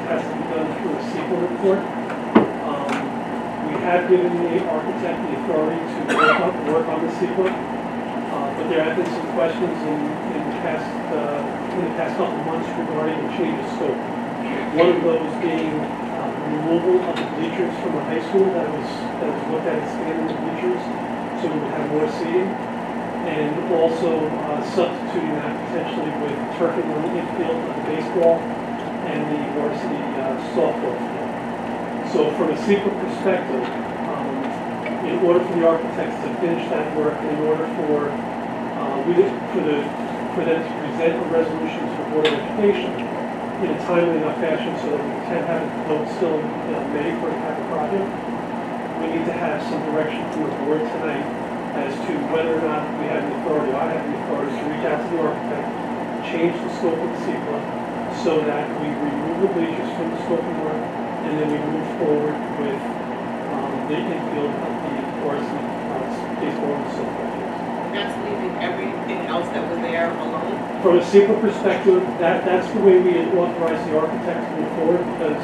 has to be done through a CEQA report. We have given the architect the authority to work on the CEQA, but there have been some questions in the past couple of months regarding the change of scope. One of those being removal of the bleachers from the high school that was looked at expanding the bleachers so we would have more seating, and also substituting that potentially with turfing on the infield of the baseball and the varsity softball field. So from a CEQA perspective, in order for the architects to finish that work, in order for them to present a resolution to the Board of Education in a timely enough fashion so that we can have it vote still in May for the capital project, we need to have some direction from the board tonight as to whether or not we have the authority, I have the authority to reach out to the architect, change the scope of the CEQA so that we remove the bleachers from the scope of work, and then we move forward with the infield of the varsity baseball and softball fields. That's leaving everything else that was there alone? From a CEQA perspective, that's the way we authorize the architect to move forward, because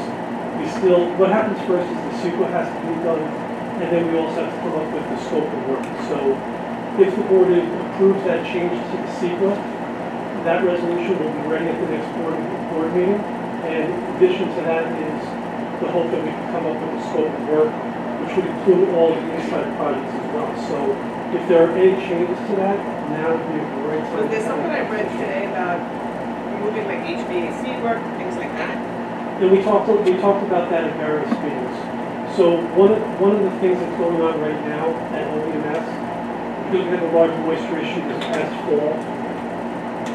we still, what happens first is the CEQA has to be done, and then we also have to come up with the scope of work. So if the board approves that change to the CEQA, that resolution will be ready at the next board meeting. And in addition to that is the hope that we can come up with a scope of work, which would include all of the inside projects as well. So if there are any changes to that, now would be a great time. Was there something I read today about removing like HVAC work, things like that? And we talked about that at various meetings. So one of the things that's going on right now at OBMS, because we had a large moisture issue this past fall,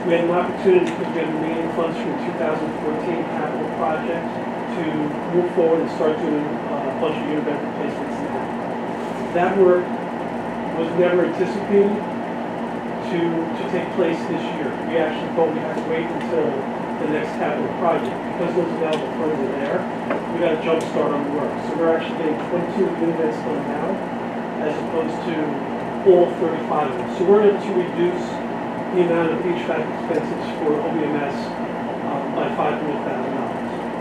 we had an opportunity to get remaining funds from 2014 capital projects to move forward and start doing a bunch of unit replacements now. That work was never anticipated to take place this year. We actually thought we had to wait until the next capital project. Because those available funds are there, we got a jump start on the work. So we're actually getting 22 units done now, as opposed to all 35 of them. So we're able to reduce the amount of HVAC expenses for OBMS by $500,000.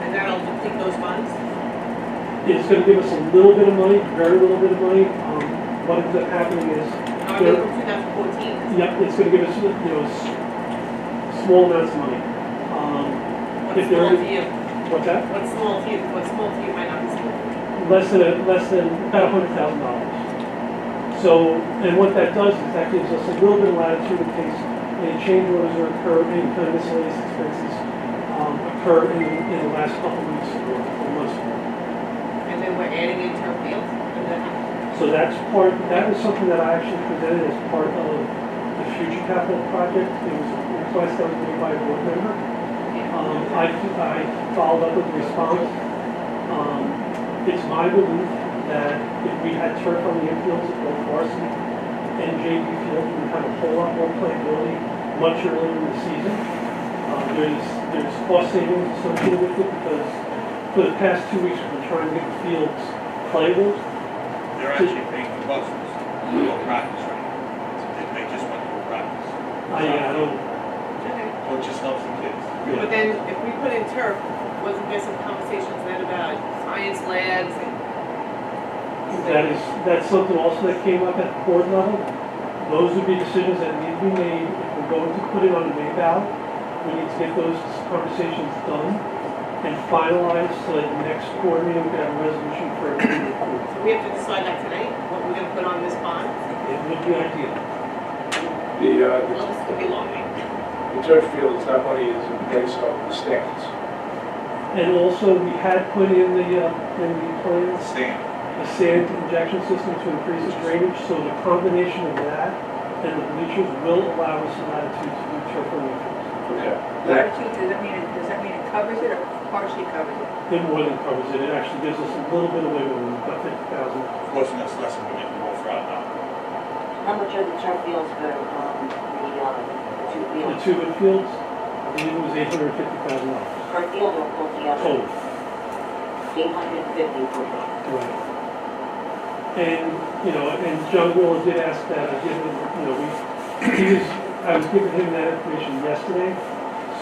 And that'll deplete those funds? It's going to give us a little bit of money, very little bit of money. What ends up happening is, I mean, from 2014. yep, it's going to give us small amounts of money. What's small to you? What's that? What's small to you? What's small to you might not be small. Less than about $100,000. So, and what that does is that gives us a little bit of latitude in case any change orders occur, any kind of miscellaneous expenses occur in the last couple of weeks or months. And then we're adding in turf fields? So that was something that I actually presented as part of the future capital project. It was a request that was made by a board member. I followed up with a response. It's my belief that if we had turf on the infields at both varsity and JV field, we would have a whole lot more playability much earlier in the season. There's cost savings associated with it because for the past 2 weeks we've been trying to get the fields playable. They're actually paying the buses to go practice right now. They just went to a practice. I don't. So it just helps the kids. But then if we put in turf, wasn't there some conversations then about science labs and That's something also that came up at the board level. Those would be decisions that need to be made. If we're going to put it on the May ballot, we need to get those conversations done and finalized so that the next board meeting we can have a resolution for it to be approved. we have to decide that tonight, what we're gonna put on this bond? It would be ideal. Well, this could be long. The turf fields, that money is in place of the stands. And also, we had put in the plan Stand. a sand injection system to increase the drainage, so the combination of that and the bleachers will allow us latitude to do turf on the fields. Okay. Latitude, does that mean it covers it or partially covers it? It more than covers it. It actually gives us a little bit of wiggle room, about 50,000. Fortunately, that's less than we get to go for out now. How much are the turf fields for the two The fields? two infields, I believe it was $850,000 Per field or altogether? total. 850 per field. Right. And, and John Willa did ask that, I was giving him that information yesterday.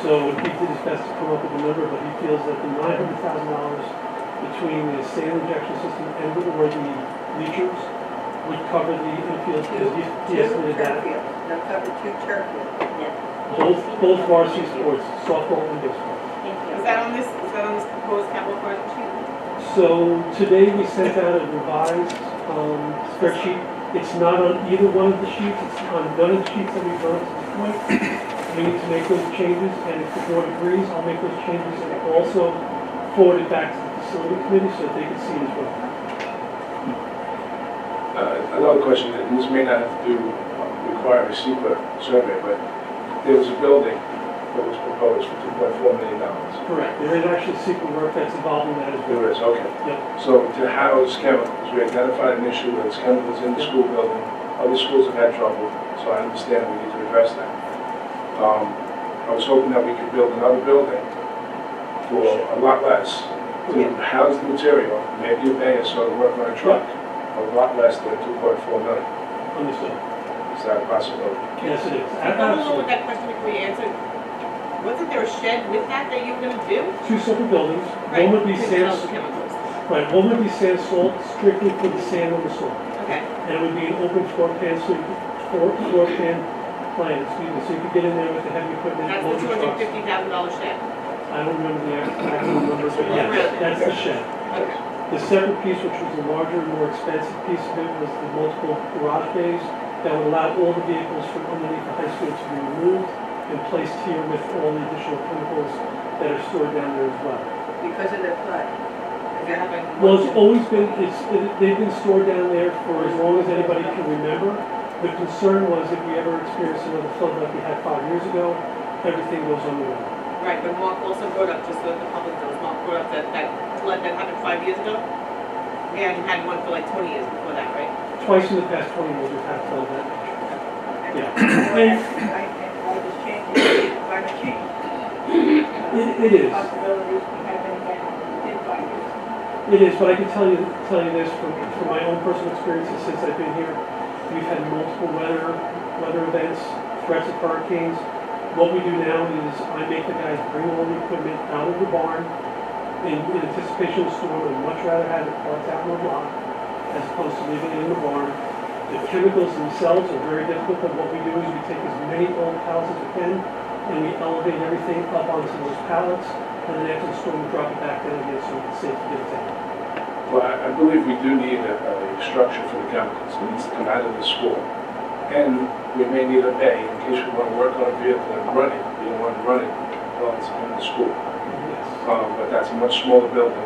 So So he did his best to come up with a number, but he feels that the $900,000 between the sand injection system and or the bleachers would cover the infield, because he Two estimated turf that fields, they'll cover two turf fields. both varsity sports, softball and baseball. Is that on this proposed capital project sheet? So today we sent out a revised spreadsheet. It's not on either one of the sheets, it's on none of the sheets that we've done to this point. We need to make those changes, and if the board agrees, I'll make those changes and also forward it back to the facility committee so that they can see it as well. Another question, that this may not have to require a secret survey, but there was a building that was proposed for $2.4 million. Correct. There is actually secret work that's involved in that as well. There is, okay. Yep. So to house chemicals, we identified an issue with chemicals in the school building. Other schools have had trouble, so I understand we need to address that. I was hoping that we could build another building for a lot less to house the material, maybe a bay or so to work on a truck, a lot less than $2.4 million. Understood. Is that a possibility? Yes, it is. Can you go along with Absolutely. that question before you answer? Wasn't there a shed with that you were gonna do? Two separate buildings. Right, One would be to sand, house the chemicals. right, one would be sand salt, strictly for the sand and the salt. Okay, And it would be an open floor pan, so you could, floor pan plan, excuse me, so you could get in there with the heavy equipment, that's the load the trucks. $250,000 shed. I don't remember the exact number, but yes, that's the shed. Okay. The separate piece, which was the larger, more expensive piece of it, was the multiple garage bays that would allow all the vehicles from underneath the high school to be removed and placed here with all the additional chemicals that are stored down there as well. Because of the flood. Is that happening? Well, it's always been, they've been stored down there for as long as anybody can remember. The concern was if we ever experienced another flood like we had 5 years ago, everything goes underwater. Right, but Mark also brought up, just so that the public knows, Mark brought up that flood that happened 5 years ago. We hadn't had one for like 20 years before that, right? Twice in the past 20 years we've had flood that nature. Yeah. And all this change, climate change. It is. Possibilities we haven't had in 5 years. It is, but I can tell you this from my own personal experiences since I've been here. We've had multiple weather events, threats of hurricanes. What we do now is I make the guys bring all the equipment out of the barn in anticipation of the storm. I'd much rather have it parked out in the lot as opposed to leaving it in the barn. The chemicals themselves are very difficult, but what we do is we take as many old pallets as we can and we elevate everything up onto those pallets, and then after the storm we drop it back down again so it's safe to get it down. Well, I believe we do need a structure for the chemicals. It needs to come out of the school. And we may need a bay in case we want to work on a vehicle and run it. We don't want to run it while it's in the school. Yes. But that's a much smaller building.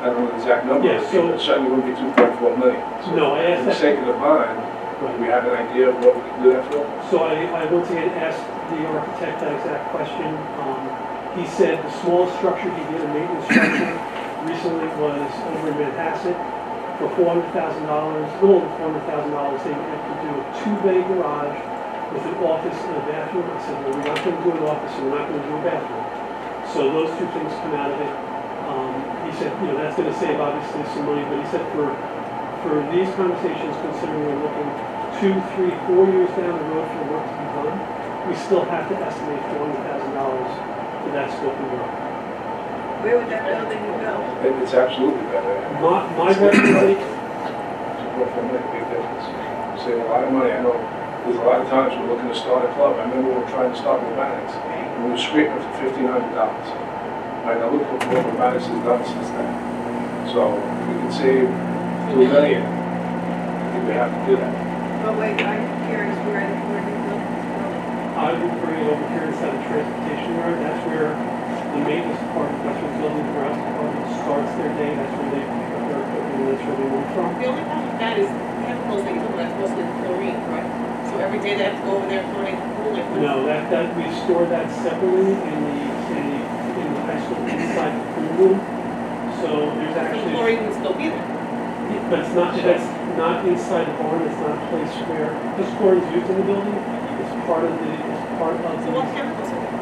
I don't know the exact number, Yeah, but so- it certainly wouldn't be $2.4 million. So No, I asked for the that. sake of the bond, do we have an idea of what we can do that for? So I once again asked the architect that exact question. He said the smallest structure he did, a maintenance structure, recently was over in Manhasset for $400,000, a little over $400,000. They could do a 2-bay garage with an office and a bathroom. I said, well, we're not going to do an office and we're not going to do a bathroom. So those two things come out of it. He said, that's going to save obviously some money, but he said for these conversations, considering we're looking 2, 3, 4 years down the road for the work to be done, we still have to estimate $400,000 for that scope of work. Where would that building go? It's absolutely better. My recommendation, $2.4 million, big difference. Save a lot of money. I know there's a lot of times we're looking to start a club. I remember we were trying to start robotics, and we were scraping for $1,500. Right, now look what robotics has done since then. So if we can save $2 million, I think we have to do that. But wait, I'm curious where the building is going. I would bring it over here inside the transportation yard. That's where the maintenance department, that's where the building grounds department starts their day. That's where they pick up their equipment, and that's where they move from. The only problem with that is chemicals that you put, that's mostly chlorine, correct? So every day they have to go over there and chlorinate the pool, like what? No, that we store that separately in the high school inside the pool room. So there's The actually, chlorine would still be there. but it's not, that's not inside the barn. It's not a place where, this chlorine is used in the building. It's part of the, So what chemicals are there?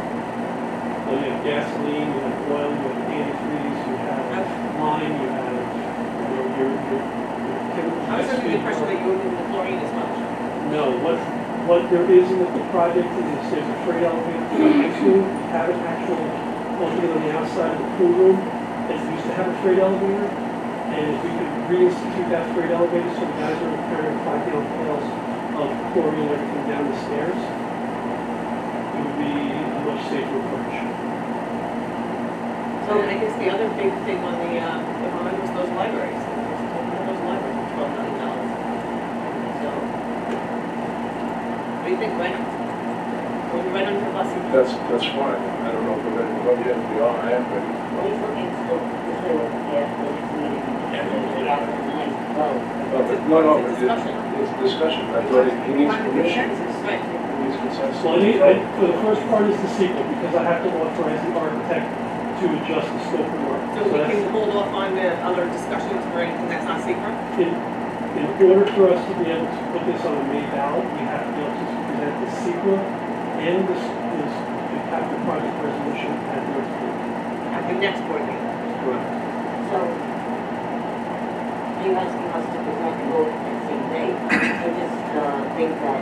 So you have gasoline, you have oil, you have antifreeze, you have lime, you have, your chemicals. I was under the impression that you were moving the chlorine as well. No, What there is in the project is there's a freight elevator to the high school. We have an actual opening on the outside of the pool room that used to have a freight elevator. And if we could reinstitute that freight elevator so the guys are carrying 5-gallon pails of chlorine and everything down the stairs, it would be a much safer approach. So I guess the other big thing on the bond was those libraries. Those libraries for $12 million. So, what do you think, Glenn? We'll be right under the bus. That's fine. I don't know if we're ready to go yet. If we are, I am ready. Well, he's looking still, this way with the next meeting. After the next vote. No, It's it's a discussion. it's discussion. I thought he needs permission. Right. He needs consensus. So for the first part is the sequel, because I have to authorize the architect to adjust the scope of work. So we that's- can hold off on the other discussions for anything that's not secret? In order for us to be able to put this on a May ballot, we have to be able to present the sequel and the capital project resolution at the next meeting. At the next board meeting? Correct. So, are you asking us to present the vote at the same day? I just think that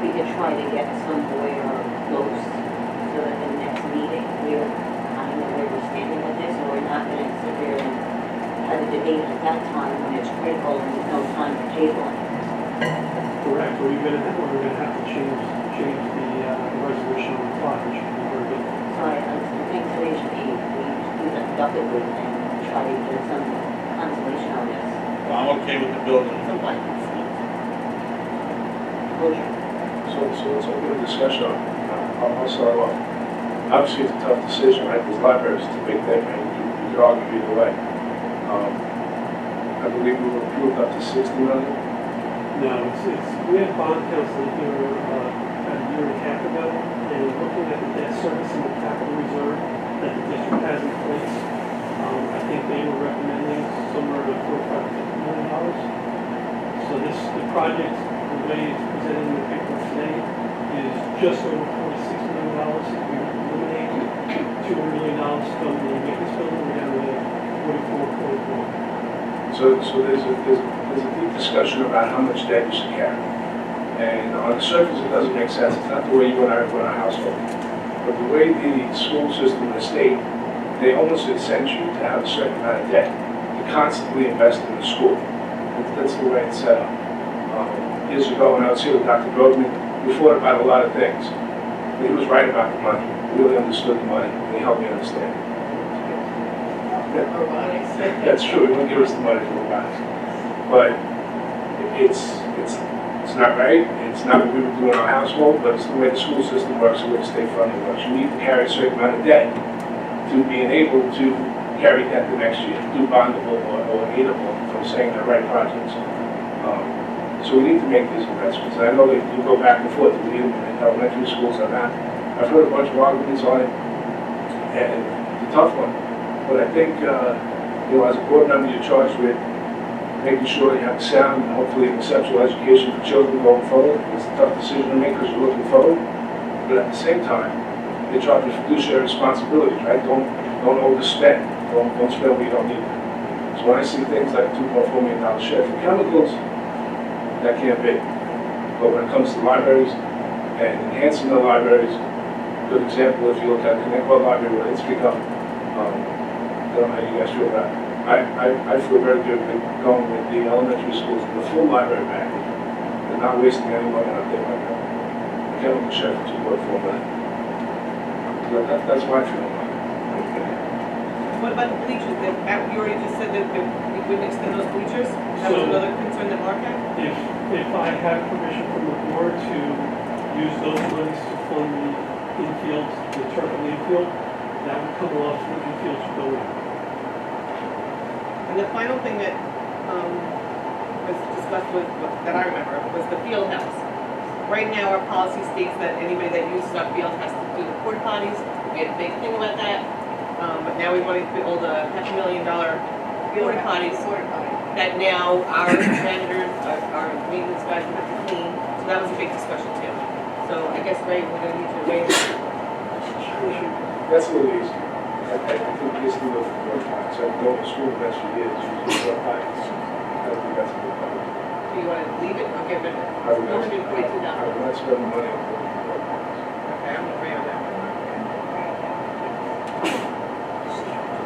we could try to get somewhere close so that the next meeting, we're kind of where we're standing with this, and we're not gonna sit there and have a debate at that time when it's critical and there's no time for tabling. Correct, or we're gonna have to change the resolution on the clock, which would be very good. So I think today should be, we do that productively and try to get some consolation on this. Well, I'm okay with the building. Some blankets. Closure. So let's open a discussion on it. I'll start off. Obviously, it's a tough decision, right? There's libraries to make that, and you could argue either way. I believe we were approved up to 60 million. No, we had bond council here about a year and a half ago, and looking at the debt service and the capital reserve that the district has in place, I think they were recommending somewhere around $45 to $50 million. So the project, the way it's presented in the paper today, is just over $46 million. If we eliminate $200 million from the maintenance building, we're down to 44.1. So there's a deep discussion about how much debt you should carry. And on the surface, it doesn't make sense. It's not the way you and I run our household. But the way the school system and the state, they almost incent you to have a certain amount of debt to constantly invest in the school. That's the way it's set up. Years ago, when I was here with Dr. Broadman, we fought about a lot of things. But he was right about the money. He really understood the money, and he helped me understand it. That's true. He wouldn't give us the money for robotics. But it's not right. It's not what we would do in our household, but it's the way the school system works and the way the state funding works. You need to carry a certain amount of debt to being able to carry debt the next year, do bondable or aidable from saying the right projects. So we need to make these investments. And I know that you go back and forth with even in elementary schools on that. I've heard a bunch of arguments on it, and it's a tough one. But I think, as a board member, you're charged with making sure you have sound and hopefully exceptional education for children going forward. It's a tough decision to make because you're looking forward. But at the same time, you're charged with fiduciary responsibilities, right? Don't overspend. Don't spend what you don't need. So when I see things like a $2.4 million shed for chemicals, that can't be. But when it comes to libraries and enhancing the libraries, good example, if you look at the Connecticut Library, where it's become, I don't know how you guys feel about it. I feel very good with going with the elementary schools, the full library package, and not wasting any money on a thing like that. The chemical shed for $2.4 million. That's my feeling on it. What about the bleachers? You already just said that we wouldn't extend those bleachers? That was So- another concern that Mark had? If I have permission from the board to use those monies to fund the infield, the turf in the infield, that would come off the infield building. And the final thing that was discussed with, that I remember, was the field house. Right now, our policy states that anybody that uses our field has to do the porta potties. We had a big thing about that. But now we want to build a $500,000 porta potties that now our janitors, our maintenance guys will have to clean. So that was a big discussion too. So I guess, Ray, we're gonna need to raise. That's a little easy. I think this is the first time, so I've known the school events for years, using the pilots. I think that's a good point. Do you wanna leave it or give it I would not, $142? I would not spend the money on building porta potties. Okay, I'm agree on that one.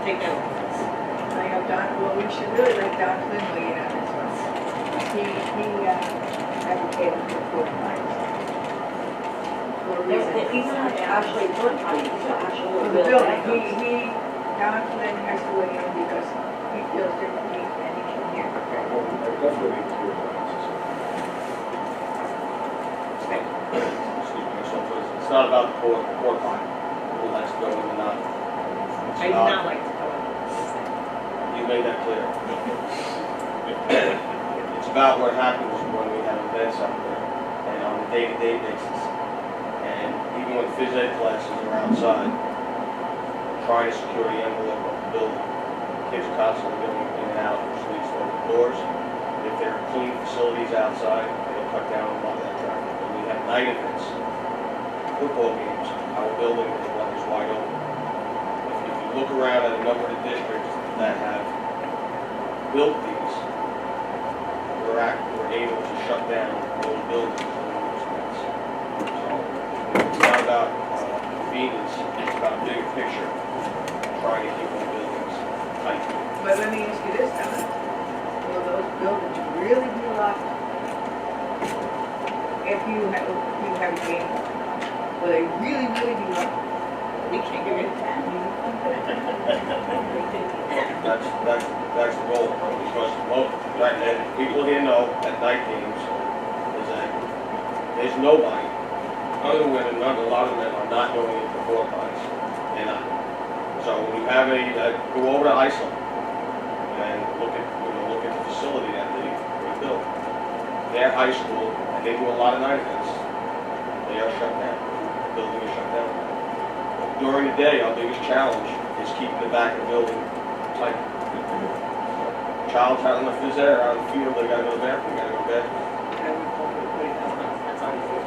Take that one. I know Don, well, we should really let Don Flynn weigh in on this one. He advocated for porta potties. For a reason. These are not actually porta potties, these are actual For the real building, bathrooms. Don Flynn has to weigh in because he feels differently than he can hear. I definitely need porta potties. Excuse me, so it's not about the porta potty, who likes to go in and not. It's I do about- not like to go in. You made that clear. It's about what happens when we have events out there and on a day-to-day basis. And even when phys ed classes are outside, trying to secure the envelope of the building. Kids are constantly going in and out, which leads to open doors. If there are clean facilities outside, it'll cut down a lot of that traffic. When we have night events, football games, our building is wide open. If you look around at a number of districts that have built these, we're able to shut down those buildings at no expense. So it's not about convenience, it's about a bigger picture, trying to keep those buildings tight. But let me ask you this, Don, will those buildings really be locked? If you have a game, will they really be locked? We can't give it that. That's the goal, because most, right, and people here know at night games is that there's nobody, other than women, a lot of men are not going into porta potties. They're not. So when you have go over to Iceland and look at the facility that they built. Their high school, and they do a lot of night events. They are shut down. The building is shut down. During the day, our biggest challenge is keeping the back of the building tight. Child's out in the phys ed or out in the field, they gotta go to the bathroom, they gotta go to bed. That's all you do.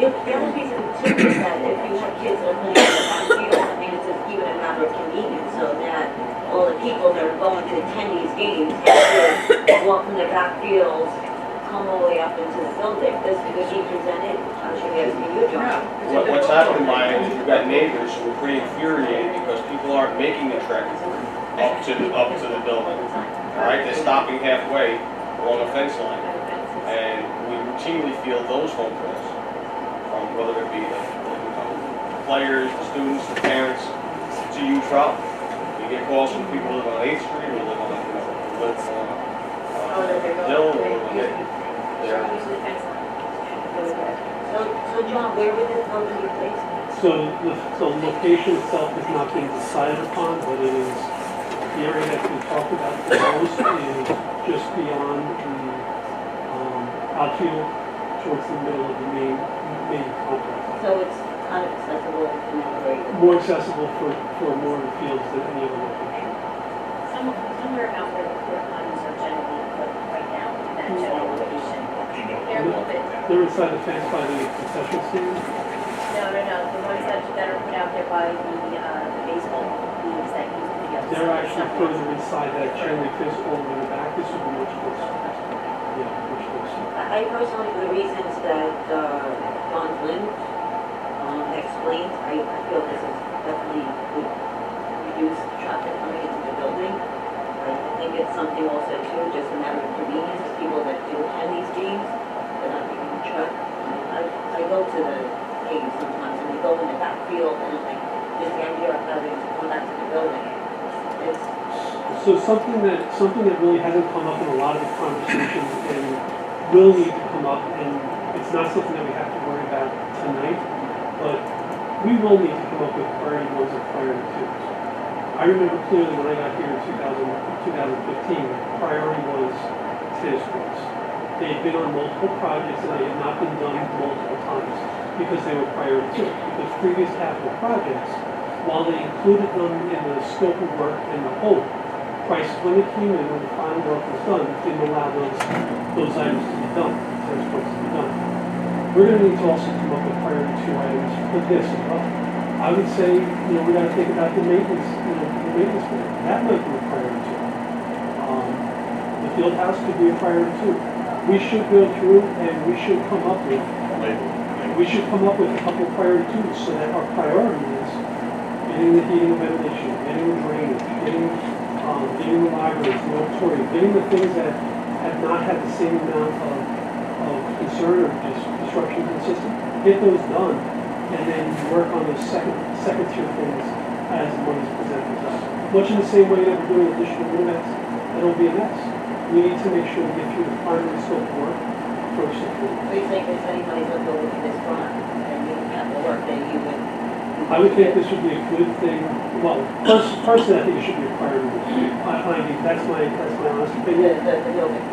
The other piece of it too is that if you have kids that are playing in the backfield, I think it's even a matter of convenience, so that all the people that are going to attend these games have to walk from the backfields, come all the way up into the building. This could be presented, I'm sure you guys can do your job. What's happening, Maya, is you've got neighbors who are pretty infuriated because people aren't making the trek up to the building. All right, they're stopping halfway along the fence line. And we routinely field those phone calls from whether it be the players, the students, the parents, to you trouble. You get calls from people who live on 8th Street or live on, live on Hill or live there. So John, where would this building be placed? So the location itself has not been decided upon, but it is, the area that we talked about the most is just beyond the outfield towards the middle of the main complex. So it's kind of accessible in that area. More accessible for more fields than any other location. Somewhere out where the porta potties are generally put right now, in that general location. They're a little bit, They're inside the fence by the concession stand. no, the ones that are put out there by the baseball leagues that used to be up. They're actually further inside that chain link fence all the way in the back. This would be much closer. Yeah, much closer. I personally, for the reasons that Don Flynn explained, I feel this is definitely would reduce traffic coming into the building. I think it's something also too, just a matter of convenience, people that do attend these games, they're not taking the truck. I go to the games sometimes, and we go in the backfield, and it's like, just the idea of having to come back to the building. It's, So something that really hasn't come up in a lot of the conversations and will need to come up, and it's not something that we have to worry about tonight, but we will need to come up with priority ones and priority twos. I remember clearly when I got here in 2015, priority was tennis courts. They had been on multiple projects and they had not been done multiple times because they were priority two. Because previous capital projects, while they included them in the scope of work and the whole, prices when they came in, when the final work was done, didn't allow those items to be done, tennis courts to be done. We're going to need to also come up with priority two items for this as well. I would say, we got to think about the maintenance, maintenance plan. That might be a priority too. The field house could be a priority too. We should go through and we should come up with a couple of priority twos so that our priority is getting the heating and ventilation, getting the drainage, getting the libraries, the auditorium, getting the things that have not had the same amount of concern or disruption to the system. Get those done, and then work on those second tier things as money is presented to us. Much in the same way that we're doing additional limits at OBMS. We need to make sure we get through the primary scope of work first and foremost. So you think if anybody's going to look at this front and you have the work, then you would? I would think this would be a good thing. Well, personally, I think it should be a priority. I mean, that's my honest opinion. The building,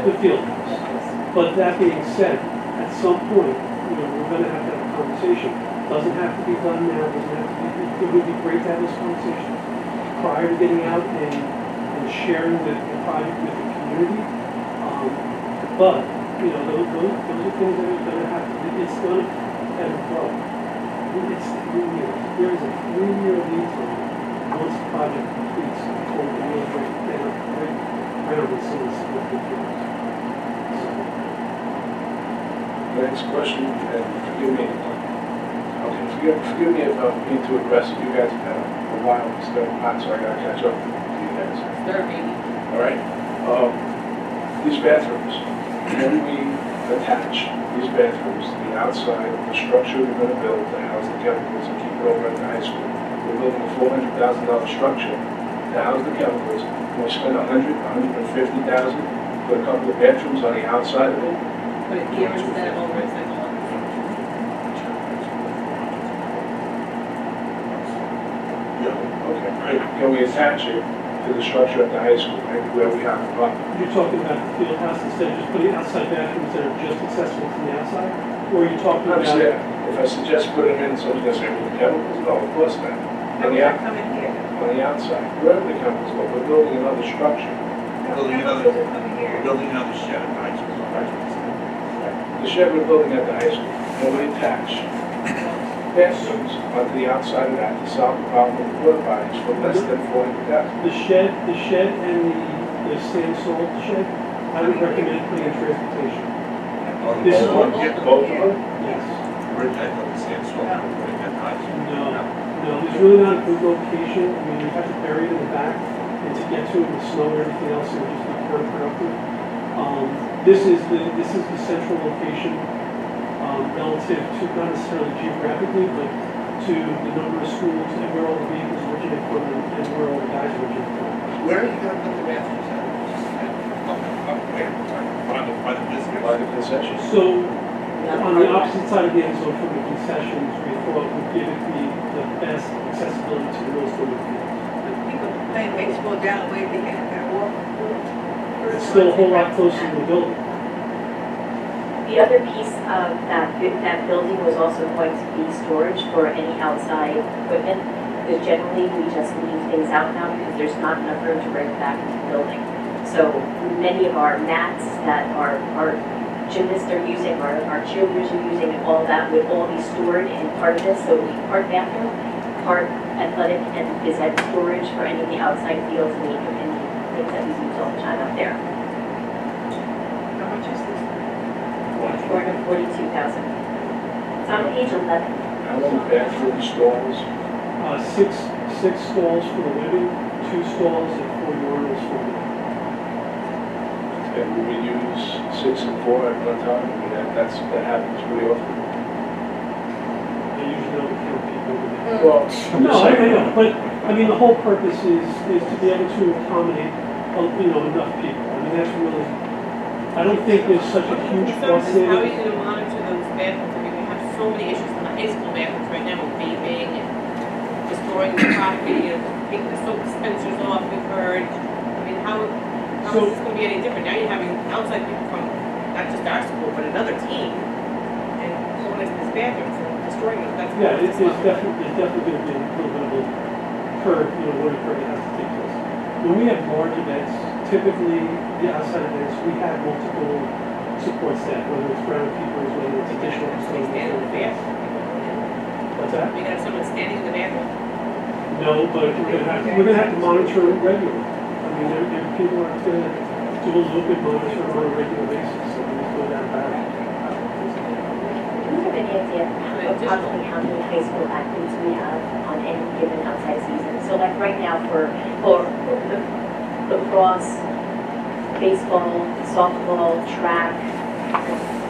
The field house. But that being said, at some point, we're gonna have to have a conversation. Doesn't have to be done now, doesn't have to be, it would be great to have this conversation prior to getting out and sharing the project with the community. But, those are things that are gonna have to, it's gonna ebb and flow. It's 3 years. There is a 3-year lead time once the project completes before we can really break it down, right over some of the significant things. Next question, and forgive me. Okay, forgive me if I'm being too aggressive. You guys have had a while to spend hot, so I gotta catch up to you guys. Third baby. All right? These bathrooms, can we attach these bathrooms to the outside of the structure we're gonna build to house the chemicals and keep it over at the high school? We're building a $400,000 structure to house the chemicals. Can we spend $150,000, put a couple of bathrooms on the outside of it? Put it here instead of over at Central. Okay. Can we attach it to the structure at the high school, maybe where we have the problem? You're talking about the field house instead of just putting outside bathrooms that are just accessible from the outside? Or are you talking I about? understand. If I suggest putting them in, someone's gonna say, well, the chemicals, no, of course not. How On would the, that come in here? on the outside, wherever the chemicals go, we're building another structure. Building How another, would it come in here? we're building another shed at high school. The shed we're building at the high school, can we attach bathrooms onto the outside of that to solve the problem of the water bodies for less than $400,000? The shed and the sand salt shed, I would recommend putting in transportation. This is Both Both of them? Yes. We're at the sand store, we're putting that high school. No, there's really not a good location. I mean, you have to bury it in the back, and to get to it with snow and everything else, it would just be counterproductive. This is the central location, relative to, not necessarily geographically, but to the number of schools and where all the vehicles originate from and where all the guys originate from. Where are you gonna put the bathrooms at? Where? By the business? By the concession? So, on the opposite side of the end zone from the concessions, we thought would give it the best accessibility to the most of the field. People playing baseball down way behind that walk. It's still a whole lot closer to the building. The other piece of that building was also going to be storage for any outside equipment, because generally we just leave things out now because there's not enough room to bring it back into the building. So many of our mats that our gymnasts are using, our cheerleaders are using, and all that would all be stored in part of this. So it would be part bathroom, part athletic and phys ed storage for any of the outside fields and the things that we use all the time out there. How much is this? $442,000. It's on page 11. How many bathroom stalls? Six stalls for the women, 2 stalls and 4 urinals for the men. And we would use 6 and 4 at one time? I mean, that happens pretty often. They usually don't count people with it. Well, I'm just No, I saying. know, but, I mean, the whole purpose is to be able to accommodate, enough people. I mean, that's really, I don't think there's such a huge So cost is how are you savings. gonna monitor those bathrooms? I mean, we have so many issues in the high school bathrooms right now with vaping and destroying the property, taking the soap dispensers off, we've heard. I mean, how is this gonna be any different? Now you're having outside people from, not just our school, but another team, and going into these bathrooms and destroying them. That's Yeah, that's there's level. definitely going to be a little bit of a curve, learning curve that has to take place. When we have large events, typically the outside events, we have multiple support staff, whether it's groundskeepers, whether it's additional They stand in the custodians. bathroom. What's that? We got someone standing in the bathroom. No, but we're gonna have to monitor it regularly. I mean, people are gonna do a little bit monitoring on a regular basis, so we go that back. Do you have any idea approximately how many high school athletes we have on any given outside season? So like right now for lacrosse, baseball, softball, track,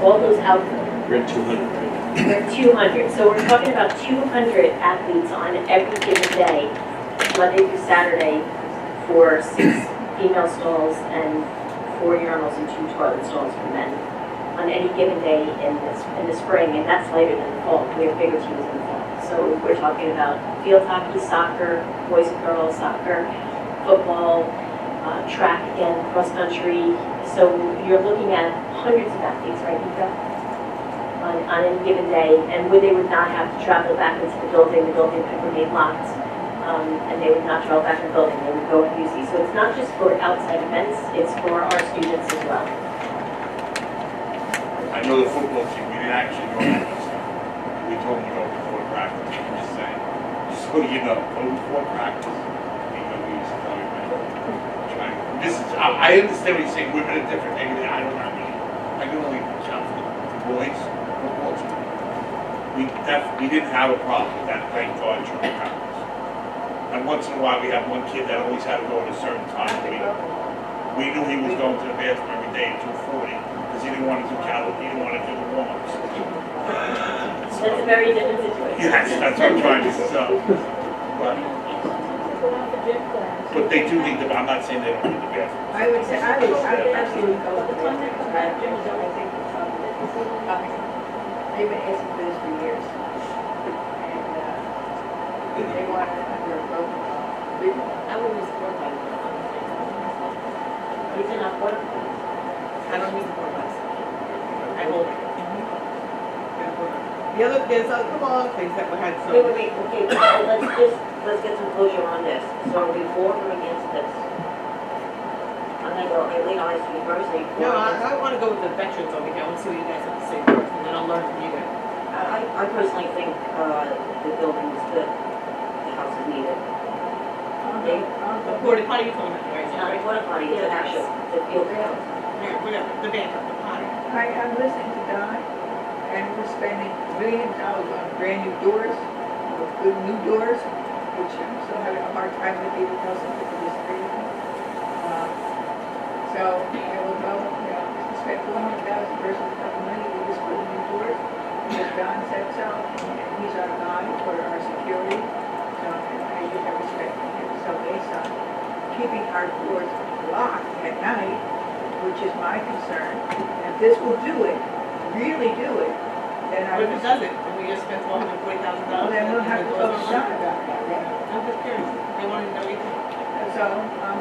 all those out, We're at 200 right now. we're at 200. So we're talking about 200 athletes on every given day, Monday through Saturday, for 6 female stalls and 4 urinals and 2 toilet stalls for men on any given day in the spring, and that's later than the fall. We have bigger teams in the fall. So we're talking about field hockey, soccer, boys and girls soccer, football, track again, cross country. So you're looking at hundreds of athletes, right, Nico? On any given day, and where they would not have to travel back into the building could remain locked, and they would not travel back to the building, they would go and use these. So it's not just for outside events, it's for our students as well. I know the football team, we didn't actually go that much stuff. We told them to go before practice, I'm just saying. Just so you know, go before practice, because we used to tell you, man. This is, I understand what you're saying, women are different, maybe I don't know. I can only shout for the boys, football team. We didn't have a problem with that, thank God, during practice. And once in a while, we have one kid that always had to go at a certain time. We knew he was going to the bathroom every day at 2:40, because he didn't want to do calories, he didn't want to do the warm-ups. That's a very different situation. Yes, that's what I'm trying to say. But they do need the, I'm not saying they don't need the bathroom. I would say, I would absolutely go with the bathroom. I think, they've been asking for this for years. And, they want it under a protocol. I wouldn't support that. These are not water. I don't use the board bus. I hold it. There's a couple other things that we had, so. Wait, okay, let's get some closure on this. So are we for or against this? I'm gonna go, Eileen, I'll ask you first, are you for No, or against? I want to go with the veterans over here, I want to see what you guys have to say first, and then I'll learn from you guys. I personally think, the building is good, the house is needed. The porta potty you told me, right? It's not a porta potty, it's an actual, the field house. Whatever, the band, the potty. I'm listening to Don, and we're spending millions of dollars on brand new doors, good new doors, which I'm still having a hard time with people tell something to disagree with me. So I will go, spend $400,000 versus a couple million, we just put in new doors. Because Don said so, and he's our guy for our security, so I do have respect for him. So based on keeping our doors locked at night, which is my concern, and if this will do it, really do it, then I But if will. it doesn't, and we just spent $440,000. Well, then we'll have to go to Don about that, right? I'm just curious, they want to know anything. So I'm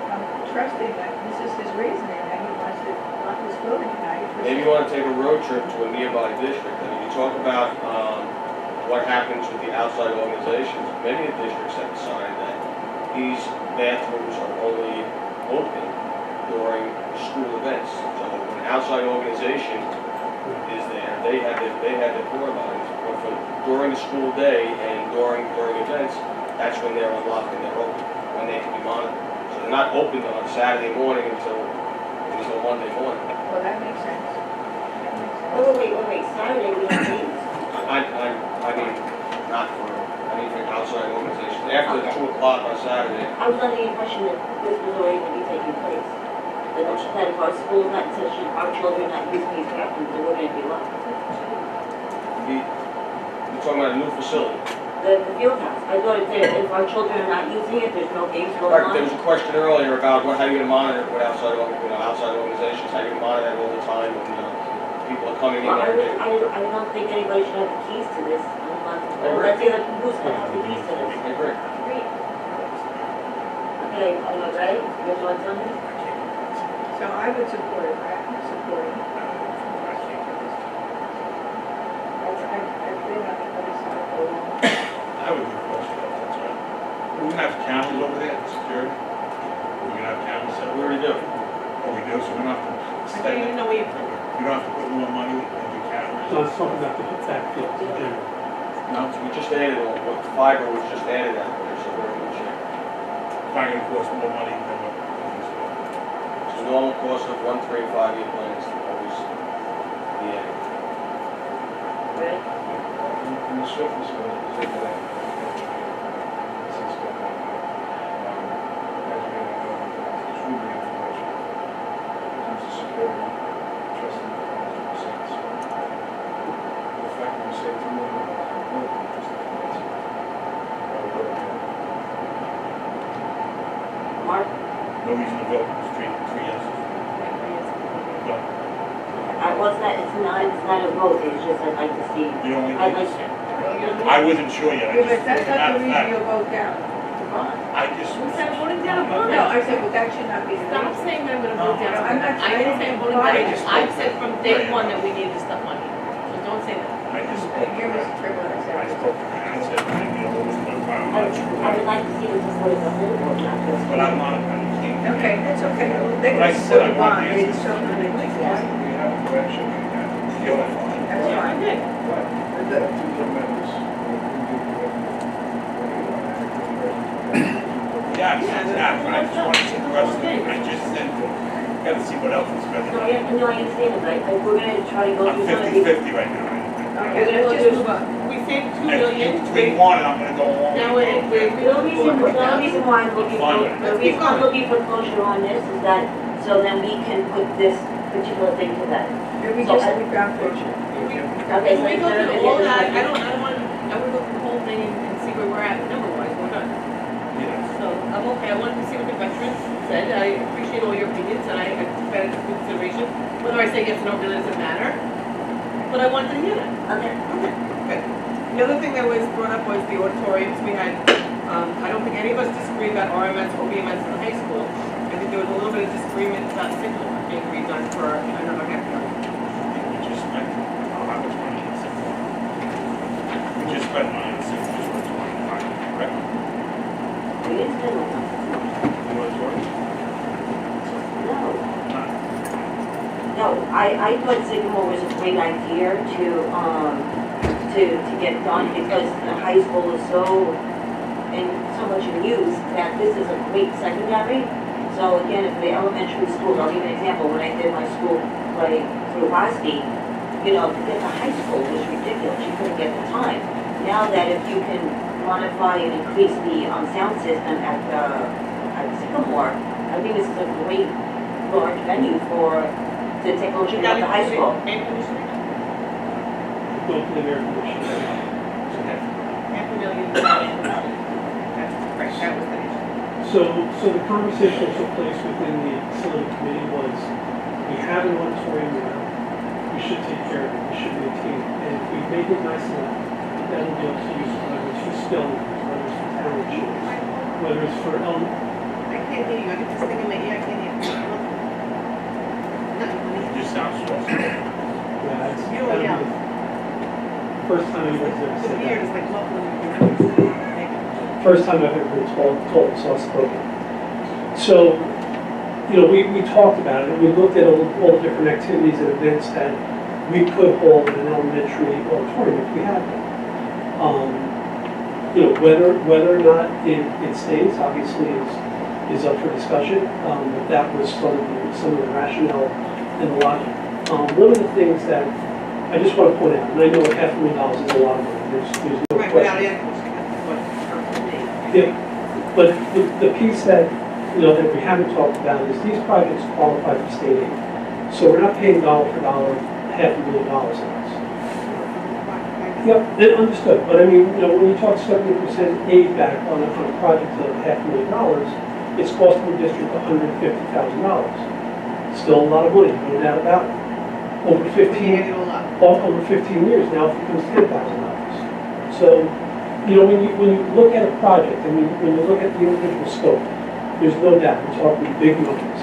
trusting that this is his reasoning, that he wants to lock this building tonight. Maybe you want to take a road trip to a nearby district. I mean, you talk about what happens with the outside organizations. Many of the districts have decided that these bathrooms are only open during school events. So when an outside organization is there, they have their porta potties. But for during the school day and during events, that's when they're unlocked and they're open, when they can be monitored. So they're not open on Saturday morning until Monday morning. Well, that makes sense. That makes sense. Wait, Saturday we have meetings. I mean, not for anything outside organizations. After 2 o'clock on Saturday, I was under the impression that this was already going to be taking place. That if our school not, our children not using these bathrooms, they were going to be locked. you're talking about a new facility. The field house, I thought if our children are not using it, there's no games going Right, there on. was a question earlier about how you're going to monitor it with outside organizations, how you're going to monitor it all the time when people are coming in Well, every day. I don't think anybody should have the keys to this. agree. Let's see who's going to have the keys to this. I agree. Agreed. Okay, are you ready? You want something? So I would support it, I'm supporting. I've been on the other side for a long time. I would be question, that's right. We're gonna have cameras over there, security. We're gonna have cameras set. We already do. Oh, we do, so we don't have to I spend don't it. even know where you put it. You don't have to put more money into cameras. So it's talking about the backfield in general. No, so we just added, what fiber was just added out there, so very much. probably gonna cost more money than what it's worth. The normal cost of 1, 3, 5-year plans is always the end. Right? In the surface, when it's like that, it's been, as we know, it's truly influential. When it comes to security, trust in the sense. The fact that we say $2 million on a building, just that's it. Mark? No reason to vote, straight 3 yeses. No, Well, it's not a vote, it's just I'd like to see, you only I'd need like, to I wasn't sure yet. Yeah, but that's not the Matter of reason fact, you'll vote down the bond. I just. Who said voting down a bond? No, I said, but that should not be the Stop reason. saying that I'm gonna vote down. I'm not I didn't say saying voting why. down. I said from day one that we needed stuff money. So don't say that. I just spoke to You're her. Mr. Triplett, I I said. spoke to her and said, you know, what was the I biological. would like to see it just what it's a whole board, not just. But I'm not, I can't. Okay, that's okay. They But I can said I support the want bond, the they answers. just don't know the We have a direction, we have to Feel it. That's fine. Okay. But We're good. two good members. Yes, exactly. I just want to see the rest of it. I just said, gotta see what else we're spending. No, I understand it, but we're gonna try to go I'm through some of these. 50-50 right now. Okay, let's just move on. We saved 2 And million. between one and I'm gonna go along. Now we're. The only reason why I'm looking for, Fine. the reason I'm looking for closure on this is that, so then we can put this particular thing to bed. Maybe So, just, we found closure. Okay, so Can we go instead of- through all that? I would go through the whole thing and see where we're at number-wise, we're done. Yeah. So I'm okay, I wanted to see what the veterans said, I appreciate all your opinions, and I took that into consideration. Whether I say yes or no really doesn't matter, but I wanted to hear that. Okay. Okay, good. The other thing that was brought up was the auditoriums. We had, I don't think any of us disagree about RMS or BMS in the high school. I think there was a little bit of disagreement about signal being redone for another half year. We just spent, how much money on Civil War? We just spent money on Civil War for 25, correct? We didn't spend a lot. You want to join? No. Not. No, I thought Sycamore was a great idea to get done because the high school is so much in use that this is a great secondary. So again, if the elementary schools, I'll give you an example, when I did my school play through WASB, you know, to get to high school was ridiculous, you couldn't get the time. Now that if you can modify and increase the sound system at Sycamore, I think this is a great large venue to take ownership of the high school. And commissioner, Go to the mayor commission. $500,000. That's right, that was the issue. So the conversation that took place within the facility committee was, we have an auditorium now, we should take care of it, we should maintain it. And if we make it nice enough, that'll be able to use it, whether it's for spelling, whether it's for talent shows, whether it's for I can't hear you, I get this thing in my ear, I can't hear you. It just sounds stressful. yeah, it's You or yeah? first time anyone's ever The said beard that. is like muffling your First time I've ever been told soft-spoken. So, you know, we talked about it, and we looked at all the different activities and events that we could hold in an elementary auditorium if we had them. You know, whether or not it stays, obviously, is up for discussion, but that was some of the rationale and the logic. One of the things that I just want to point out, and I know $500,000 is a lot of money, there's no Right, question. without the air conditioning, that's what comes to me. Yeah, but the piece that, you know, that we haven't talked about is these projects qualify for state aid. So we're not paying dollar for dollar $500,000 on this. Yep, understood, but I mean, you know, when you talk 70% aid back on a project of $500,000, it's costing the district $150,000. Still a lot of money, no doubt about it. Over We 15, get it all up. over 15 years now, it becomes $10,000. So, you know, when you look at a project, I mean, when you look at the individual scope, there's no doubt, we're talking big numbers.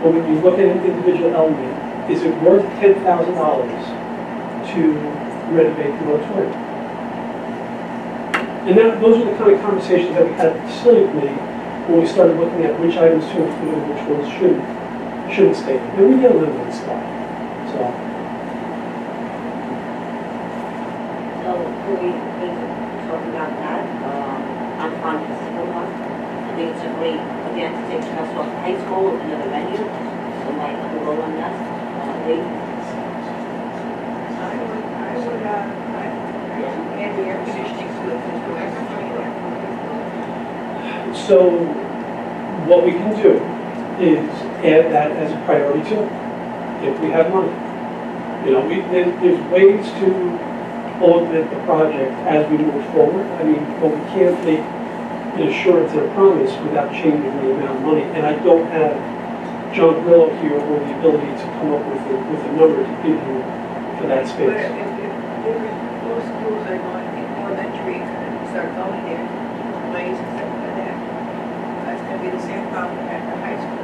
But when you look at an individual element, is it worth $10,000 to renovate the auditorium? And those are the kind of conversations that we had at the facility committee when we started looking at which items to include and which ones shouldn't stay. And we get a limited stuff. So, So, can we talk about that? I'm fine with Sycamore. I think it's a great, again, to take stress off high school, another venue, so might have a role on that. Add the air conditioning to it, there's no air conditioning there. So what we can do is add that as a priority too, if we have money. You know, there's ways to augment the project as we move forward. I mean, but we can't make an assurance and a promise without changing the amount of money. And I don't have John Grillo here or the ability to come up with a number to give you for that But space. if those schools are going in elementary and start going there, plays and stuff like that, that's gonna be the same problem at the high school,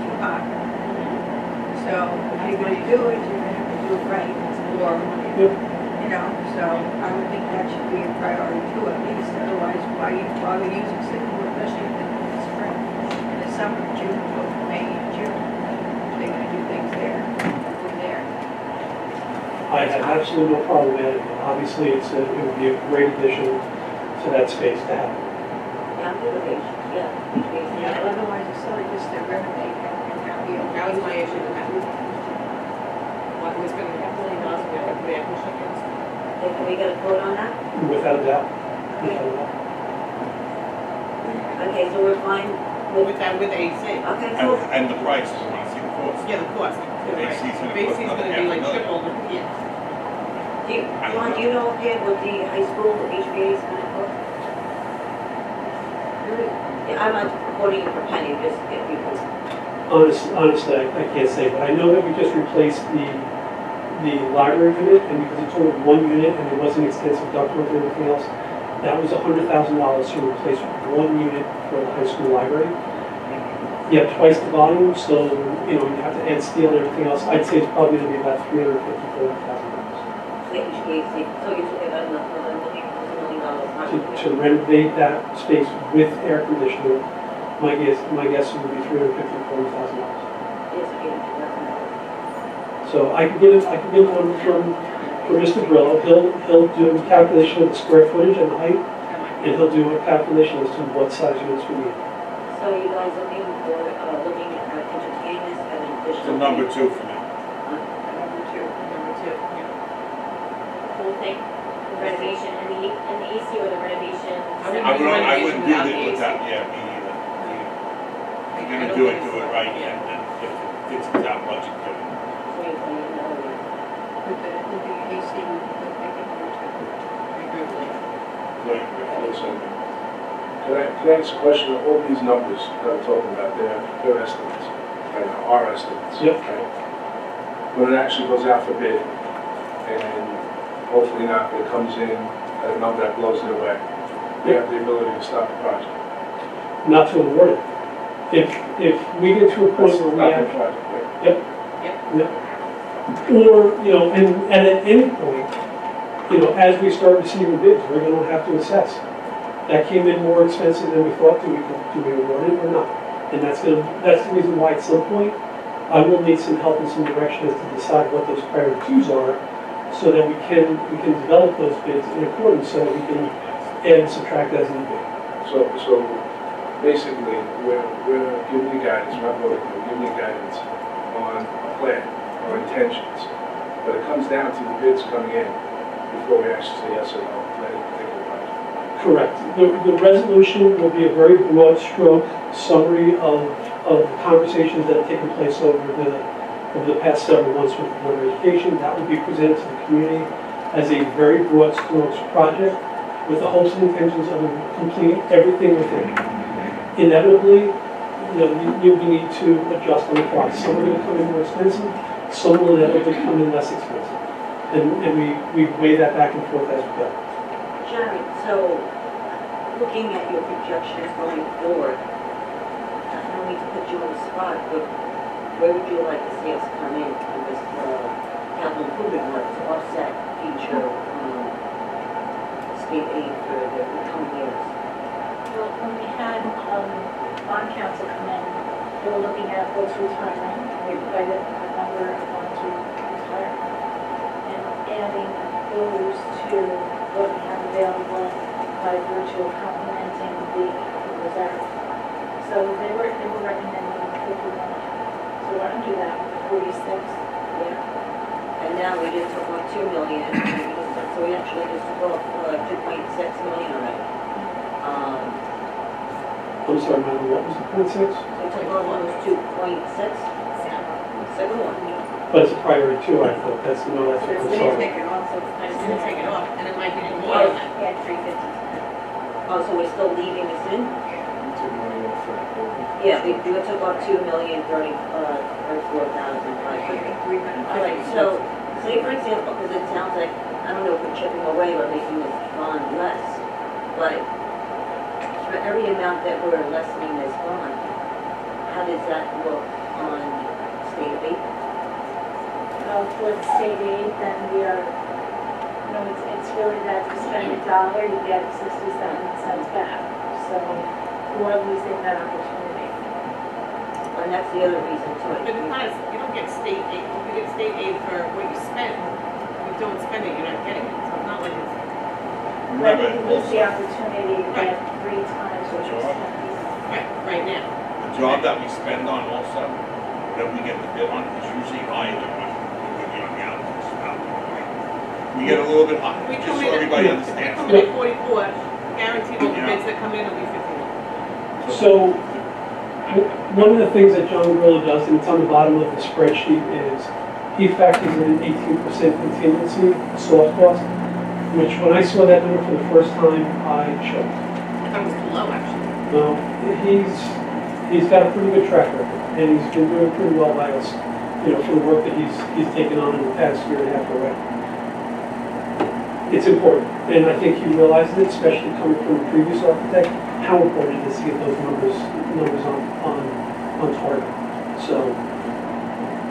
too hot. So if you're gonna do it, you're gonna have to do it right, or, Yep. you know, so I would think that should be a priority too, at least, otherwise, why bother using Sycamore, especially in the spring, in the summer, June, May, and June, they're gonna do things there, from there. I have absolutely no problem adding it. Obviously, it would be a great addition to that space to have. Yeah, I'm good with it, yeah. Yeah, otherwise it's sort of just a renovate and have the. That was my issue with that. What was gonna have $1 million, we have to pay a push against. Can we get a quote on that? Without a doubt. Without a doubt. Okay, so we're fine with, With that, with AC. okay, cool. And the price, you wanna see the cost? Yeah, the cost. AC's gonna Basically, cost it's another gonna be like $500,000. triple, yeah. Ron, do you know offhand what the high school HVAC is gonna cost? Yeah, I'm not quoting you for penny, just to get people. Honestly, I can't say, but I know that we just replaced the library unit, and because it's only one unit and there wasn't extensive ductwork and everything else, that was $100,000 to replace one unit for the high school library. You have twice the volume, so, you know, you have to add steel and everything else. I'd say it's probably gonna be about $350,000, The HVAC, so you're talking about another $1 million. to renovate that space with air conditioning. My guess would be $350,000 to $400,000. Yes, $80,000. So I can get one from Mr. Grillo. He'll do a calculation of the square footage and the height, and he'll do a calculation as to what size units we need. So you guys looking at entertaining this as an It's additional? a number 2 for me. Number two, yeah. Whole thing, the renovation and the AC or the renovation? I wouldn't do without it the without, AC. yeah, me either. If you're I gonna don't do think it, do it's- it right, yeah. and if it fits without budget, do it. With the AC, we could make it more to. I agree with you. Good. Listen, can I ask a question? All these numbers that I'm talking about, they're estimates, right now, our estimates. Yep. Okay? When it actually goes out for bid, and hopefully not, but it comes in at a number that blows it away, we have the ability to stop the project. Not to award it. If we get to a point where we Stop the have, project, right? or, you know, and at any point, you know, as we start receiving bids, we're gonna have to assess. That came in more expensive than we thought, do we award it or not? And that's the reason why at some point, I will need some help and some direction as to decide what those priorities are, so that we can develop those bids in accordance, so that we can add and subtract as need be. So basically, we're giving you guidance, we're not voting, we're giving you guidance on a plan, our intentions. But it comes down to the bids coming in before we actually say yes or no to any particular project. Correct. The resolution will be a very broad stroke summary of the conversations that have taken place over the past several months with the Board of Education. That will be presented to the community as a very broad strokes project with the hopes and intentions of completing everything within. Inevitably, you know, you need to adjust on the fly. Some are going to come in more expensive, some will inevitably come in less expensive. And we weigh that back and forth as we go. Jerry, so looking at your projections going forward, I don't mean to put you on the spot, but where would you like to see us come in with this capital improvement work to offset future state aid for the coming years? Well, when we had bond council come in, they were looking at what's retiring, and we provided a number of ones who retire. And adding those to what we have available by virtue of complementing the reserve. So they were recommending 51. So why don't do that, 46? Yeah. And now we just took off 2 million, and so we actually just took off 2.6 million already. I'm sorry, madam, what was the .6? So we took off almost 2.6, 7.1. But it's a priority two, I thought, that's, no, that's what I'm They sorry. take it off, so it's nice to take it off, and it might be more than that. Yeah, 350. Oh, so we're still leaving this in? Two million for that building. Yeah, we took off 2,034,500. All right, so, say for example, because it sounds like, I don't know if we're chipping away or making this bond less, but for every amount that we're lessening this bond, how does that look on state aid? For the state aid, then we are, you know, it's really that you spend $1, you get 67 cents back. So we're losing that opportunity. And that's the other reason too. But it's not, you don't get state aid, you get state aid for what you spend. If you don't spend it, you're not getting it, so it's not like it's. But you lose the opportunity to get 3 times what you spend. Right now. The job that we spend on also, that we get the bid on, is usually higher than what we get on the outputs. We get a little bit higher, We just come so in, everybody we understands. come in at 44, guaranteed all the bids that come in will be 51. So, one of the things that John Grillo does, and it's on the bottom of the spreadsheet, is he factors in an 18% contingency soft cost, which when I saw that number for the first time, I choked. I thought it was too low, actually. Well, he's got a pretty good track record, and he's been doing pretty well by us, you know, for the work that he's taken on in the past year and a half already. It's important, and I think he realizes it, especially coming from the previous architect, how important it is to get those numbers on target. So,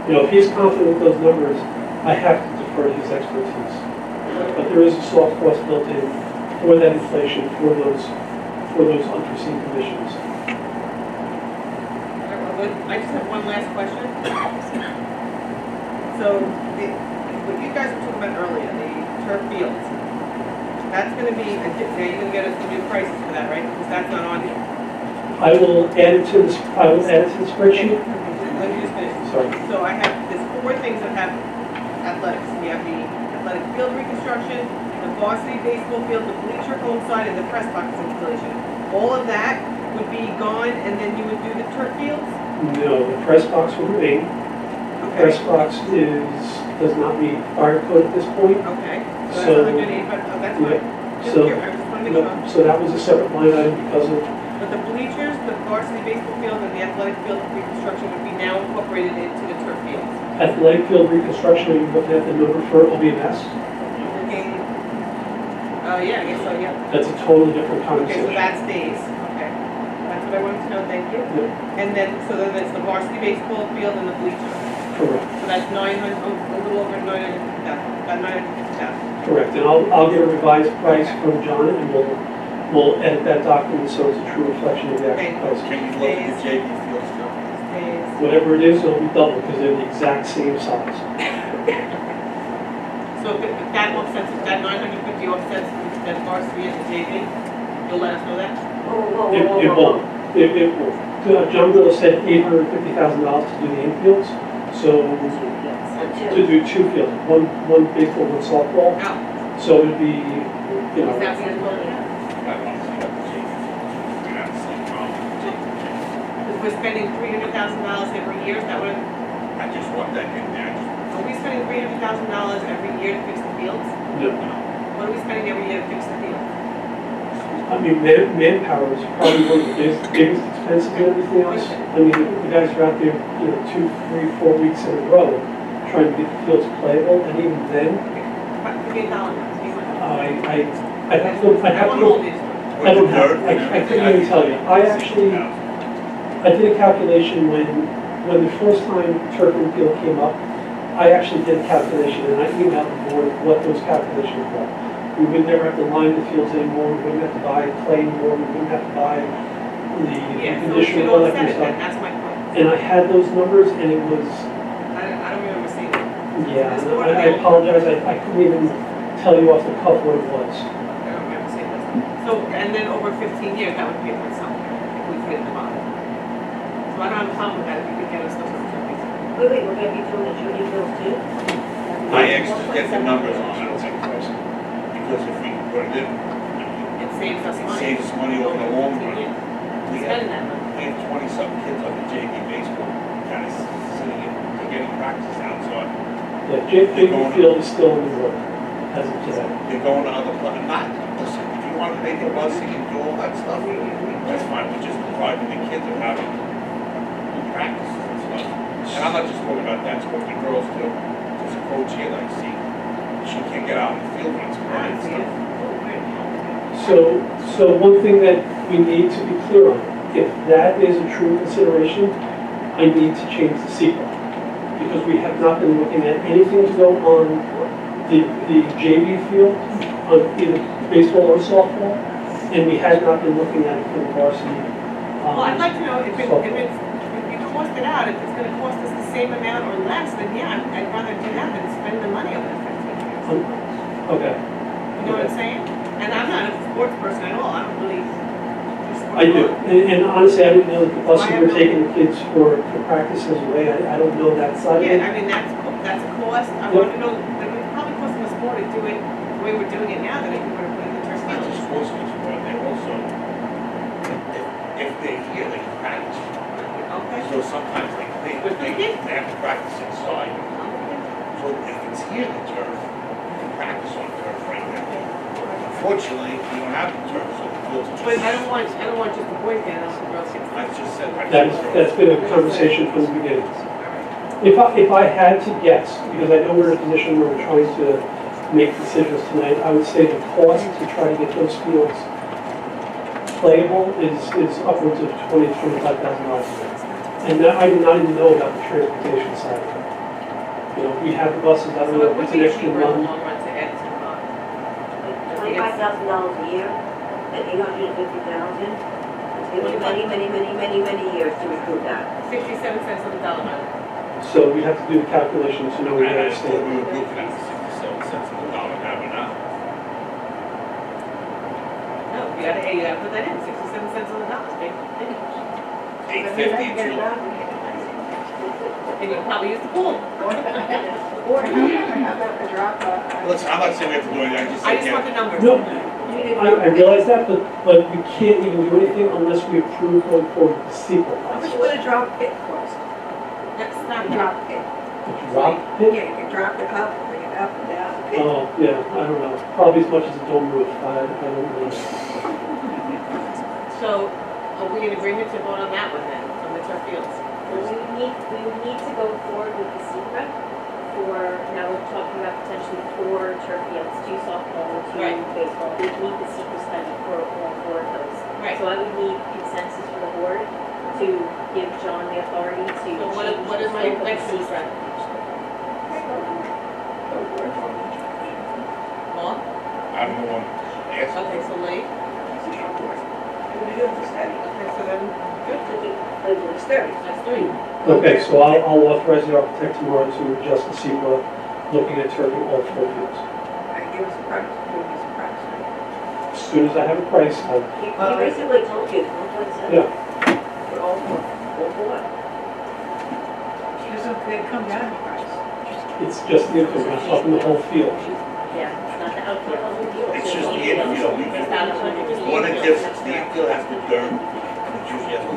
you know, if he's confident with those numbers, I have to defer to his expertise. But there is a soft cost built in for that inflation, for those unforeseen conditions. I just have one last question. So, what you guys were talking about earlier, the turf fields, that's gonna be, now you're gonna get us the new prices for that, right? Because that's not on here. I will add it to the spreadsheet. Let me just finish. Sorry. So I have, there's 4 things that have athletics. We have the athletic field reconstruction, the varsity baseball field, the bleacher home side, and the press box installation. All of that would be gone, and then you would do the turf fields? No, the press box will remain. Okay. Press box does not meet fire code at this point. Okay. So- That's 185, oh, that's fine. Just So, here, I just want to make sure. so that was a separate line item because of, But the bleachers, the varsity baseball field, and the athletic field reconstruction would be now incorporated into the turf fields. athletic field reconstruction, are you looking at the number for OBMS? Looking, yeah, I guess so, yeah. That's a totally different Okay, so conversation. that stays, okay. That's what I wanted to know, thank you. Yeah, And then, so then there's the varsity baseball field and the bleachers. correct, So that's 900, a little over 950,000, about 950,000. correct. And I'll get a revised price from John and we'll edit that document so it's a true reflection of the actual price. Can you look at the JV fields too? Stays. Whatever it is, it'll be double because they're the exact same size. So if that offsets, if that 950 offsets that varsity and the JV, you'll let us know that? It won't. It won't. John Grillo said $850,000 to do the infields, so to do 2 fields, one baseball, one softball. No. So it'd be, you know, Is that what you're looking at? I want to see what the JV fields, we have the same problem. Because we're spending $300,000 every year, is that what, I just want that in there, are we spending $300,000 every year to fix the fields? no. What are we spending every year to fix the fields? I mean, manpower is probably one of the biggest expenses and everything else. I mean, the guys are out there, you know, 2, 3, 4 weeks in a row trying to get the fields playable, and even then, Give me a dollar, give me one. I'd have to go, I want all these. I don't have, I couldn't even tell you. I did a calculation when the first time turf and field came up. I actually did a calculation and I emailed the board what those calculations were. We would never have to line the fields anymore, we wouldn't have to buy clay anymore, we wouldn't have to buy the Yeah, so conditioner, you all don't that set good it, then, stuff. that's my point. And I had those numbers and it was, I don't remember seeing it. yeah, This and board I apologize, I couldn't even tell you off the cuff what it was. I don't remember seeing this. So, and then over 15 years, that would pay for itself, if we put it in the bond. I don't have a problem with that if you could get us those numbers. Wait, we're gonna be doing the Judy bills too? I actually get the numbers on it, because if we put it in, It saves us it money. saves us money over the long run. Yeah. We Spending that money. have 20-something kids on the JV baseball, kind of sitting in, they're getting practice outside. Yeah, JV Field is still in the work as of today. They're going to other, not, listen, if you want to make a busing and do all that stuff, that's fine, but just providing the kids are having practices and stuff. And I'm not just talking about that, it's about the girls too. There's a coach here that I see, she can't get out in the field when it's quiet and stuff. So one thing that we need to be clear on, if that is a true consideration, I need to change the CEQA. Because we have not been looking at anything to go on the JV field, on either baseball or softball, and we had not been looking at it for the varsity. Well, I'd like to know if softball. if you cost it out, if it's gonna cost us the same amount or less, then yeah, I'd rather do that than spend the money over the 15 years. Okay, You know what I'm saying? And I'm not a sports person at all, I don't really do sports. I do. And honestly, I didn't know that the buses I have were no- taking the kids for practices away. I don't know that side of Yeah, it. I mean, that's a cost, I Yep. want to know, that would probably cost us more to do it the way we're doing it now than if we were to put it in the turf It's not field. just sports kids, but they're also, if they're here, they can practice. Okay? So sometimes they have to practice inside. So if it's here, the turf, you can practice on turf right there. Unfortunately, you don't have the turf, so the fields are just. But I don't want just the boys getting out, the girls getting I out. just said. That's been a conversation from the beginning. All right. If I had to guess, because I know we're in a position where we're trying to make decisions tonight, I would say the cost to try to get those fields playable is upwards of $20,000 to $25,000. And that, I did not even know about the transportation side of it. You know, we have the buses, I don't So know it if would it's be an extra cheaper in the run. long run to add to the bond. $25,000 a year, at $850,000. It's gonna be many years to recruit that. 67 cents on the dollar amount. So we have to do the calculations to know where And I we thought we stand. were looking at 67 cents on the dollar, now we're not. No, you gotta put that in, 67 cents on the dollar, big. $8.50 And you'll probably use the pool. Or how about the drop off? Listen, I'm not saying we have to do anything, I just I said, just want the yeah. numbers. No, I realize that, but we can't even do anything unless we approve going forward with the sequel How much process. would a drop pit cost? That's A not drop pit. The drop pit? Yeah, you can drop it up, bring it up and down. Oh, yeah, I don't know, probably as much as a dome roof, I don't know. So, are we in agreement to vote on that one then, on the turf fields? We would need to go forward with the secret for, now we're talking about potentially 4 turf fields, 2 softball and 2 Right. baseball. We would need the secret study for all 4 of those. Right. So I would need consensus from the board to give John the authority to change So the what is my scope of the next secret. concern? Paul? I'm the one asking. Okay, so Lee? We're gonna do the study. Okay, so then, good. The study. That's 3. Okay, so I'll authorize the architect tomorrow to adjust the sequel, looking at turfing all 4 fields. And give us a price, give us a price. As soon as I have a price, I'll, He basically told you, 1.7. yeah, For all four. All four. Doesn't it come down in price? it's just the infield, we're not talking the whole field. Yeah, it's not the outfield, the whole field. It's just the infield, we It's not a hundred There's feet. one difference, the infield has the dirt, and it usually has a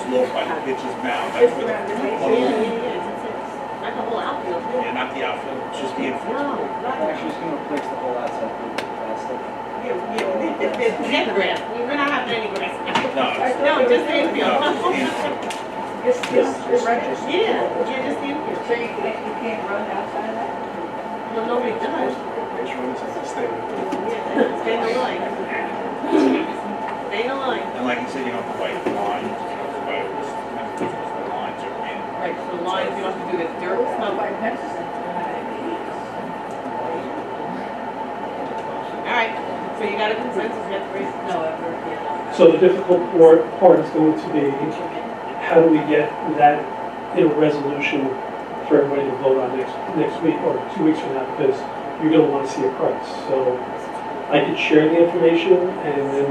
slope by the pitcher's mound, that's where Yeah, not the whole outfield. yeah, not the outfield, it's just the infield. No, right. She's gonna replace the whole outside with plastic. There's net grass, we're not having any grass. No, it's, No, just the infield. no, it's the infield. This register. Yeah, just the infield. So you can't run outside of that? Well, nobody does. Make sure this is sustainable. Yeah, stay in the line. Stay in the line. And like you said, you don't have to write the line, you just have to write this, the lines are in. Right, so the lines, you don't have to do the dirt stuff. By pencils. All right, so you got a consensus, you have to raise, no, yeah. So the difficult part is going to be, how do we get that in a resolution for everybody to vote on next week or 2 weeks from now, because you're gonna wanna see a price. So I could share the information and then,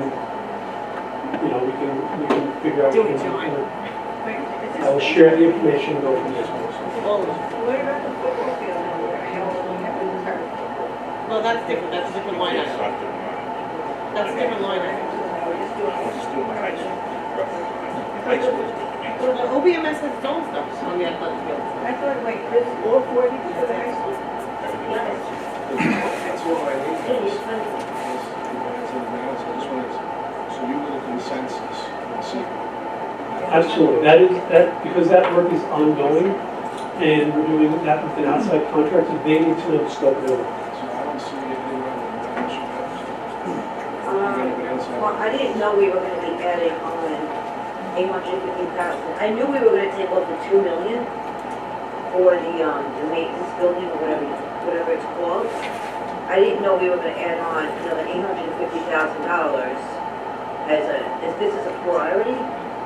you know, we can figure out. Do it, what we John. can Wait, is I will this, share the information and go from there. All of them. what about the football field over there? I know we have to reserve. Well, that's different, that's a different line item. That's a different line item. We're just doing. It's still my high school. High school is Well, the OBMS has its own stuff on the athletic field. I thought, wait, this, all 40 for the high school? That's all I need. It is funny. So you get a consensus and see. Absolutely, because that work is ongoing, and we're doing that with an outside contractor, they need to know the scope of the work. So I don't see anything wrong with that. Anybody else have? Well, I didn't know we were gonna be adding on 850,000. I knew we were gonna take off the 2 million for the maintenance building or whatever it's called. I didn't know we were gonna add on another $850,000 as this is a priority,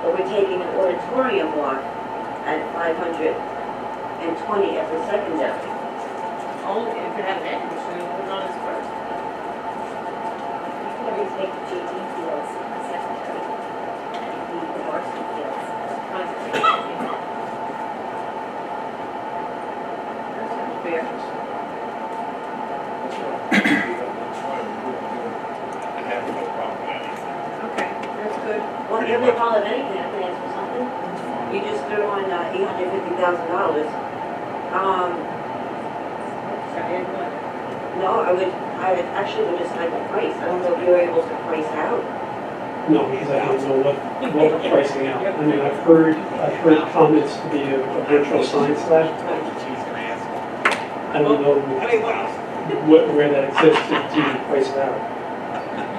but we're taking an auditorium off at 520 as a secondary. Only if it has air conditioning, put it on its first. You can always make the JV fields secondary, and leave the varsity fields primary. That sounds fair. I have no problem with anything. Okay, that's good. Well, if we call it anything, I can ask for something. You just threw on $850,000. No, I actually would just like the price. I don't know if you were able to price out. No, because I don't know what we're pricing out. I mean, I've heard comments to be a virtual science lab. He's gonna ask. I don't know I mean, what, where that exists to even price it out.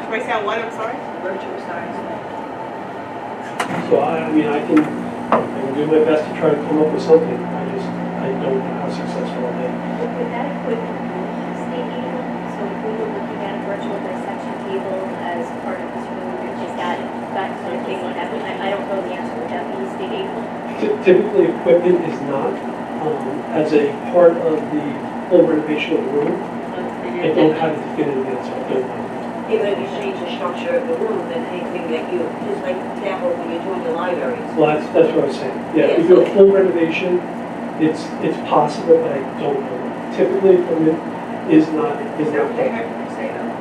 price out what, I'm sorry? Virtual science. So I mean, I can do my best to try to come up with something. I don't know how successful I'll be. Would that equipment be state aid? So if we were looking at a virtual dissection table as part of this room, is that sort of thing, I don't know the answer, would that be state aid? Typically, equipment is not, as a part of the whole renovation of the room. I don't have a definitive answer. I don't know. Even if you change the structure of the room, then anything that you, just like for example, when you're doing your libraries. Well, that's what I was saying. Yeah, if you do a full renovation, it's possible, but I don't know. Typically, equipment is not Is that what they covered. have to say though?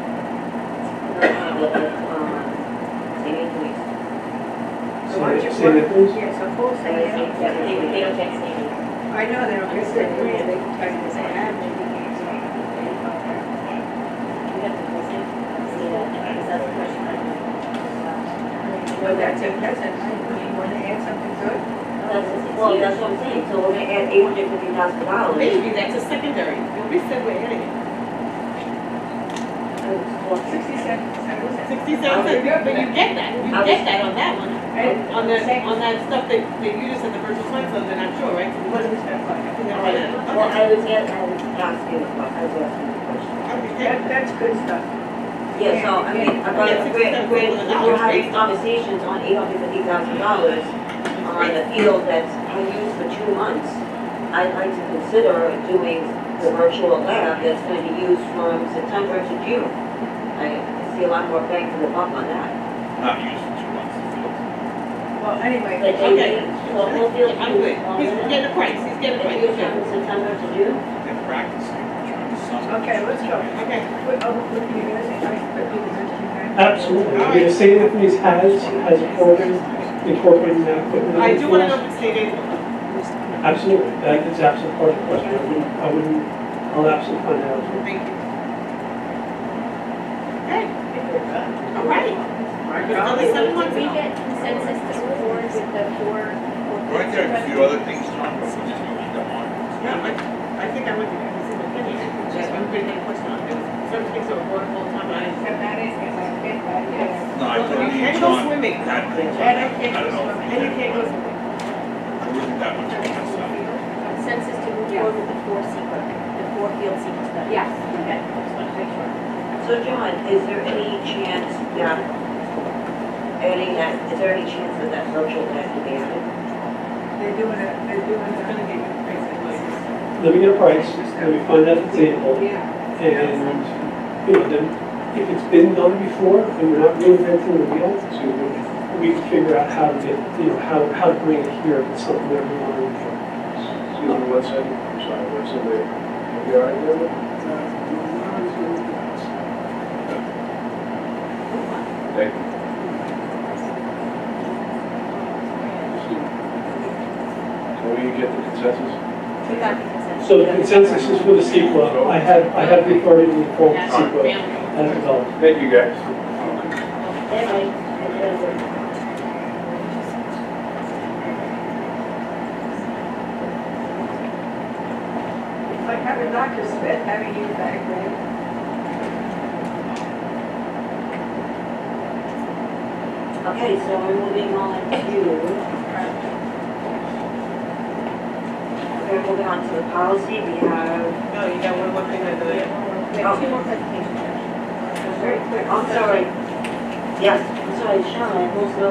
St. Anthony's. So why don't you St. Anthony's? Yeah, so full say, They don't get state aid. I know they don't get their grant, they can tell you they have, maybe they can't say. We have to visit, see that, because that's the question I have. Well, that's a, you want to add something good? Well, that's what I'm saying, so we're gonna add $850,000. Maybe, that's a secondary. We said we're adding it. 67 cents. 67 cents, but you get that, on that one. And On that stuff that you just said, the virtual science club, then I'm sure, right? What is that like? Well, I was asking the question. That's good stuff. Yeah, so, I mean, we're having conversations on $850,000 on a field that's unused for 2 months. I'd like to consider doing the virtual lab that's going to be used from September to June. I see a lot more bang for the buck on that. Not used for 2 months. Well, anyway, But Okay. the whole field. I'm good. He's getting a price, he's getting a price. It's used from September to June. They're practicing, trying to sum. okay, let's go. Okay. What you gonna say, I put you in. Absolutely. I mean, St. Anthony's has a program incorporating that equipment. I do want to know if it's state aid. Absolutely. That is absolutely part of the question. I'll absolutely find out. Thank you. Okay. All right. It's only 7 months Did we ago. get consensus to move forward with the four? Weren't there a few other things, Tom, but we just moved them on? Yeah, I think I went to get this in the opinion. Everybody had a question on it. Certain things are water all the time, but I didn't. No, I Well, thought you you can and go John swimming. had things on And I that. can't I go don't know. swimming. And you can't go swimming. There wasn't that much on that stuff. Consensus to move forward with the four secret, the four field secret study? Yes. Okay, just want to make sure. So John, is there any chance that is there any chance that virtual lab can be added? They're doing it, It's gonna get you crazy anyway. Let me get a price, let me find out if it's able, Yeah. and, then if it's been done before, and we're not reinventing the wheel, So we can figure out how to get, how to bring it here if it's something that we want to do. Excuse me one second, I'm sorry, what's in there? You all right there? Thank you. Can we get the consensus? We got the consensus. So the consensus is for the CEQA. I have the authority to inform the CEQA as developed. Thank you, guys. It's like having Dr. Smith having you back there. Okay, so we're moving on to the policy. We have, No, you got one more thing to do. We have two more presentations. very quick, I'm sorry. Yes, I'm sorry, Sharon, also,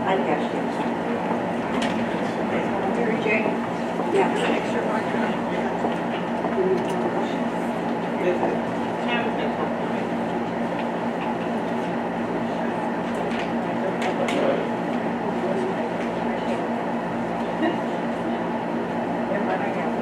I catch you. Mary Jane, yeah, extra marker. Never mind, I got it.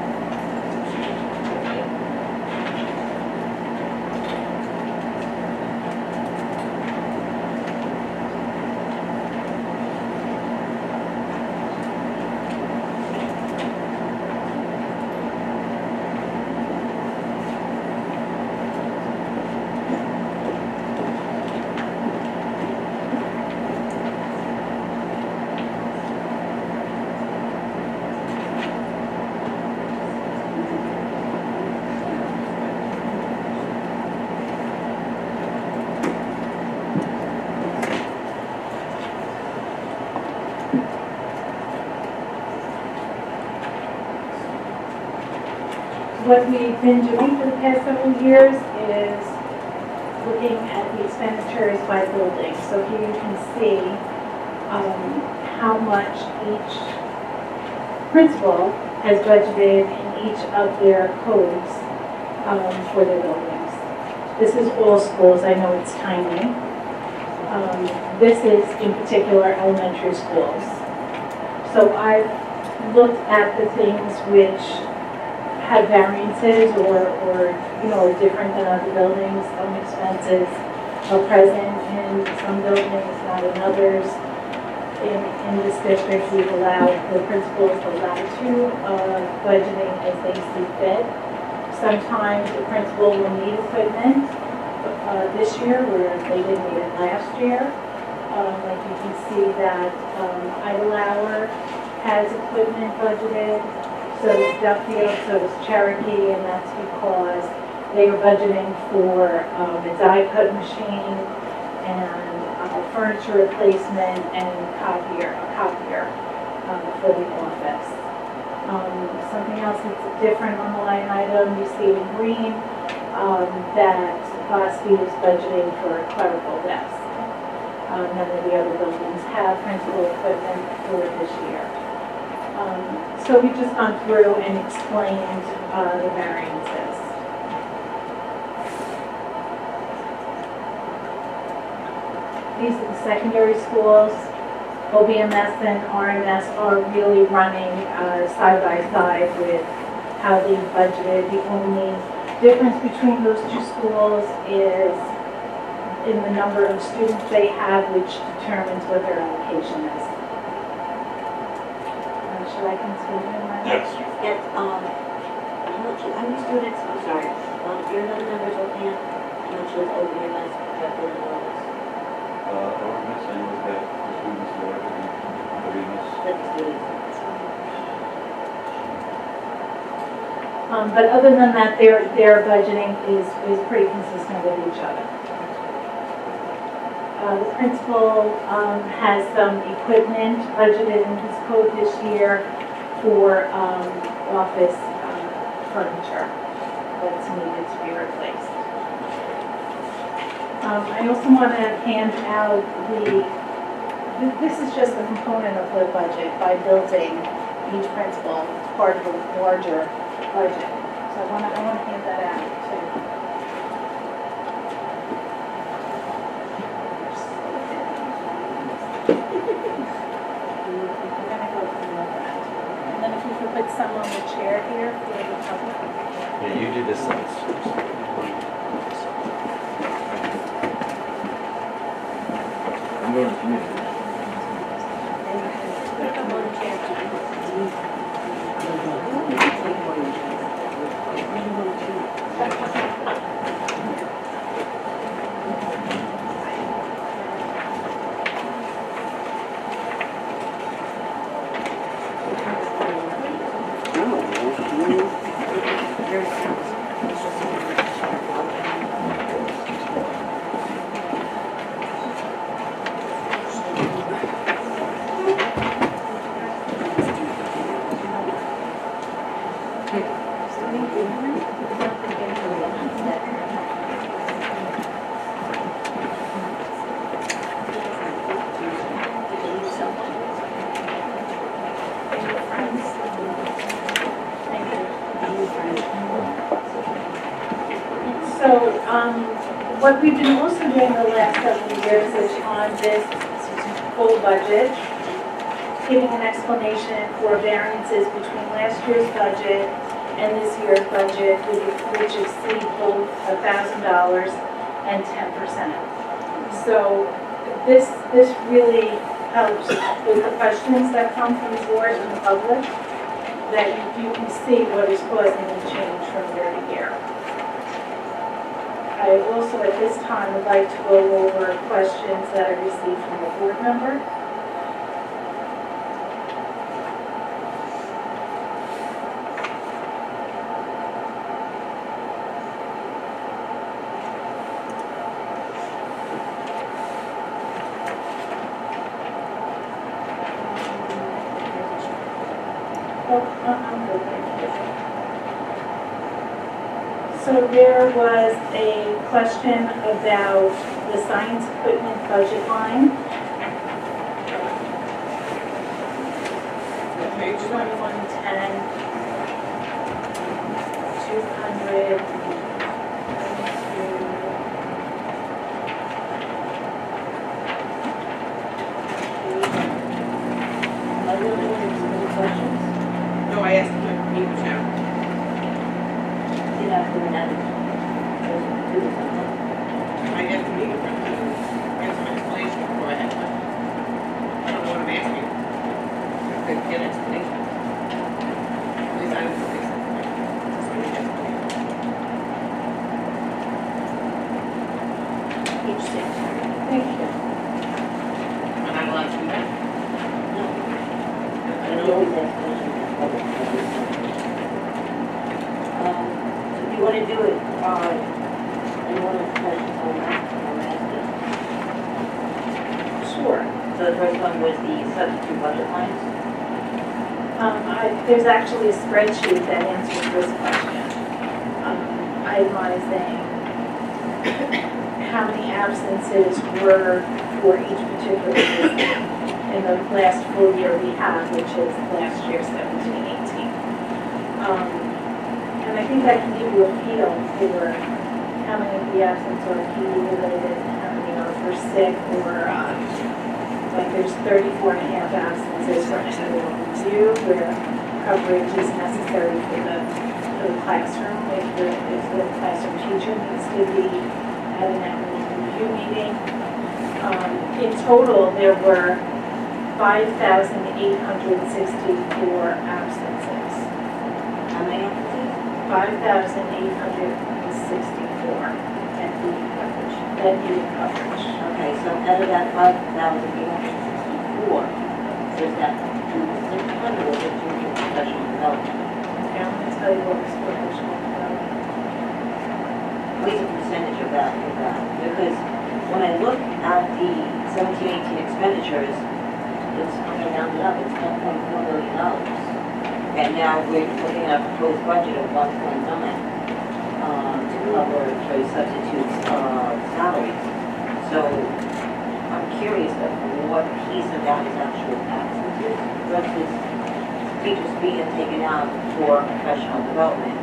What we've been doing for the past several years is looking at the expenditures by building. So here you can see how much each principal has budgeted in each of their codes for their buildings. This is all schools, I know it's tiny. This is in particular elementary schools. So I've looked at the things which have variances or are different than other buildings. Some expenses are present in some buildings, not in others. In this district, we've allowed the principals the latitude of budgeting as they see fit. Sometimes the principal will need equipment this year where they didn't need it last year. Like you can see that Idle has equipment budgeted. So does Duffield, so does Cherokee, and that's because they are budgeting for a die cut machine and furniture replacement and a copier for the office. Something else that's different on the line item, you see in green that Bosby is budgeting for a clerical desk. None of the other buildings have principal equipment for this year. So we've just gone through and explained the variances. These are the secondary schools. OBMS and RMS are really running side by side with how they budgeted. The only difference between those two schools is in the number of students they have, which determines what their allocation is. Should I continue? Yes. Yes, how many students, I'm sorry, do you know the numbers offhand? How much was OBMS affected in all this? RMS, I know that the students were WMS. Like the students. But other than that, their budgeting is pretty consistent with each other. The principal has some equipment budgeted in his code this year for office furniture that's needed to be replaced. I also want to hand out this is just a component of the budget by building each principal part of a larger budget. So I want to hand that out too. some on the chair here for the public. Yeah, you do this sentence. I'm going to community. Put them on the chair. So, what we've been also doing the last several years is on this full budget, giving an explanation for variances between last year's budget and this year's budget, which exceed both $1,000 and 10%. So this really helps with the questions that come from the board and the public, that you can see what is causing the change from year to year. I also at this time would like to go over questions that I received from a board member. I'm good. So there was a question about the science equipment budget line. Page 2110, 200. Are there any questions? No, I asked him to meet with Sharon. Did I do that? Do something? I asked him to meet with her to get some explanation before I had questions. I don't know what I'm asking. I could get an explanation. At least I don't think so. That's what he asked me. Page 6. Thank you. Am I not allowed to do that? I don't always ask questions in public. So if you want to do it, anyone has questions on that? Sure. So the first one was the substitute budget lines. There's actually a spreadsheet that answers this question. Itemizing how many absences were for each particular year in the last full year we have, which is last year, 17-18. And I think that can give you a feel for how many of the absences are PD related, and how many are for sick, or like there's 34 and a half absences for annual review, where coverage is necessary for the classroom, if the classroom teacher needs to be at an annual review meeting. In total, there were 5,864 absences. How many absences? 5,864 at needed coverage. Okay, so out of that 5,864, is that due to sick time or is it due to professional development? Okay, I'm going to tell you what was professional development. What is the percentage of that? Because when I look at the 17-18 expenditures, it's, I mean, rounded up, it's $1.4 million. And now we're looking at a proposed budget of 1.9 to cover for substitutes salaries. So I'm curious of what piece of that is actual absences versus teachers being taken out for professional development.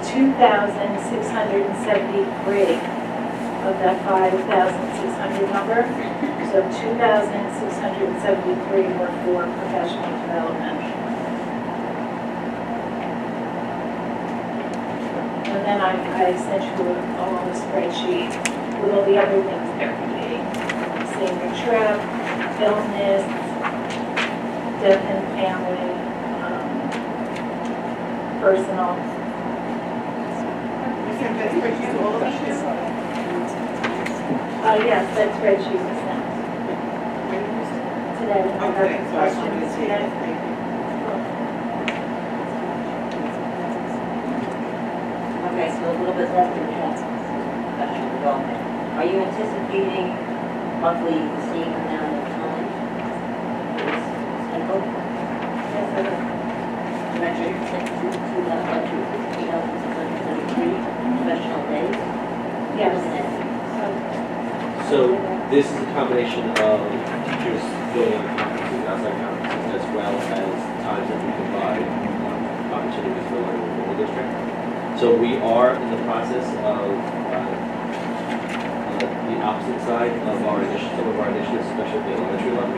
2,673 of that 5,600 number. So 2,673 were for professional development. And then I sent you a long spreadsheet with all the other things they're creating. Senior trip, illness, death and family, personal. You sent that spreadsheet to all of us? Yes, that spreadsheet was sent today. I got Okay, the so I just wanted to questions see today. that. Thank you. Okay, so a little bit less than half professional development. Are you anticipating roughly the same amount of time for this cycle? Yes, I did. Measured to 2,673 professional days? Yes. So this is a combination of teachers going on conferences, outside conferences, as well as times that we provide opportunities for learning within the district. So we are in the process of the opposite side of some of our initiatives, especially at the elementary level.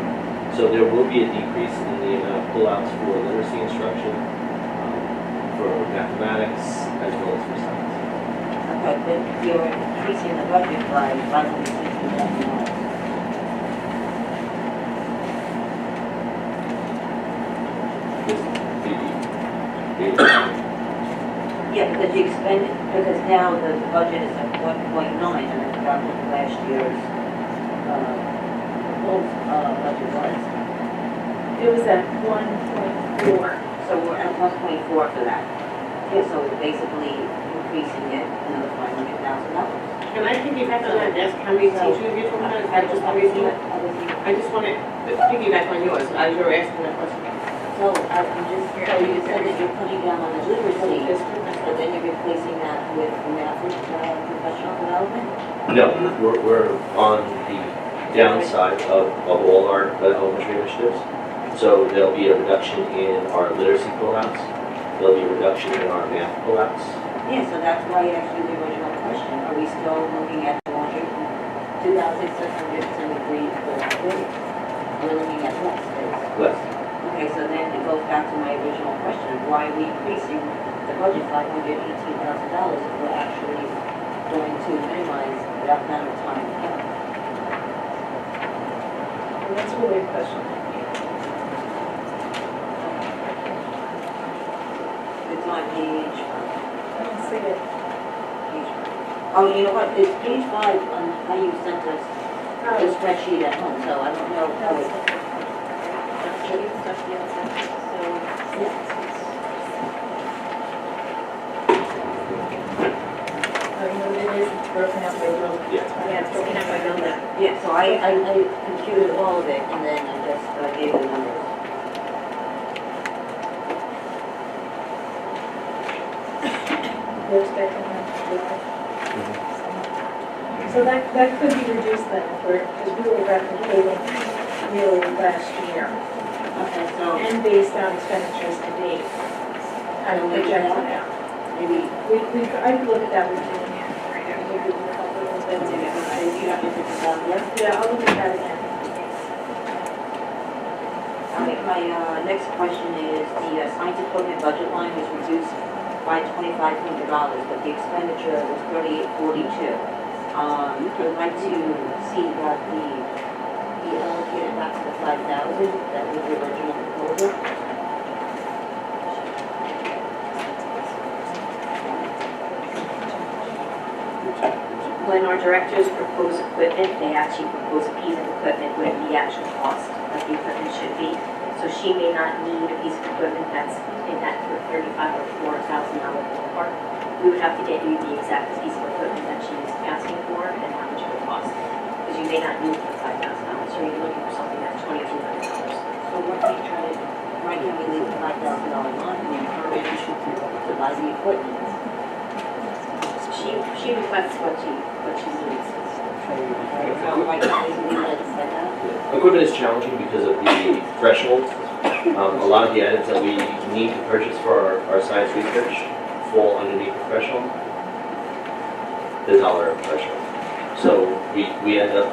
So there will be a decrease in the amount of pullouts for literacy instruction, for mathematics, as well as for science. Okay, but you're increasing the budget by $560,000. Yeah, because you expended, because now the budget is at 1.9, and I forgot what last year's, budget was. It was at 1.4. So we're at 1.4 for that. Yeah, so basically increasing it another $500,000. Can I piggyback on that, ask how many teachers you're talking about? I just want to piggyback on yours, as you were asking that question. So I'm just, so you said that you're cutting down on the literacy, but then you're replacing that with math professional development? No, we're on the downside of all our elementary initiatives. So there'll be a reduction in our literacy pullouts. There'll be a reduction in our math pullouts. Yeah, so that's why I asked you the original question. Are we still looking at 2,673 for that grade? Are we looking at less days? Less. Okay, so then it goes back to my original question of why are we increasing the budget $518,000 if we're actually going to minimize that amount of time? Well, that's really a question. It's on page, I don't see it. oh, you know what, it's page 5 on how you sent us the spreadsheet at home, so I don't know how it. Oh, you know what it is? It's broken out by building. Yeah. It's broken out by building. Yeah, so I computed all of it and then I just gave the numbers. We're expecting them to drive. So that could be reduced then, because we were replicating really last year. Okay, so And based on expenditures to date. I don't project it out. maybe, I could look at that with you. Maybe with a couple of things. you have to think about it. Yeah, I'll look at that again. My next question is, the science equipment budget line was reduced by $2,500, but the expenditure was $3,842. I would like to see that be allocated back to the $5,000, that was the original proposal. When our directors propose equipment, they actually propose a piece of equipment with the actual cost of the equipment should be. So she may not need a piece of equipment that's in that $35,000 or $4,000 ballpark. We would have to get you the exact piece of equipment that she's asking for and how much it would cost. Because you may not need the $5,000, so you're looking for something that's $2,200. So what are you trying to, right now we leave the $5,000 line and encourage you to buy the equipment? She requests what she needs. So like, basically like said that? Equipment is challenging because of the threshold. A lot of the items that we need to purchase for our science research fall underneath professional, the dollar of professional. So we end up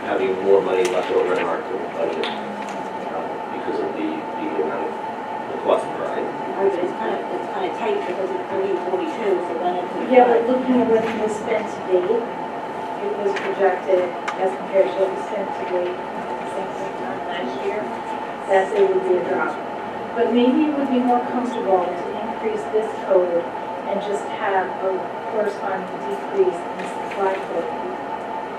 having more money left over in our budget because of the amount of the cost per item. Right, but it's kind of tight because it's 30, 42, so then it's. Yeah, but looking at what was spent to date, it was projected as compared to what was spent to date at the same time last year, that there would be a drop. But maybe it would be more comfortable to increase this code and just have a corresponding decrease in the supply code.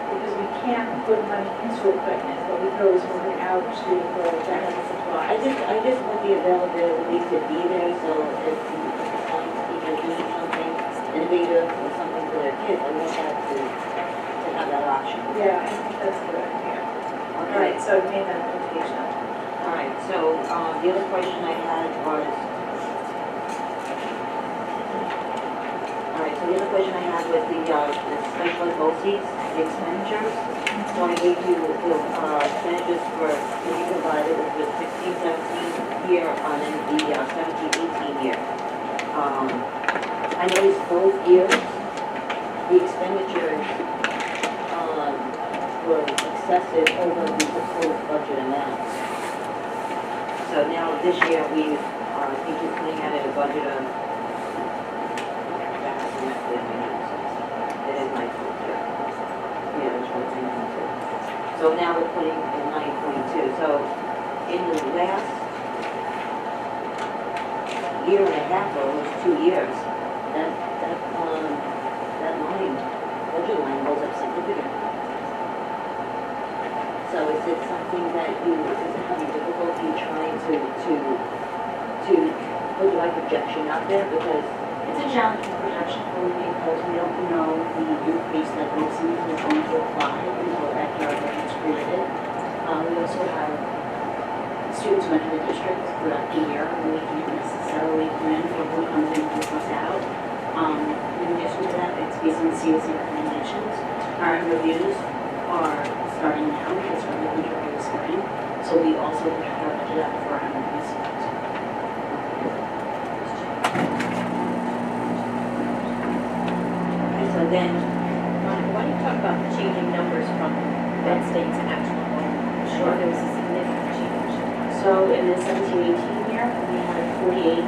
Because we can't put money into equipment, but we could always move it out to the general supply. I just want the availability to be there, so if people need something innovative or something for their kids, I want that to have that option. Yeah, I think that's a good idea. All Okay. right, so I made that notation. All right, so the other question I had was, all right, so the other question I had was the special ed BOCES, the expenditures. So I gave you the expenditures for, that you provided with the 16-17 year and then the 17-18 year. I noticed both years, the expenditures were excessive over the proposed budget amounts. So now this year we are thinking, putting out a budget of, it is my fault here. Yeah, it's what's in it. So now we're putting in 9.2. So in the last year and a half, or almost 2 years, that line, budget line goes up significantly. So is it something that is it having difficulty trying to put the right projection out there? Because It's a challenging projection only because we don't know the increase that BOCES is going to apply until after our budget's created. We also have students who enter the district throughout the year, and we can't necessarily plan for who comes in and who comes out. In addition to that, it's based on COC recommendations. Our reviews are starting now because we're moving during the spring. So we also project our budget out for our reviews. so then, Why don't you talk about the changing numbers from that state to actual enrollment? Sure. There was a significant change. So in the 17-18 year, we had 48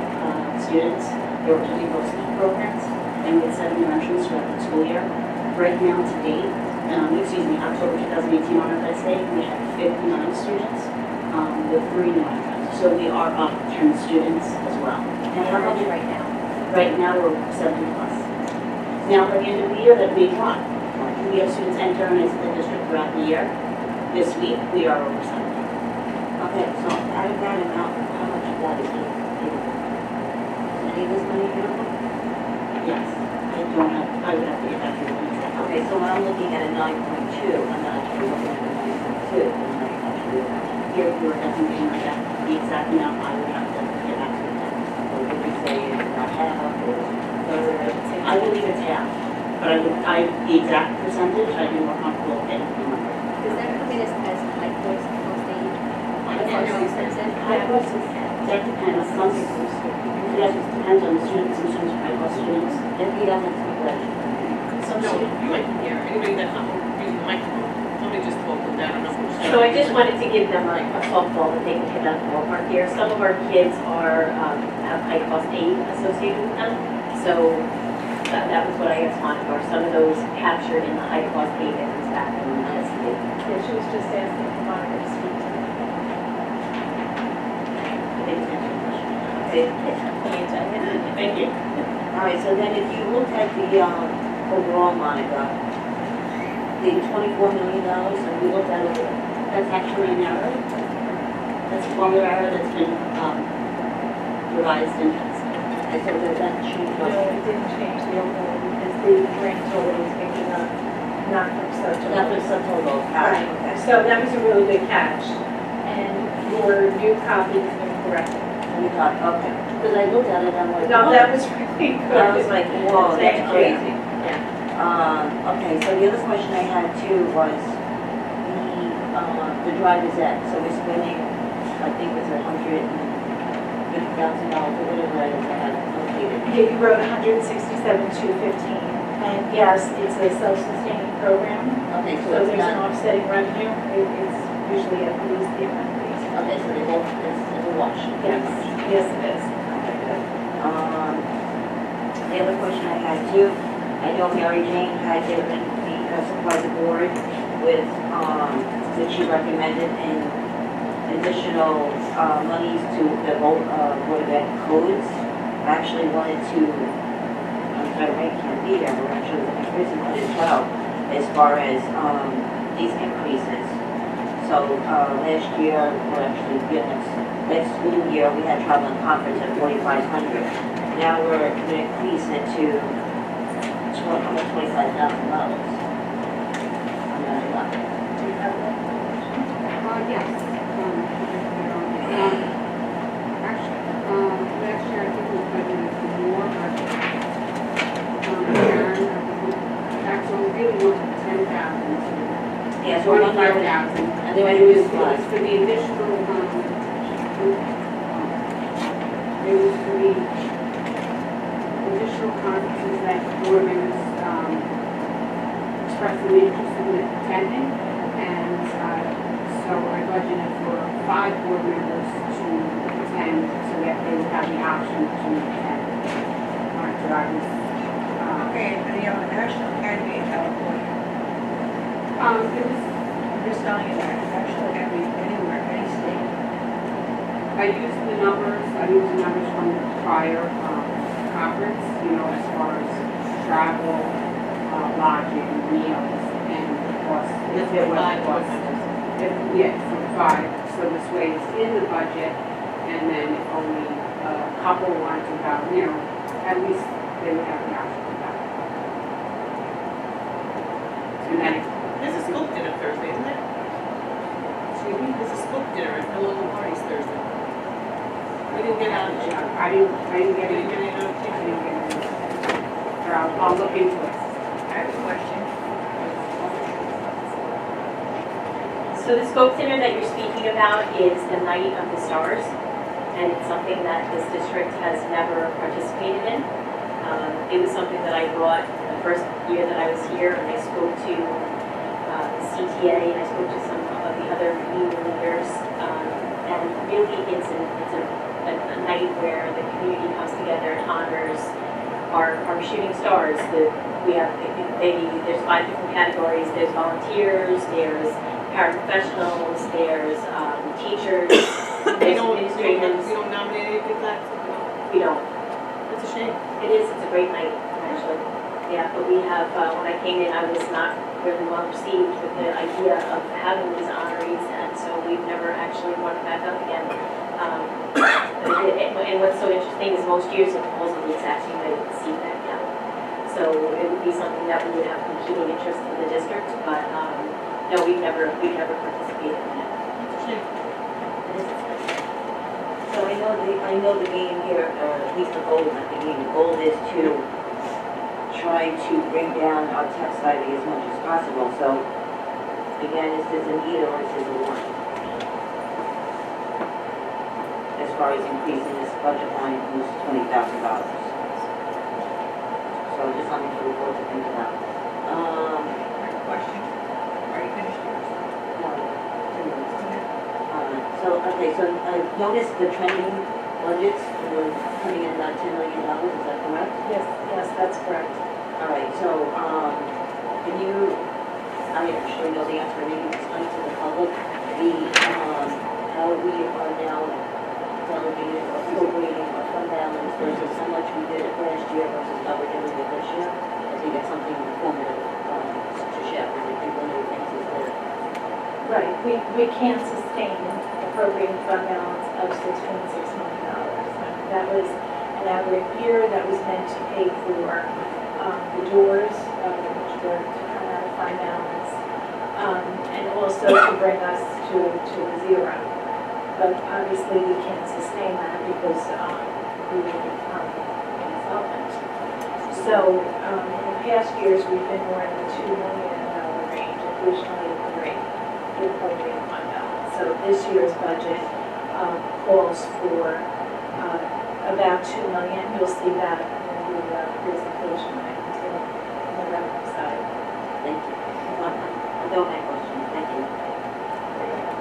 students that were taking both ski programs, and we had 7 entrants throughout the school year. Right now, to date, October 2018 on our best day, we had 59 students with 3 new entrants. So we are up 10 students as well. And how many right now? Right now, we're 70 plus. Now, by the end of the year, that may drop. We have students entering into the district throughout the year. This week, we are over 70. okay, so out of that amount, how much of that is paid? Any of this money available? Yes. I would have to get back to you. Okay, so when I'm looking at a 9.2, I'm not actually looking at a 9.2, I'm not actually, You're definitely not the exact amount. I would have to get back to you. so would we say it's not half or third? I believe it's half, but the exact percentage, I'd be more comfortable getting the number. Does that come in as high points, post aid? High cost, that depends, some schools, that just depends on the students, some students are high cost students. If he doesn't speak English, No, you might can hear, anybody that's not using the microphone, somebody just told them down a number. So I just wanted to give them a softball that they can hit out the ballpark here. Some of our kids have high cost aid associated with them. So that was what I asked Monica, are some of those captured in the high cost aid that comes back in the SBA? Yeah, she was just asking for Monica to speak to them. Thank you. all right, so then if you look at the, overall, Monica, the $24 million, and we looked at it, That's actually an error. That's one error that's been revised and tested. and so does that change? No, it didn't change the overall because the grand total is making up, not from subtotal. That was subtotal. Right, so that was a really good catch. And your new copy has been corrected. And we thought, okay, because I looked at it, I'm like, No, oh. that was really good. I was like, whoa, Thank that's you. crazy. Yeah. Okay, so the other question I had too was the driver's ed. So we're spending, I think it's $150,000 or whatever it is. I had needed. Yeah, you wrote 167,215, and yes, it's a self-sustaining program, Okay, so so it's there's an not, offsetting revenue. It's usually at least the amount of these. okay, so they both, it's a wash. Yes, yes it is. The other question I had too, I know Mary Jane had given supplied the board with, that she recommended in additional, monies to the Board of Ed codes. I actually wanted to, I'm sorry, I can't be there, but actually the increase in it as well, as far as, these increases. So, last year, or actually, next school year, we had travel and conference at 4,500. Now we're gonna increase it to almost $25,000. Do you have that? Yes. Actually, last year I think we budgeted for more, but, actually, we really looked at 10,000 to Yeah, so one year, 25,000. and then And we it do was five. for the additional, it was for the additional conferences that board members, expressed an interest in attending. And, so I budgeted for 5 board members to attend so that they would have the option to attend. So I was, Okay, and the National Academy in California, it was, they're selling it at National Academy anywhere, any state. I used the numbers from the prior, conference, you know, as far as travel, lodging, meals, and of course, if there was a cost. Yeah, for 5, so this way it's in the budget, and then if only a couple want to have, you know, at least they would have the option of that. And then, There's a scoop dinner Thursday, isn't there? excuse me? There's a scoop dinner at the local parties Thursday. We didn't get out of it. I didn't get We it. didn't get I it. didn't get it. Or I'll look into it. I have a question. So the scope dinner that you're speaking about is the Night of the Stars, and it's something that this district has never participated in. It was something that I brought the first year that I was here, and I spoke to the CTA, and I spoke to some of the other community leaders. And really, it's a night where the community comes together and honors our shooting stars. There's 5 different categories. There's volunteers, there's paraprofessionals, there's teachers, there's administrators. We don't nominate any people that, We don't. that's a shame. It is, it's a great night, actually. Yeah, but we have, when I came in, I was not really well received with the idea of having these honorees, and so we've never actually brought it back up again. And what's so interesting is most years it falls on the exact same night as CPAC now. So it would be something that we would have competing interest in the district, but, no, we've never participated in it. It's a shame. So I know the game here, or at least the goal, not the game, the goal is to try to bring down our tax levy as much as possible. So again, is this a need or is this a want? As far as increasing this budget line to $20,000. So just something for the board to think about. I have a question. Are you finished yours? Okay, so I've noticed the trending budgets were coming in about $10 million, is that correct? Yes, that's correct. All right, so, can you, I actually know the answer, maybe explain to the public, how we are now delegating or appropriating our fund balance versus how much we did last year versus how we're doing it this year? I think it's something informative, to share, and I think one of the things is that Right, we can't sustain appropriate fund balance of $6.6 million. That was an aberrant year that was meant to pay for the doors, which were to come out of fund balance, and also to bring us to a zero. But obviously, we can't sustain that because we will become insolvent. So in the past years, we've been more in the $2 million range, occasionally $3 with appropriate fund balance. So this year's budget calls for a about 2 million. You'll see that in the presentation I did on the revenue side. Thank you. I don't have questions, thank you.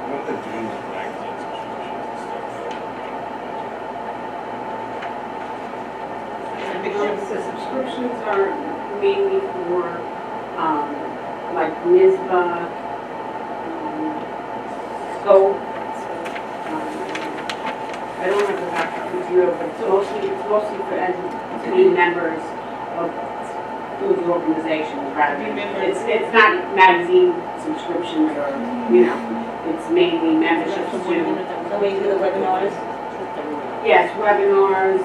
What the dreams of magazines and stuff. The subscriptions are mainly for, like NISBA, scope. I don't have the backup material, but it's mostly for, to be members of those organizations, rather than, it's not magazine subscriptions or, you know, it's mainly memberships to. So we do the webinars? Yes, webinars,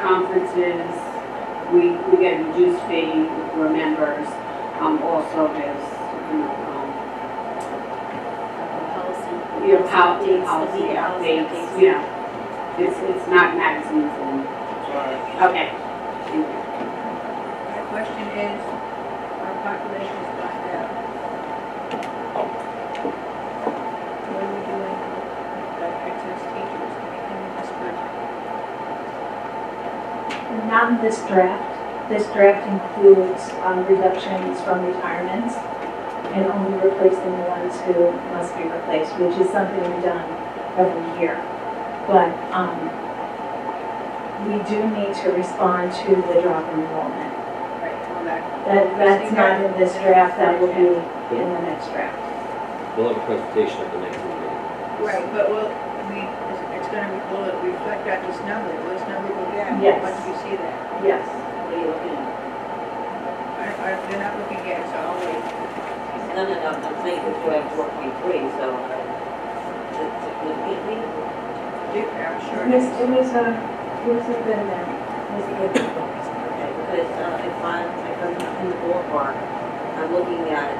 conferences, we get a reduced fee if we're members. Also there's, you know, policy updates, you know. It's not magazines and, okay. Thank you. My question is, our population is blacked out. What are we doing with excess teachers in this budget? Not in this draft. This draft includes reductions from retirements and only replacing the ones who must be replaced, which is something we've done every year. But we do need to respond to the drop in enrollment. Right, well, That's not in this draft, that will be in the next draft. We'll have a presentation at the next meeting. Right, but it's gonna be, will it reflect out this number? Will this number go down? Yes. Once we see that? Yes. What are you looking at? They're not looking yet, so I'll wait. No, I'm saying that you have 4.3, so it's significantly. I'm sure. It was a good amount. It was a good amount. Okay, because if I'm in the ballpark, I'm looking at,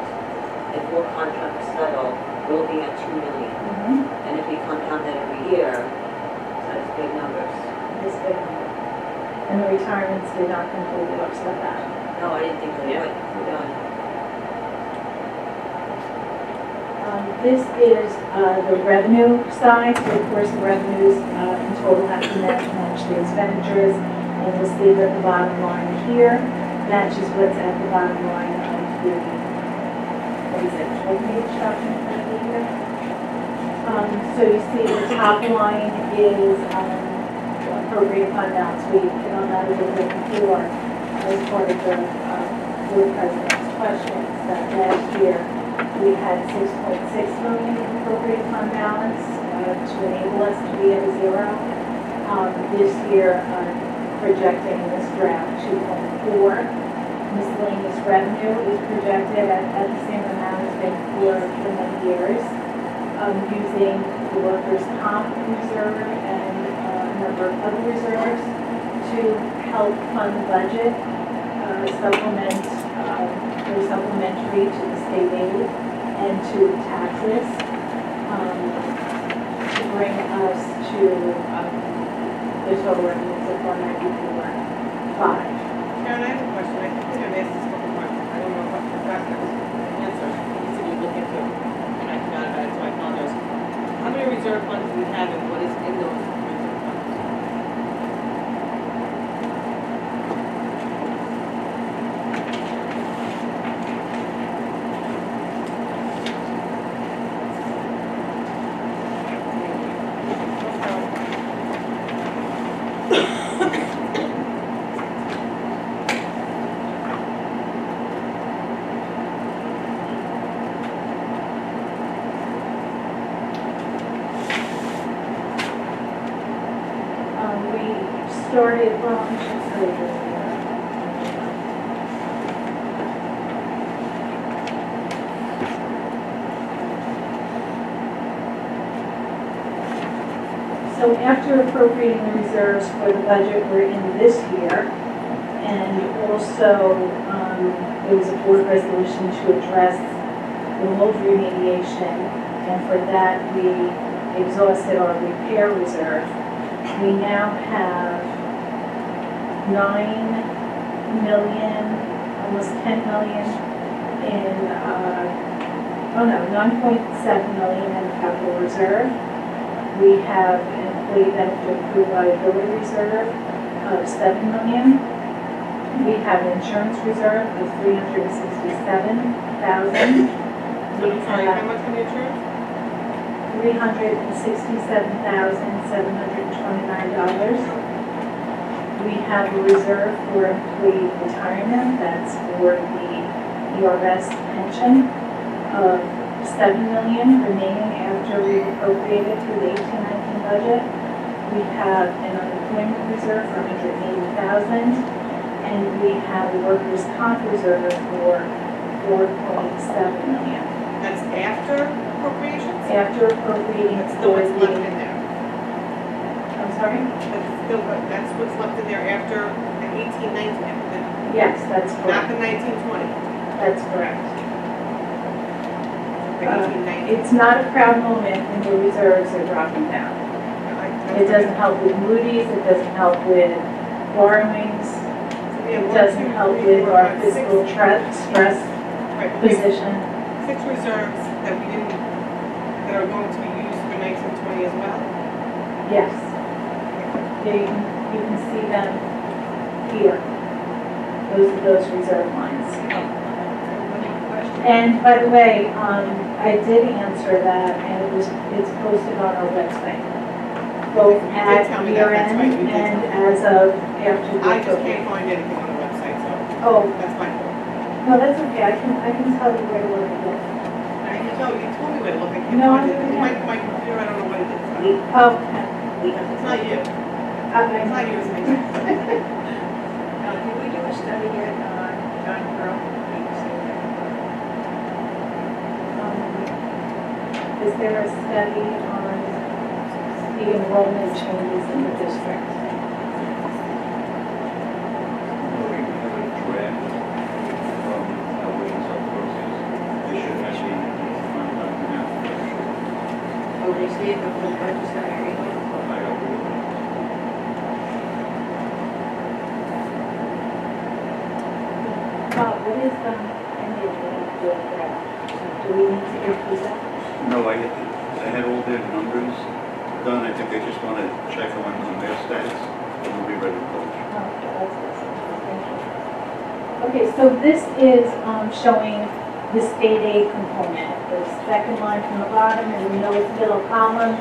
if four contracts settle, we're looking at 2 million. And if we compound that every year, that's big numbers. This big number. And the retirements did not completely offset that. No, I didn't think they Yeah. would. We're done. This is the revenue side. So of course, the revenues in total have to match the expenditures. And you'll see that the bottom line here matches what's at the bottom line of the, what is it, 12-page document that we here. So you see the top line is appropriate fund balance. We hit on that a little bit before as part of the board president's questions that last year we had 6.6 million in appropriate fund balance to enable us to be at a zero. This year, projecting this draft 2.4. Miscellaneous revenue is projected at the same amount as been for many years, using the workers' comp reserve and a number of other reserves to help fund the budget, or supplementary to the state aid and to taxes, to bring us to the total revenues of 194.5. Karen, I have a question. I think I've asked this couple times. I don't know what the fact that was the answer. It needs to be looked into. And I forgot about it, so I apologize. How many reserve funds do we have and what is in those reserve funds? Started, well, I should say this. So after appropriating the reserves for the budget we're in this year, and also there was a board resolution to address the mold remediation, and for that we exhausted our repair reserve. We now have 9 million, almost 10 million in, 9.7 million in the capital reserve. We have an employee benefit accrued liability reserve of 7 million. We have an insurance reserve of 367,000. We I'm sorry, how have much for the insurance? $367,729. We have a reserve for employee retirement, that's for the ERS pension of 7 million remaining after we appropriated through the 18-19 budget. We have an unemployment reserve for 180,000, and we have a workers' comp reserve for 4.7 million. That's after appropriations? After appropriating That's still for what's left in the, there. I'm sorry? That's what's left in there after the 18-19, Yes, that's not correct. the 19-20. That's correct. The 18-19. It's not a proud moment when the reserves are dropping down. It doesn't help with Moody's, it doesn't help with borrowings, it doesn't help with our fiscal stress position. 6 reserves that we didn't, that are going to be used for 19-20 as well? Yes. You can see them here. Those reserve lines. And by the way, I did answer that, and it's posted on our website, both You did at tell me year that, that's end right, you did and tell me. as of after the I just appropriate. can't find anything on the website, so Oh, that's my fault. no, that's okay, I can tell you where to look at it. No, you told me where to look, I can't No, find it. I It didn't. might be my computer, I don't know what it is. Oh, It's not you, it's not you, it's me. Did we do a study yet on John Pearl? Is there a study on the enrollment changes in the district? We have a draft from Ways of Process. They should actually find out now. Oh, they say the whole budget's not ready. I agree with that. Bob, what is the end of the draft? Do we need to increase that? No, I had all their numbers done. I think they just want to check on their stats, and we'll be ready to publish. Okay, so this is showing the state aid component, the second line from the bottom, and we know it's middle column,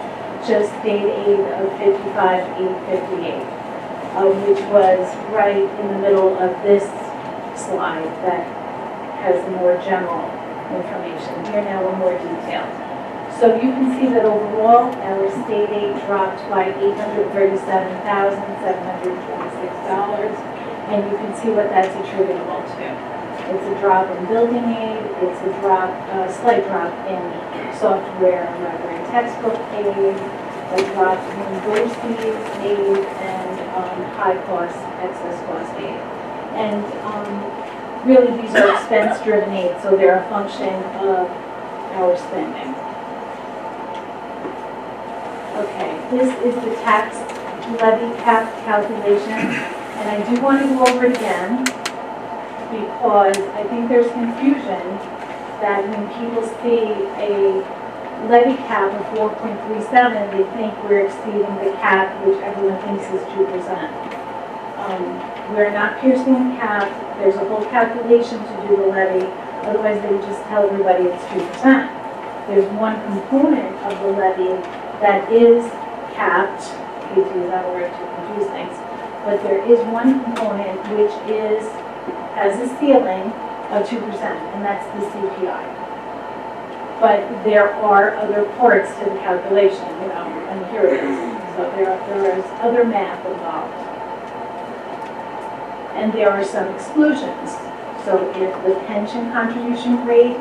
just state aid of 55,858, which was right in the middle of this slide that has the more general information. Here now we're more detailed. So you can see that overall, our state aid dropped by $837,726, and you can see what that's attributable to. It's a drop in building aid, it's a drop, slight drop in software and library textbook aid, a drop in groceries aid, and high cost, excess cost aid. And really these are expense driven aid, so they're a function of our spending. Okay, this is the tax levy cap calculation, and I do want to go over it again because I think there's confusion that when people see a levy cap of 4.37, they think we're exceeding the cap, which everyone thinks is 2%. We're not piercing the cap. There's a whole calculation to do the levy, otherwise they would just tell everybody it's 2%. There's one component of the levy that is capped, I hate to use that word to confuse things, but there is one component which has a ceiling of 2%, and that's the CPI. But there are other parts to the calculation, and here it is. So there is other math involved. And there are some exclusions. So if the pension contribution rate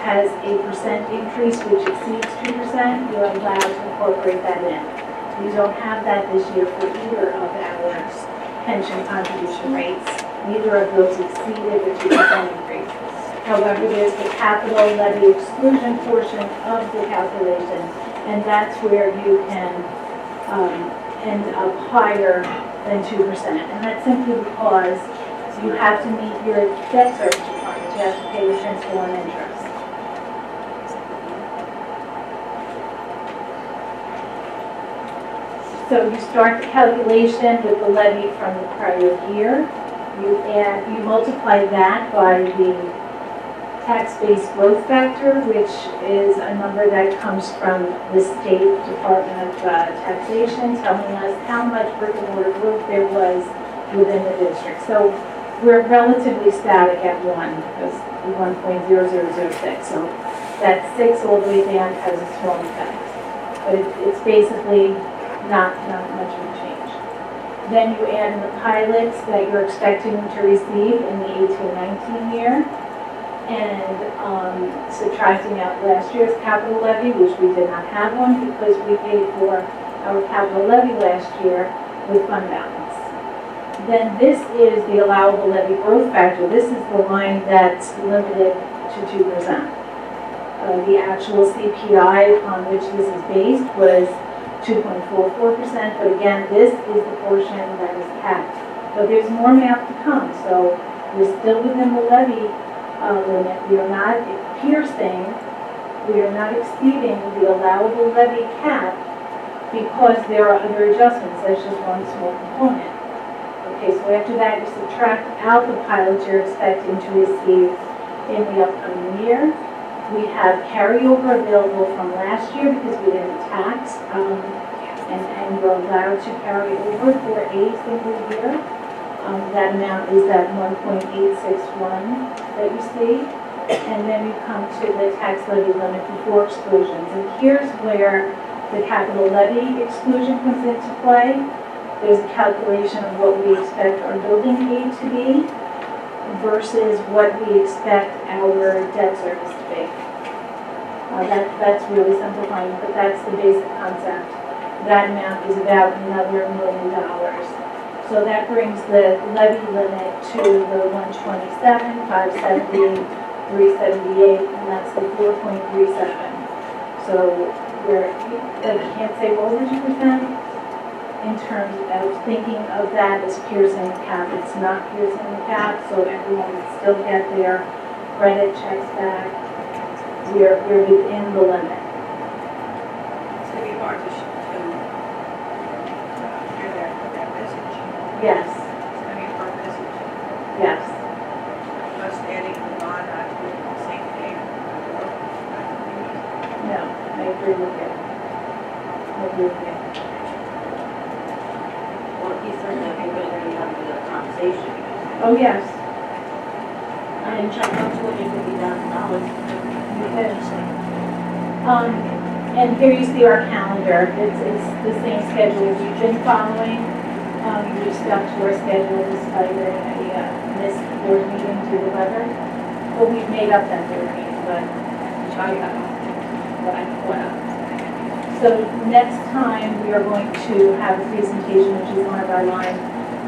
has a percent increase which exceeds 2%, you're allowed to incorporate that in. We don't have that this year for either of our pension contribution rates. Neither of those exceeded the 2% increase. However, there's the capital levy exclusion portion of the calculation, and that's where you can end up higher than 2%. And that's simply because you have to meet your debt service requirements. You have to pay the principal and interest. So you start the calculation with the levy from the prior year. You multiply that by the tax-based growth factor, which is a number that comes from the State Department of Taxation, telling us how much brick and mortar growth there was within the district. So we're relatively static at 1, because 1.0006. So that 6 all the way down has a small effect. But it's basically not much of a change. Then you add in the pilots that you're expecting to receive in the 18-19 year, and subtracting out last year's capital levy, which we did not have one because we paid for our capital levy last year with fund balance. Then this is the allowable levy growth factor. This is the line that's limited to 2%. The actual CPI upon which this is based was 2.44%, but again, this is the portion that is capped. But there's more math to come, so we're still within the levy limit. We are not piercing, we are not exceeding the allowable levy cap because there are other adjustments. That's just one small component. Okay, so after that, you subtract out the pilots you're expecting to receive in the upcoming year. We have carryover available from last year because we didn't tax, and we're allowed to carry over for a single year. That amount is that 1.861 that you see. And then you come to the tax levy limit before exclusions. And here's where the capital levy exclusion comes into play. There's a calculation of what we expect our building aid to be versus what we expect our debt service to be. That's really simplifying, but that's the basic concept. That amount is about another $1 million. So that brings the levy limit to the 127, 570, 378, and that's the 4.37. So we're, like, you can't say over 2% in terms of thinking of that as piercing the cap. It's not piercing the cap, so everyone would still get their credit checks back. We're within the limit. It's going to be hard to hear that message. Yes, It's going to be a hard message. yes. Us adding the bond on to the same thing. No, I agree with you. I agree with you. Well, he said that we're going to have a conversation. Oh, yes. And check out $250,000. And here you see our calendar. It's the same schedule we've been following. We stuck to our schedule despite a missed board meeting due to weather. Well, we've made up that board meeting, but I caught up. So next time we are going to have a presentation, which is one of our lines,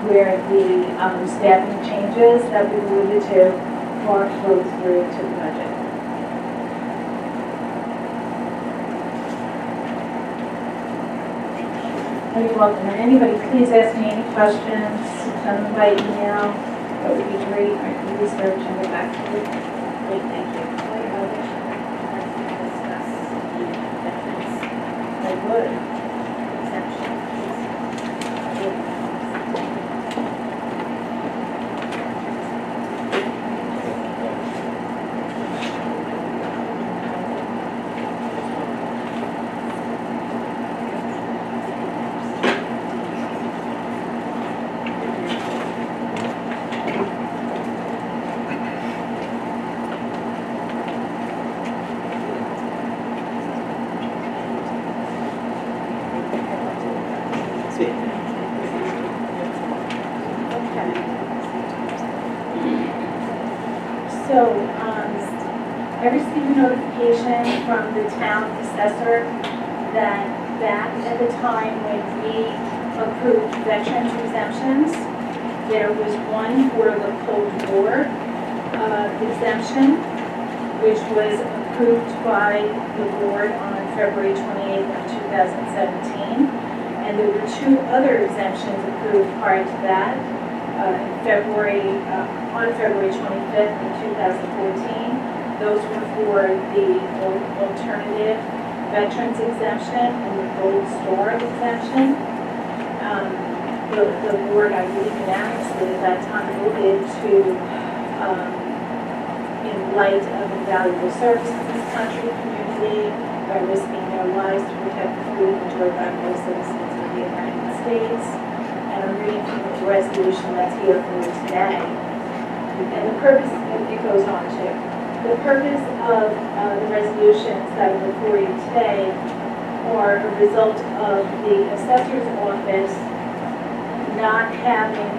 where the staffing changes that we alluded to are flowed through to the budget. You're welcome. And anybody, please ask me any questions. Send them by email. That would be great. I can research and get back to you. Great, thank you. I would. So, I received a notification from the town assessor that back at the time when we approved veterans exemptions, there was one for the Cold War exemption, which was approved by the board on February 28th of 2017. And there were two other exemptions approved prior to that. On February 25th of 2014. Those were for the alternative veterans exemption and the Gold Star exemption. the board, I believe unanimously at that time, voted to, in light of invaluable services in this country, community, by risking their lives to protect the food enjoyed by most citizens of the United States. And I'm reading from the resolution that's here for you today. And the purpose, it goes on to, the purpose of the resolutions that are before you today are a result of the assessor's office not having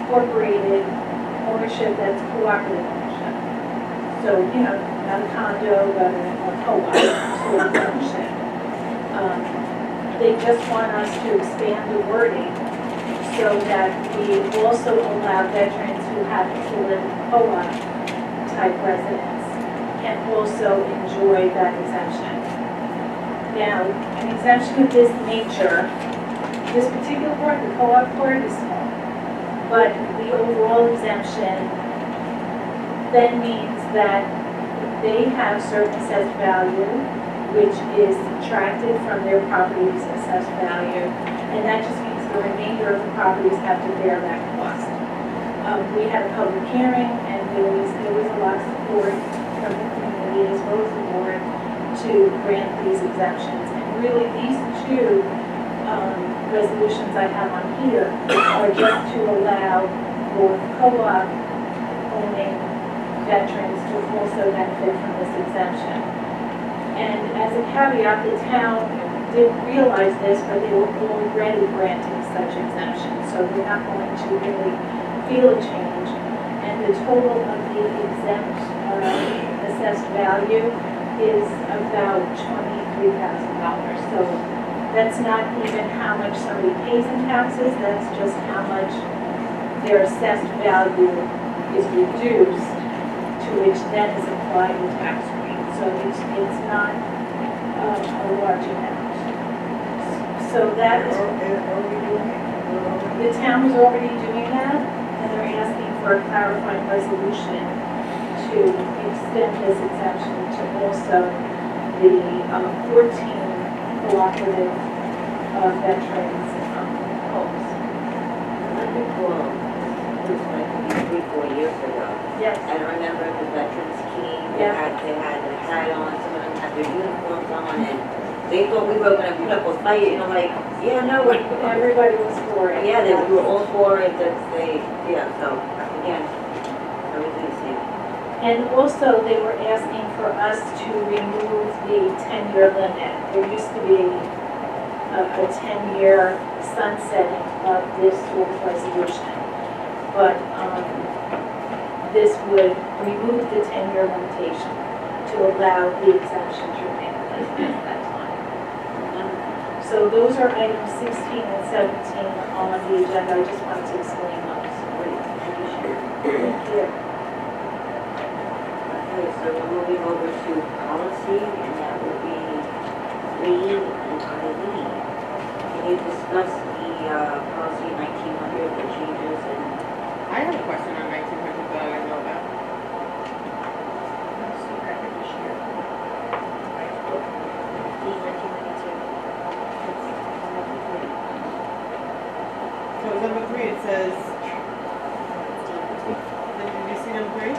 incorporated ownership that's cooperative ownership. So, not a condo, but a co-op sort of ownership. They just want us to expand the wording so that we also allow veterans who happen to live in co-op type residence can also enjoy that exemption. Now, an exemption of this nature, this particular part, the co-op part is small, but the overall exemption then means that they have certain assessed value, which is subtracted from their property's assessed value, and that just means the remainder of the properties have to bear that cost. We had a public hearing, and there was a lot of support from the community as well as the board to grant these exemptions. And really, these two resolutions I have on here are just to allow for co-op owning veterans to also benefit from this exemption. And as a caveat, the town didn't realize this, but they were already granting such exemptions, so we're not going to really feel a change. And the total of the exempt assessed value is about $23,000. So that's not even how much somebody pays in taxes, that's just how much their assessed value is reduced, to which then is applied the tax rate. So it's not a large amount. So that is, the town was already doing that, and they're asking for a clarifying resolution to extend this exemption to also the 14 cooperative veterans homes. I recall, it was like maybe 3-4 years ago. Yes. And I remember the veterans came, they Yeah. had their hat on, some of them had their uniforms on, and they thought we were gonna put up a fight, like, yeah, no, we're. Everybody was for it. Yeah, we were all for it, that they, so, again, everything's the same. And also, they were asking for us to remove the 10-year limit. There used to be a 10-year sunsetting of this sort of resolution. But this would remove the 10-year limitation to allow the exemption to remain in place at that time. So those are items 16 and 17 on the agenda. I just wanted to explain those for you. Thank you. Okay, so we're moving over to policy, and that will be Lee and Eileen. Can you discuss the policy 1900, the changes and? I have a question on 1900 that I didn't know about. So number 3, it says, did you see number 3?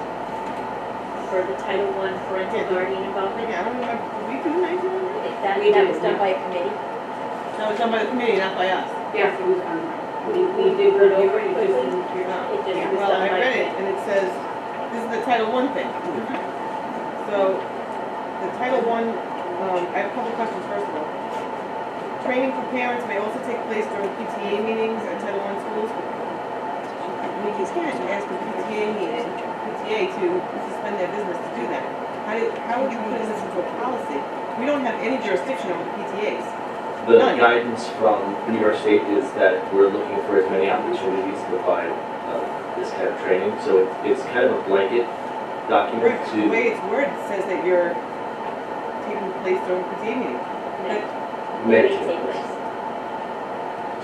For the Title I parental guardian involvement? Yeah, I don't know, did we do 1900? That was done by a committee. No, it's done by the committee, not by us. Yes, it was on. We did go over it, it just Yeah, was well, done I by. read it, and it says, this is the Title I thing. So, the Title I, I have a couple questions first of all. Training for parents may also take place during PTA meetings at Title I schools. We can't ask the PTA meeting, PTA to suspend their business to do that. How would you put this into a policy? We don't have any jurisdiction over the PTAs. The guidance from New York State is that we're looking for as many opportunities to provide this kind of training. So it's kind of a blanket document The to way it's worded says that you're taking place during PTA meeting. manage.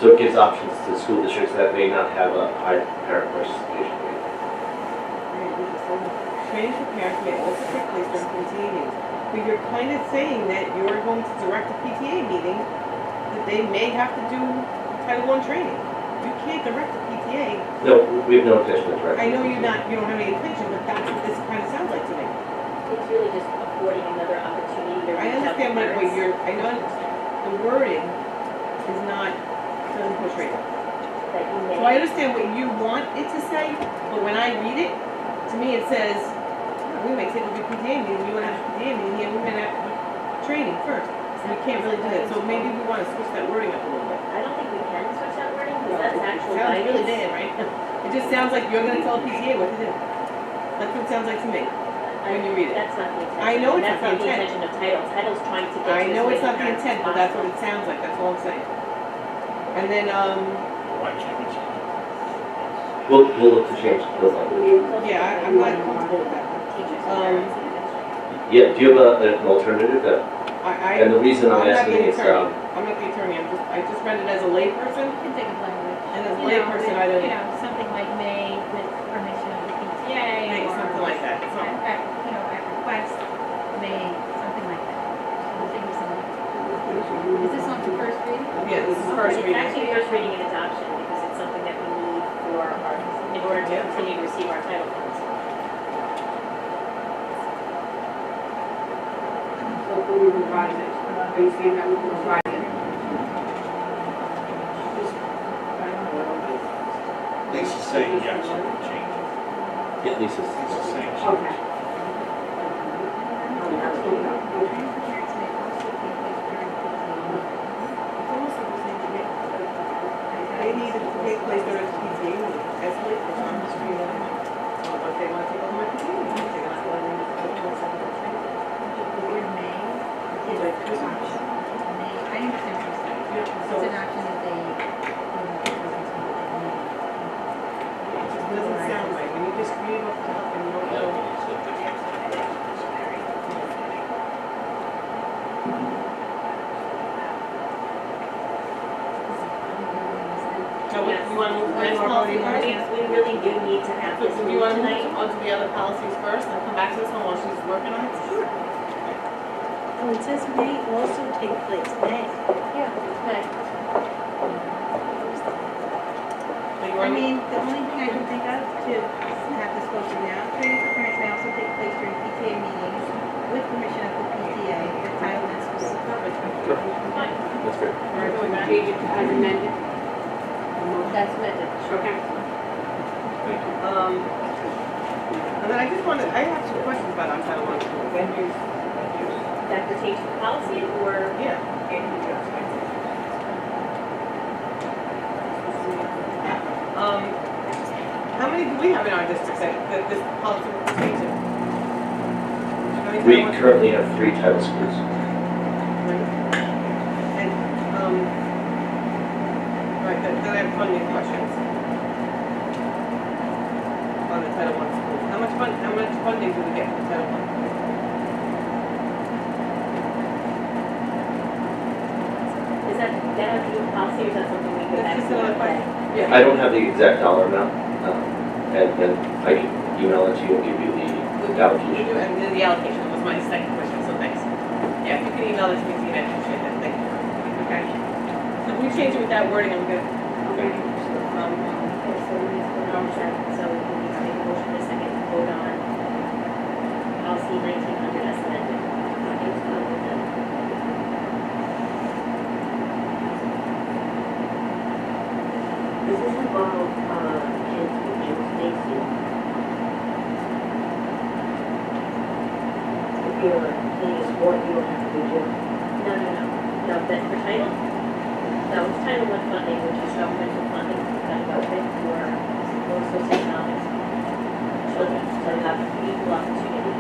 So it gives options to school districts that may not have a high parent participation rate. Training for parents may also take place during PTA meetings. But you're kind of saying that you're going to direct a PTA meeting that they may have to do Title I training. You can't direct the PTA. No, we have no intention of directing. I know you don't have any intention, but that's what this kind of sounds like to me. It's really just affording another opportunity to I reach out to understand what parents you're, I know the wording is not, doesn't push right. that you So I may. understand what you want it to say, but when I read it, to me it says, we may take a big PTA meeting, you want to have a PTA meeting here, we're gonna have training first. So we can't really do that, so maybe we want to switch that wording up a little bit. I don't think we can switch that wording, because that's actual Sounds really guidance. bad, right? It just sounds like you're gonna tell a PTA what to do. That's what it sounds like to me. when you read it. That's not the intention. I know it's That's not not the the intent. intention of title. Title's trying to get you I as know many it's not the parents as intent, but that's what possible. it sounds like, that's all I'm saying. And then, Why can't we change it? We'll look to change those language. yeah, I'm not comfortable with that. Teachers Um, and parents in the district. Yeah, do you have an alternative that, I, and the reason I'm not asking the is, attorney. I'm not the attorney, I just read it as a layperson, You can think of language. and as a You know, layperson, I don't, You know, something like may with permission of the PTA think or. something like that, so. You know, at request, may, something like that. So think of something. Is this on the first reading? Yeah, this is first It's reading. actually first reading and adoption, because it's something that we need for our, in order to continue to receive our title funds. So can we revise it? Are you saying that we can revise it? Lisa's saying yes, we can change it. yeah, Lisa's. Lisa's saying she Okay. Parents may also be placed during PTA. It's almost like we're saying they need to take place during the PTA meeting, as layperson, I'm just reading it. If they want to take over my PTA meeting, if they want to go in and do something like that. The word may is Like, an this one. option. May, I understand what you're saying. So It's it an option that they, doesn't sound right, when you just read off the top and you don't know. So Yes. you want to move to the next Yes, policy first? Yes, we really do need to have So this do you want to tonight. move on to the other policies first and come back to this one while she's working on it? Sure. Oh, it says may also take place, may. yeah, it's may. So you I want to mean, the only thing I can think of to have this posted now, training for parents may also take place during PTA meetings with permission of the PTA if Title I specific coverage. Fine. That's great. All right, going back. Change it as amended? That's amended. Okay. Thank you. And then I just wanted, I have some questions about on Title I school. That pertains to policy or? Yeah. How many do we have in our district that this policy will pertain to? How many We Title I currently have 3 title schools. And, right, then I have funding questions. On the Title I schools. How much funding do we get from Title I? Is that have to do with policy or is that something we could That's just actually? another question. Yeah. I don't have the exact dollar amount, and I can email it to you and give you Would the allocation. you- And then the allocation was my second question, so thanks. Yeah, if you can email this to me, I appreciate that, thank you. Okay. So if we change it with that wording, I'm good. Okay, so we need to vote on that, so we need to make a motion in a second to vote on policy 1900 as amended. Does this involve, kids with Jim Stacy? If you're playing a sport, you don't have to do gym. No, that's for title? No, it's Title I funding, which is governmental funding, that government for more socioeconomic children, so they have equal opportunity.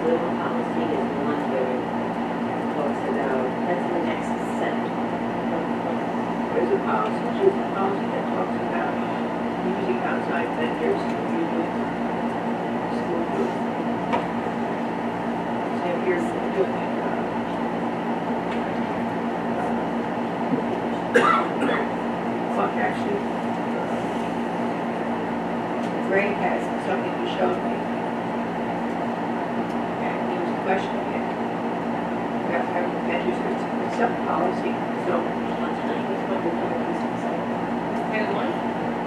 So the policy is one where it talks about, That's in the next set. There's a policy, choose a policy that talks about using outside vendors to use school food. So if you're doing it, well, actually, Ray has something he showed me. And he was questioning it. We have to have vendors with some policy, so Not tonight, which one we're going to use, so.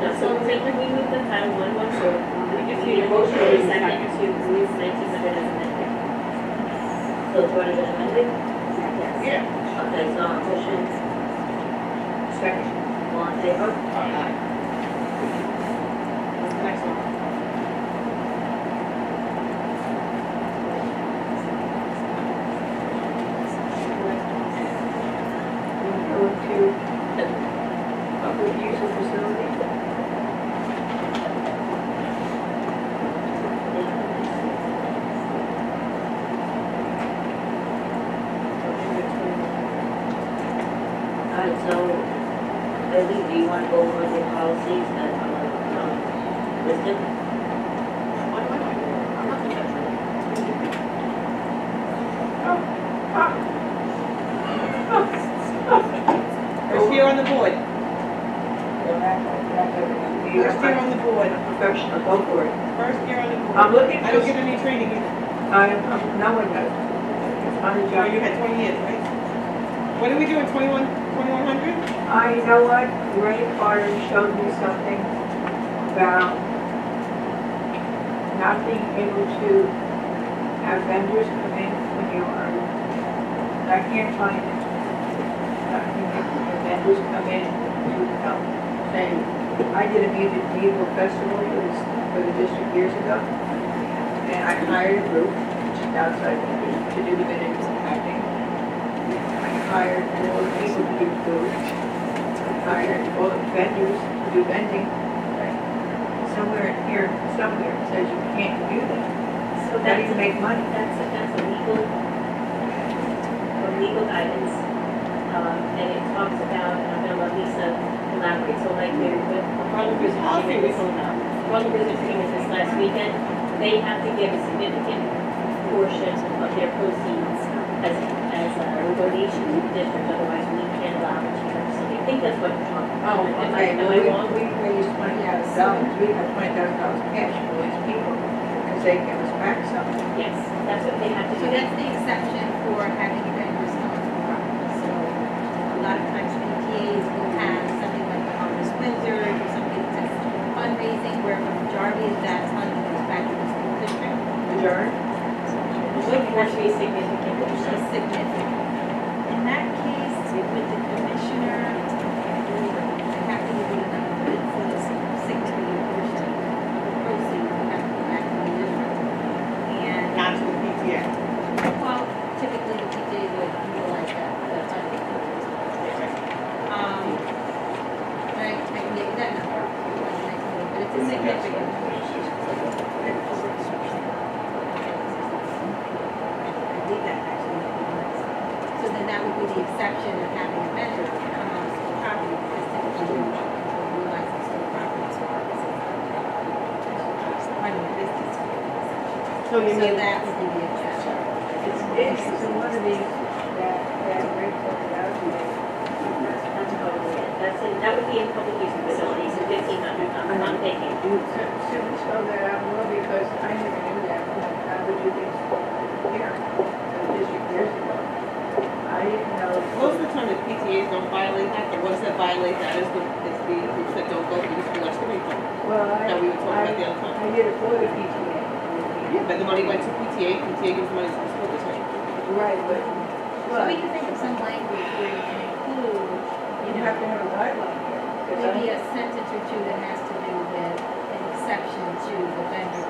So can we move the Title I one, so we just need a motion or a second to move 1900 as amended? So 200 as amended? Yeah. Okay, so motion. Second. All in favor? Aye. What's the next one? Go to public use of facility. Alright, so, Leslie, do you want to go over the policies that are listed? I'm not gonna touch it. First year on the board. First year on the board. Professional, go for it. First year on the board. I'm looking I for, don't get any training either. no one does. It's on the Oh, job. you had 20 years, right? What are we doing, 2100? You know what, Ray Carter showed me something about not being able to have vendors come in when you are, I can't find it. Not being able to have vendors come in to help. Say, I did a medieval festival for the district years ago, and I hired a group outside to do the vendors and acting. I hired all the people to do food. I hired all the vendors to do vending. Somewhere in here, somewhere it says you can't do that. So How do you make money? That's a legal guidance, and it talks about, and I'm gonna let Lisa elaborate, so like with Harlem Bridge Policy we agreement, told them. Harlem Bridge agreement this last weekend, they have to give a significant portion of their proceeds as a donation to the district, otherwise we can't allow it to church. So I think that's what you're talking about. Oh, Am okay, I well, wrong? we raised $20,000, we have $20,000 cash for these people, because they give us back something. Yes, that's what they have to So do. that's the exception for having vendors come to the property. So a lot of times PTAs will have something like the Harvest Windsor or something that's fundraising where the majority of that money goes back to the school district. Majority? It has to be significant. Which is significant. In that case, with the commissioner, I have to give you the number, but it's a significant portion of the proceeds that have to go back to the district. And Not to the PTA. well, typically the PTA would utilize that, but I think I can get you that number, but it's a significant. I believe that actually. So then that would be the exception of having a vendor come on school property, because typically we utilize the school property for running a business. So you So mean, that would be the exception. It's one of these that Ray pointed out to me. That's totally it. That would be in public use facilities, so 1,500, I'm thinking. Should we spell that out more, because I never knew that when I would do things here, in the district years ago. I didn't know. most of the time the PTAs don't violate that, the ones that violate that is the groups that don't go through the school estimate. Well, That we were talking about the other time. I did it for the PTA. Yeah, but the money went to PTA, PTA gives money to the school district. Right, but, So we can think of some language where you can include, you have to have a guideline here. 'cause maybe I- a sentence or two that has to do with an exception to the vendor,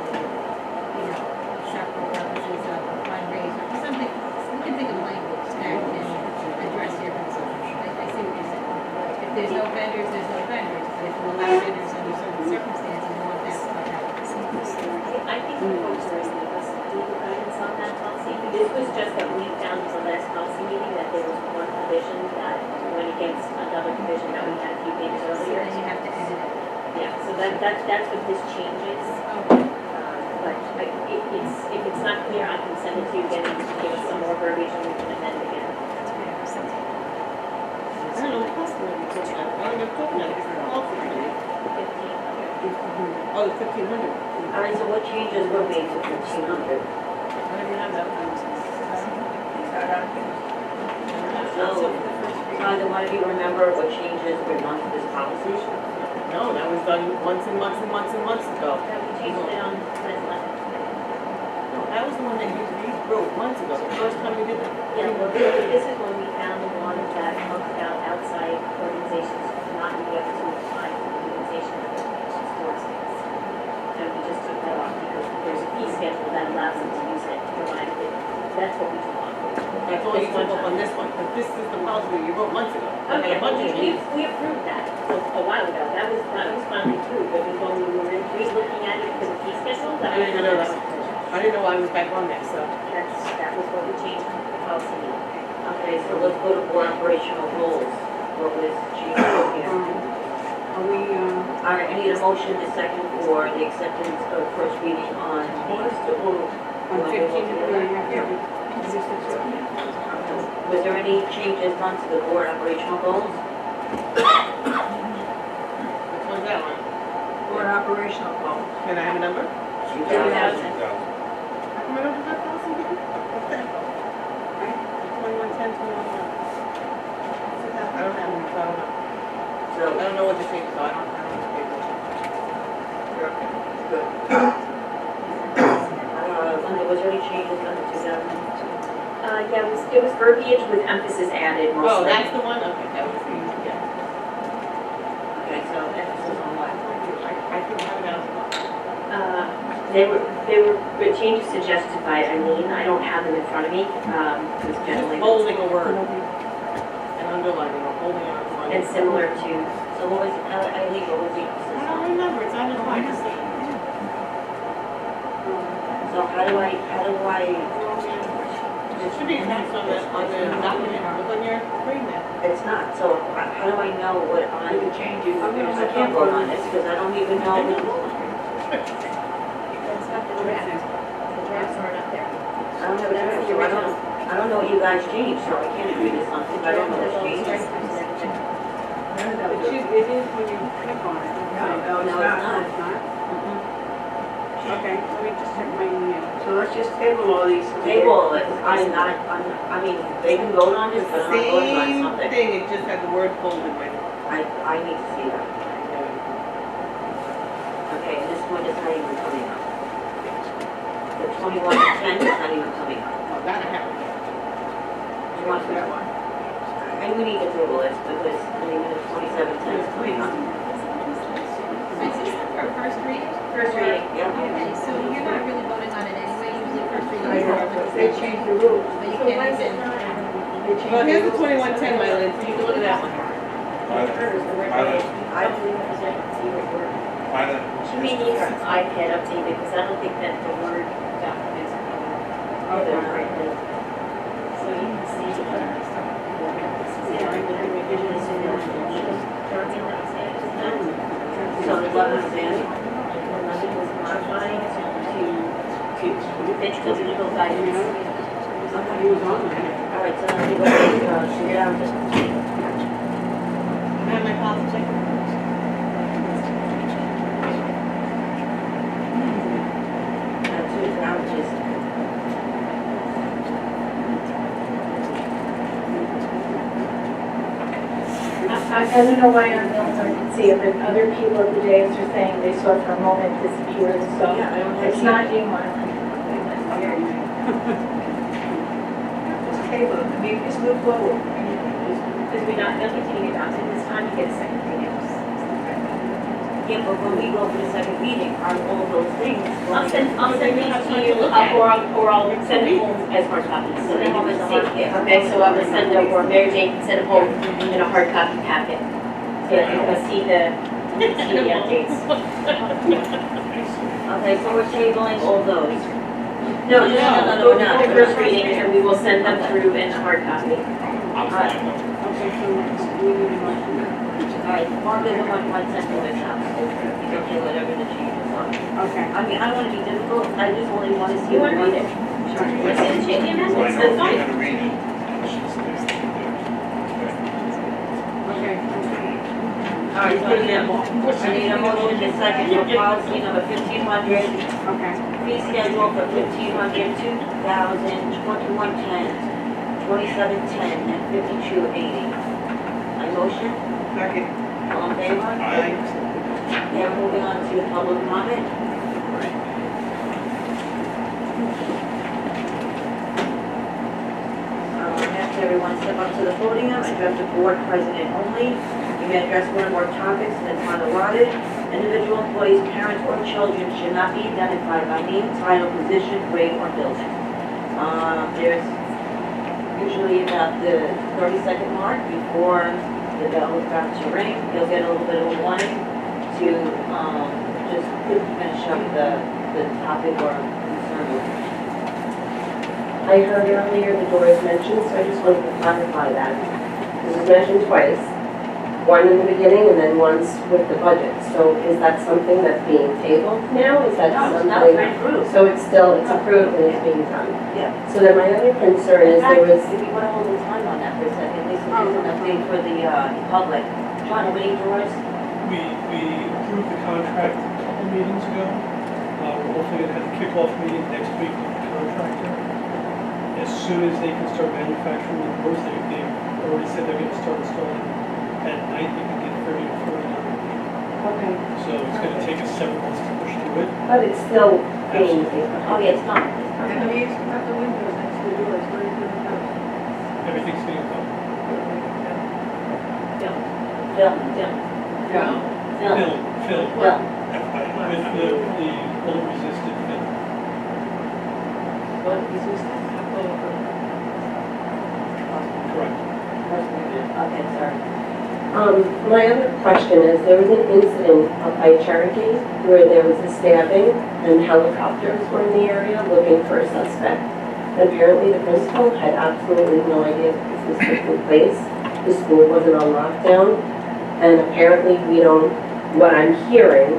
except for purposes of a fundraiser, or something. We can think of language that can address your concerns. I see what you're saying. If there's no vendors, there's no vendors, but if you allow vendors under certain circumstances, you want that to come out. I think the folks are giving us legal guidance on that policy. This was just that we found at the last policy meeting that there was one provision that went against another provision that we had a few pages So earlier. then you have to edit it. Yeah, so that's what this changes. Okay. But if it's not clear, I can send it to you again and give us some more verbiage and we can amend again. I don't know what customer you're talking about. I don't know what you're talking about. It's an officer. 1,500. Oh, the 1,500. All right, so what changes were made to 1,500? Whatever you have that one. So, either one of you remember what changes were done to this policy? No, that was done months and months and months and months ago. That we changed it on Wednesday. No, that was the one that you wrote months ago, the first time we did it. Yeah, well, this is when we found the one that talks about outside organizations not being able to apply for the utilization of education sports space. And we just took that off because there's a fee schedule that allows them to use it, provided that, that's what we took off. That's all you took up on this one, but this is the policy that you wrote months ago. Okay, A bunch of changes. we approved that a while ago, that was finally approved, but we when we were re-looking at it for the fee schedule, that I was didn't another know that. one. I didn't know I was back on there, so. That was what we changed the policy. Okay, so let's go to board operational goals. What was changed here? Are we, All right, I need a motion to second for the acceptance of first reading on on 15, Was there any changes done to the board operational goals? Which one's that one? Board operational goals. Can I have a number? 2000. How come I don't have that policy? What's that? Right? 2110, 2111. I don't have one, so I don't know. So, I don't know what the changes are, I don't have the paper. You're okay. Good. Linda, was there any changes done to 2000? Yeah, it was verbiage with emphasis added mostly. Oh, that's the one? Okay, that was the, yeah. Okay, so emphasis on what? I think I have it out. They were changes suggested by Eileen, I don't have them in front of me, because Just generally. bolding a word and underlining or holding on. And similar to, So what was, Eileen, what was the emphasis I on? don't remember, it's on the line. So how do I, It should be attached on the document, look on your screen there. it's not, so how do I know what I can change it? I can't vote on this because I don't even know. That's not the draft. The drafts aren't up there. I don't have a draft, so I don't know what you guys changed, so I can't agree to something, I don't know what's changed. It is when you click on it. No, it's not. It's not? Okay, let me just check my email. So let's just table all these. Table it, I mean, they can vote on this, but I'm not voting on Same something. thing, it just had the word folded with it. I need to see that. Okay, and this one is not even coming up. The 2110 is not even coming up. Oh, that I have. You want that one? And we need to table this because, I mean, the 2710 is coming up. Is this for first reading? First reading, yeah. Okay, so you're not really voting on it anyway, usually first reading. I know, they changed the rules. But you can't even, They changed Well, here's the rules. 2110, Mylene, so you can look at that one. she may need her iPad updated, because I don't think that the Word documents are coming together correctly. So you can see, this is it, the revision is in the So the 11th is, was modified to fit the legal guidance. He was on there. all right, so let me go ahead, figure out this. Can I have my policy check? That's who's now just. I don't know why on Mills I can see it, but other people at the dais are saying they saw it for a moment disappear, so Yeah, I don't have it's any- not you, Marlon. Just table it, I mean, just move forward. Because we're not getting it out, so this time you get a second reading. Yeah, but when we go for the second reading, are all those things? I'll send these to you, or I'll send them home as hard copies, so they can just see it. Okay, so I will send them, or Mary Jane can send them home in a hard copy packet, so that you can see the updates. Okay, so we're tabling all those. No, we're not, the first reading, and we will send them through in a hard copy. I'm fine though. Okay, so we need a motion. All right, Mark doesn't want one cent for this house. Okay, whatever the changes are. Okay. I mean, I don't want to be difficult, I just only want to see. You want to read it? Sure. Let's see the change, the amendments, Well, I know that's if fine. you're gonna read it. It's just this. Okay. All right, so I need a motion to second for policy number 1500, Okay. fee schedule for 1500, 2000, 2110, 2710, and 5280. A motion? Second. All in favor? Aye. Now moving on to the public comment. After everyone step up to the podium, address the board president only. You may address one or more topics in the time allotted. Individual employees, parents, or children should not be identified by name, title, position, grade, or building. There's usually about the 30-second mark before the bell is about to ring. You'll get a little bit of a warning to just finish up the topic or concern. I heard earlier the doors mentioned, so I just wanted to clarify that. This was mentioned twice, one in the beginning and then once with the budget. So is that something that's being tabled now? Is that No, it's something? not approved. So it's approved and it's being done? Yeah. So then my other concern In is fact, there was, if you want to hold the time on that for a second, at least we'll do an update for the public. John, how many doors? We approved the contract a couple meetings ago. We're hopefully gonna have a kickoff meeting next week with the contractor. As soon as they can start manufacturing the doors, they already said they're gonna start installing at night. They can get 30 to 40 done. okay, So it's gonna take us 7 months to push through it. but it's still being Absolutely. tabled. Oh, yeah, it's not. And the reason about the windows next to the doors, what is the house? Everything's being done. Film. Film. Film. With the resistant film. What is this? Correct. Okay, sorry. My other question is, there was an incident up by Cherokee where there was a stabbing and helicopters were in the area looking for a suspect. And apparently the principal had absolutely no idea that this was taking place. The school wasn't on lockdown. And apparently what I'm hearing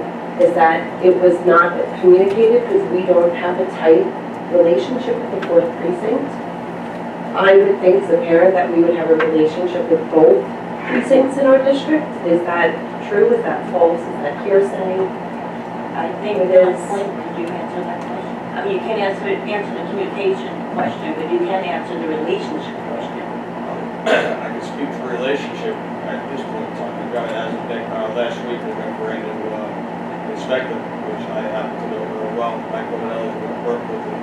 is that it was not communicated because we don't have a tight relationship with the 4th precinct. I would think as a parent that we would have a relationship with both precincts in our district. Is that true? Is that false? Is that hearsay? I think It is. could you answer that question? I mean, you can't answer the communication question, but you can answer the relationship question. I can speak for relationship at this point in time. We got it as of last week, we got a brand new inspector, which I happen to know very well. Mike Romanelli, we work with him.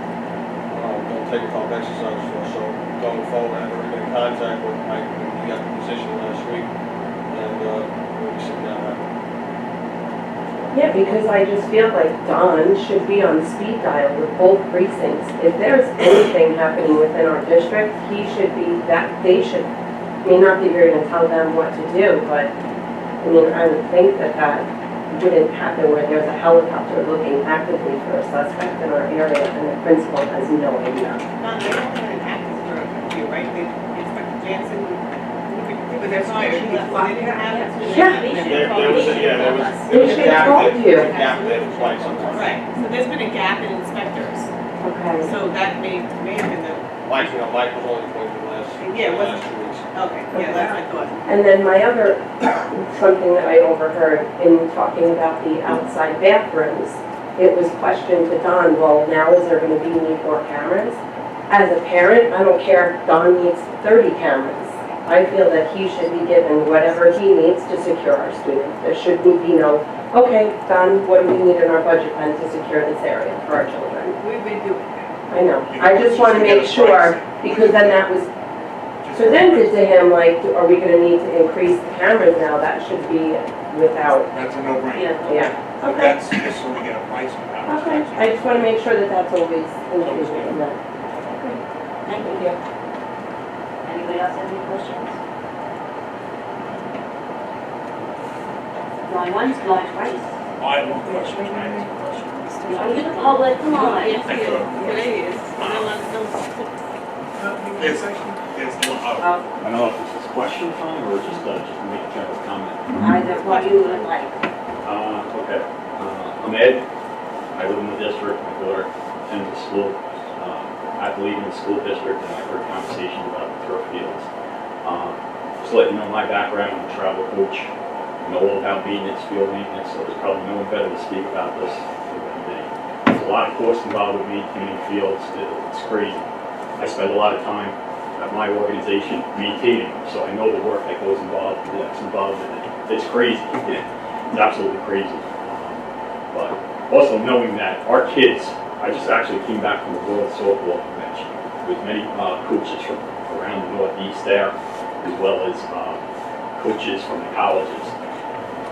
Don't take a top exercise for, so going forward, I've already been in contact with Mike, he got the position last week, and we'll be sitting down having. Yeah, because I just feel like Don should be on speed dial with both precincts. If there's anything happening within our district, he should be they should, I mean, not that you're gonna tell them what to do, but, I mean, I would think that wouldn't happen where there's a helicopter looking actively for a suspect in our area and the principal has no idea. No, they don't have an active for a few, right? Inspector Jansen, but there's no, she left, they didn't have it. There was a They gap, told you. there's a gap there for quite some time. Right, so there's been a gap in inspectors, Okay. so that may have been the, Mike was only appointed last 2 weeks. okay, yeah, that's my thought. And then my other, something that I overheard in talking about the outside bathrooms, it was questioned to Don, well, now is there gonna be need more cameras? As a parent, I don't care if Don needs 30 cameras. I feel that he should be given whatever he needs to secure our students. There should be no, okay, Don, what do we need in our budget plan to secure this area for our children? We've been doing that. I know, I just wanna make sure, because then that was presented to him, like, are we gonna need to increase the cameras now? That should be without, That's a no-brainer. yeah, But okay, that's just so we get a price on that. okay. I just wanna make sure that that's always included in that. Thank you. Anybody else have any questions? Going once, going twice. I have one question, can I ask a question? You're to the public, come on. Yes, today is, There's one, I don't know if this is question time or just make a general comment. Either what you would like. Okay. I'm Ed. I live in the district. My daughter attends the school. I believe in the school district, and I've heard conversation about the turf fields. Just to let you know my background, I'm a travel coach. I know all about maintenance, field maintenance, so there's probably no one better to speak about this than me. There's a lot of cost involved with maintaining fields. It's crazy. I spend a lot of time at my organization maintaining them, so I know the work that goes involved, that's involved in it. It's crazy. It's absolutely crazy. But also knowing that our kids, I just actually came back from the World Softball Convention with many coaches from around the Northeast there, as well as coaches from the colleges.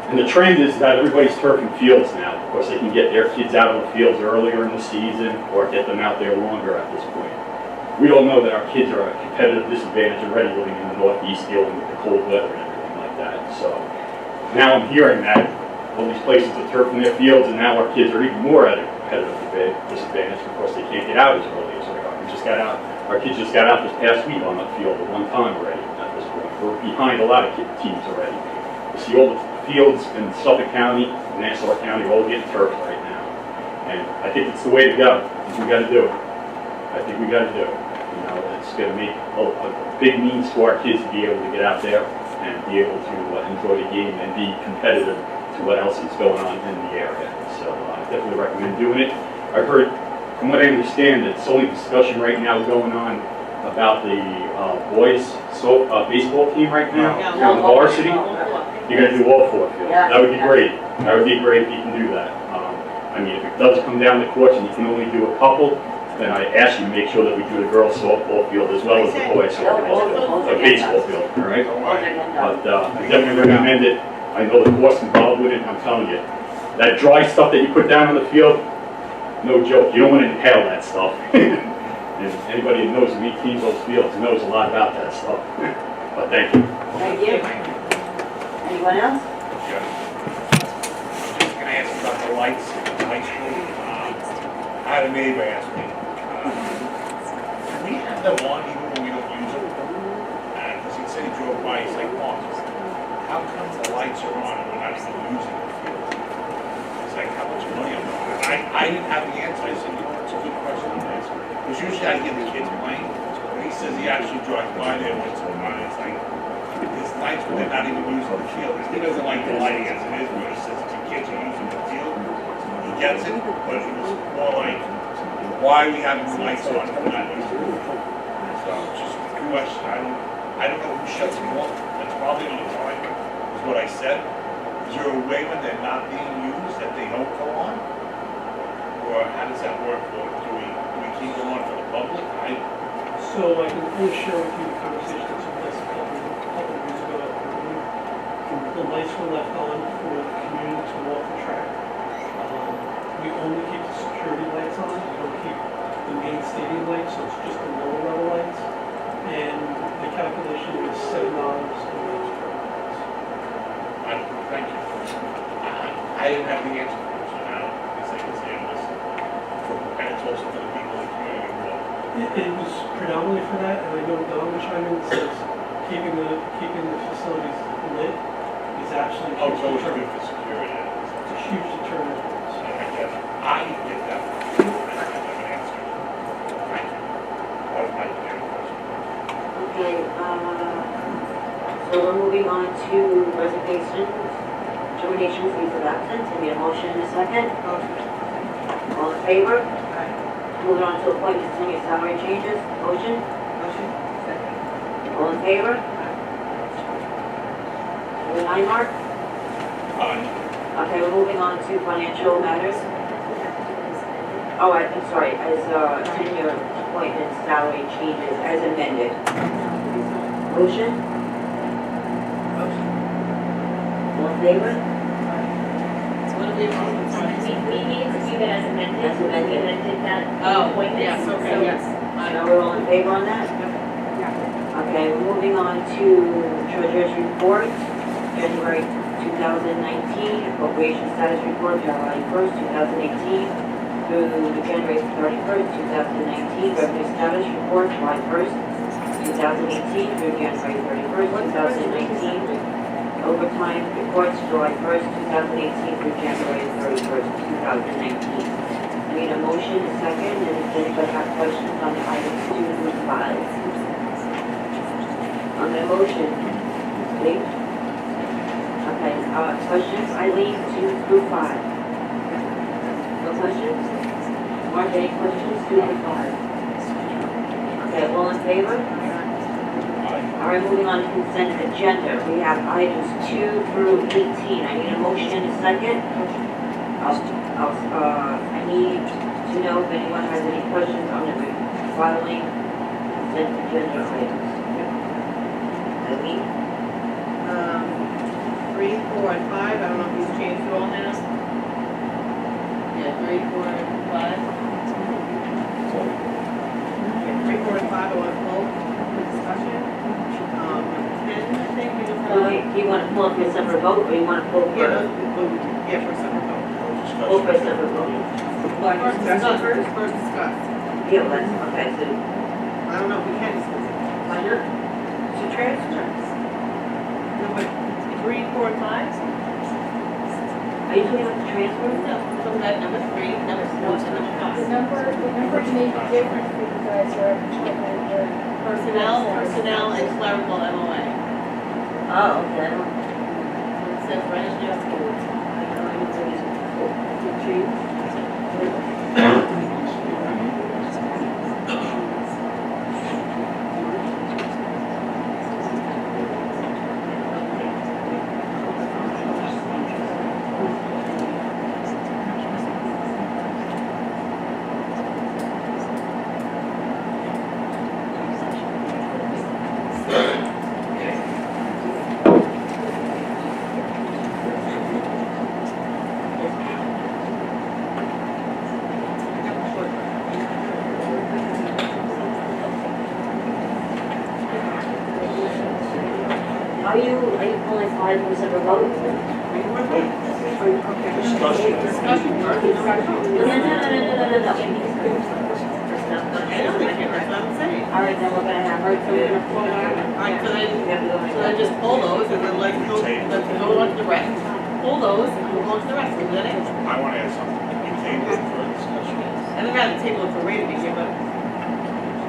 And the trend is that everybody's turfing fields now. Of course, they can get their kids out on the fields earlier in the season or get them out there longer at this point. We all know that our kids are at a competitive disadvantage already living in the Northeast, dealing with the cold weather and everything like that. So now I'm hearing that all these places are turfing their fields, and now our kids are even more at a competitive disadvantage because they can't get out as early as they are. Our kids just got out this past week on the field at one time already at this point. We're behind a lot of teams already. You see all the fields in Suffolk County, Nassau County, all getting turfed right now. And I think it's the way to go. I think we got to do it. You know, it's going to make a big means to our kids to be able to get out there and be able to enjoy the game and be competitive to what else is going on in the area. So I definitely recommend doing it. I've heard, from what I understand, it's only discussion right now going on about the boys baseball team right now, on the varsity. You're going to do all 4 fields. That would be great. That would be great if you can do that. I mean, if it does come down to courts and you can only do a couple, then I ask you to make sure that we do the girls softball field as well as the boys softball field, the baseball field, all right? But I definitely recommend it. I know the cost involved with it, and I'm telling you, that dry stuff that you put down on the field, no joke. You don't want to inhale that stuff. And anybody that knows me cleans those fields knows a lot about that stuff. But thank you. Thank you. Anyone else? Yeah. I'm just gonna ask about the lights in the high school. I had a neighbor ask me, can we have them on even when we don't use them? Because he said he drove by, he's like, Mom, how come the lights are on and we're not even using the field? He's like, how much money am I? I didn't have the answer. I said, you know, it's a good question to ask. Because usually I hear the kids playing, but he says he actually drives by there once in a while. It's like, there's nights when they're not even using the field. He doesn't like the lighting as it is, but he says the kids are using the field. He gets it, but it was more like, why are we having the lights on if we're not using it? So, just a question. I don't know who shuts them off. That's probably on the timer, is what I said. Is there a way when they're not being used that they don't go on? Or how does that work? Or do we keep them on for the public? So I can only share with you the conversation that took place a couple of years ago at Berlin. The lights were left on for the community to walk the track. We only keep the security lights on. We don't keep the main stadium lights, so it's just the lower level lights. And the calculation is $7 a month per lights. Thank you. I didn't have the answer for this, so now I guess I can say this. And it's also for the people in the community involved. It was predominantly for that, and I know Don was chiming in and says keeping the facilities lit is actually a Oh, huge it's always good deterrent. for security. It's a huge deterrent. I get that. I have an answer. Thank you. That was my question. Okay, so we're moving on to resignations, terminations, leaves of absence. I need a motion in a second. All in favor? Moving on to appointments, senior salary changes. Motion? Second. All in favor? Moving on, Mark? Okay, we're moving on to financial matters. Oh, I'm sorry, as senior appointment salary changes as amended. Motion? All in favor? So what do we want? We need to do that as amended. As amended. We amended that Oh, appointment. yes, okay, So- yes. So we're all in favor on that? Okay, we're moving on to treasurer's report, January 2019, appropriation status report, July 1st, 2018, through January 31st, 2019, revenue status report, July 1st, 2018, through January 31st, 2019, overtime reports, July 1st, 2018, through January 31st, 2019. I need a motion, a second, and if anybody have questions on the items 2 through 5. On the motion, please. Okay, questions, Eileen, 2 through 5. No questions? Mark, any questions, 2 through 5? Okay, all in favor? All All right, moving on to consent agenda. We have items 2 through 18. I need a motion and a second. I need to know if anyone has any questions on the following consent agenda items. Eileen? 3, 4, and 5, I don't know if he's changed it all now. Yeah, 3, 4, and 5. Yeah, 3, 4, and 5, I want to pull for discussion. 10, I think, we just So wait, do you want to pull for a separate vote, or you want to pull for? Yeah, for a separate vote. Pull for a separate vote. First discuss, first discuss. Yeah, well, that's, okay, so, I don't know if we can discuss it. why not? To transfer. No, but 3, 4, and 5? Are you talking about the transfer? No, so that number 3, number 4, and number 5. The numbers may be different for you guys, or Personnel, and clerical MOA. Oh, okay, I don't. It says right in there. Are you pulling 5 for a separate vote? Discussion. Discussion first. No. I don't think that's what I'm saying. All right, then we're gonna have. Alright, so we're gonna pull that. Alright, so then, We have to go so then just pull those and then let's go on to the rest. Pull those and move on to the rest, is that it? I want to add something. You table it for discussion. I don't got the table for rating here, but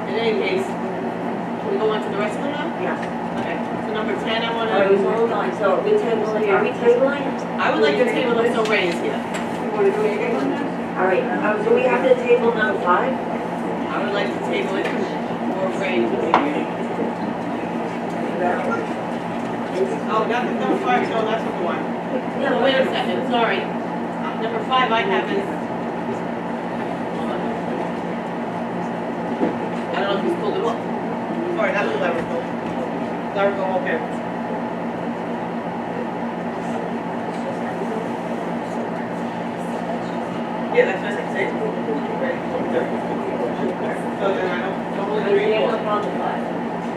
in any case, can we go on to the rest of them now? Yes. Okay, so number 10, I All right, wanna, hold on, so are we tabling? I would like to table them till Ray is here. You wanna do it again? All right, do we have to table number 5? I would like to table it for Ray to be here. Oh, not the number 5, no, that's not the one. Yeah, Oh, wait a second, sorry. Number 5 I have is. Hold on. I don't know if he's pulled it up. Sorry, that's clerical. Clerical, okay. Yeah, that's what I said. So then I don't only Are we 3 and 4. tabling on the 5?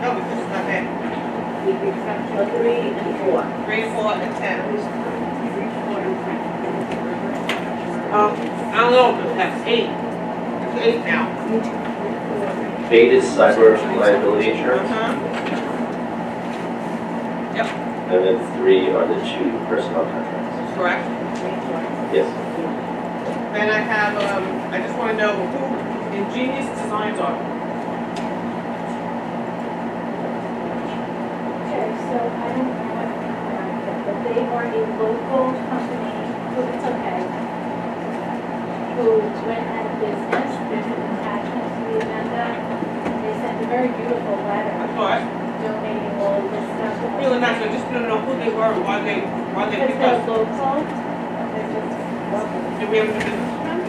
No, because it's not there. So 3 and 4. 3, 4, and 10. I don't know, but that's 8. It's 8 now. 8 is cyber liability insurance, Yep, and then 3 are the 2 personnel contracts. correct. Yes. Then I have, I just want to know who Ingenious Designs are. Okay, so I don't know what, but they are a local company, it's okay, who went out of business. There's an attachment to the agenda. They sent a very beautiful letter What? donating all of this stuff. Really nice, I just don't know who they were and why they Because picked they're us. local, they're just local. Did we ever do business with them?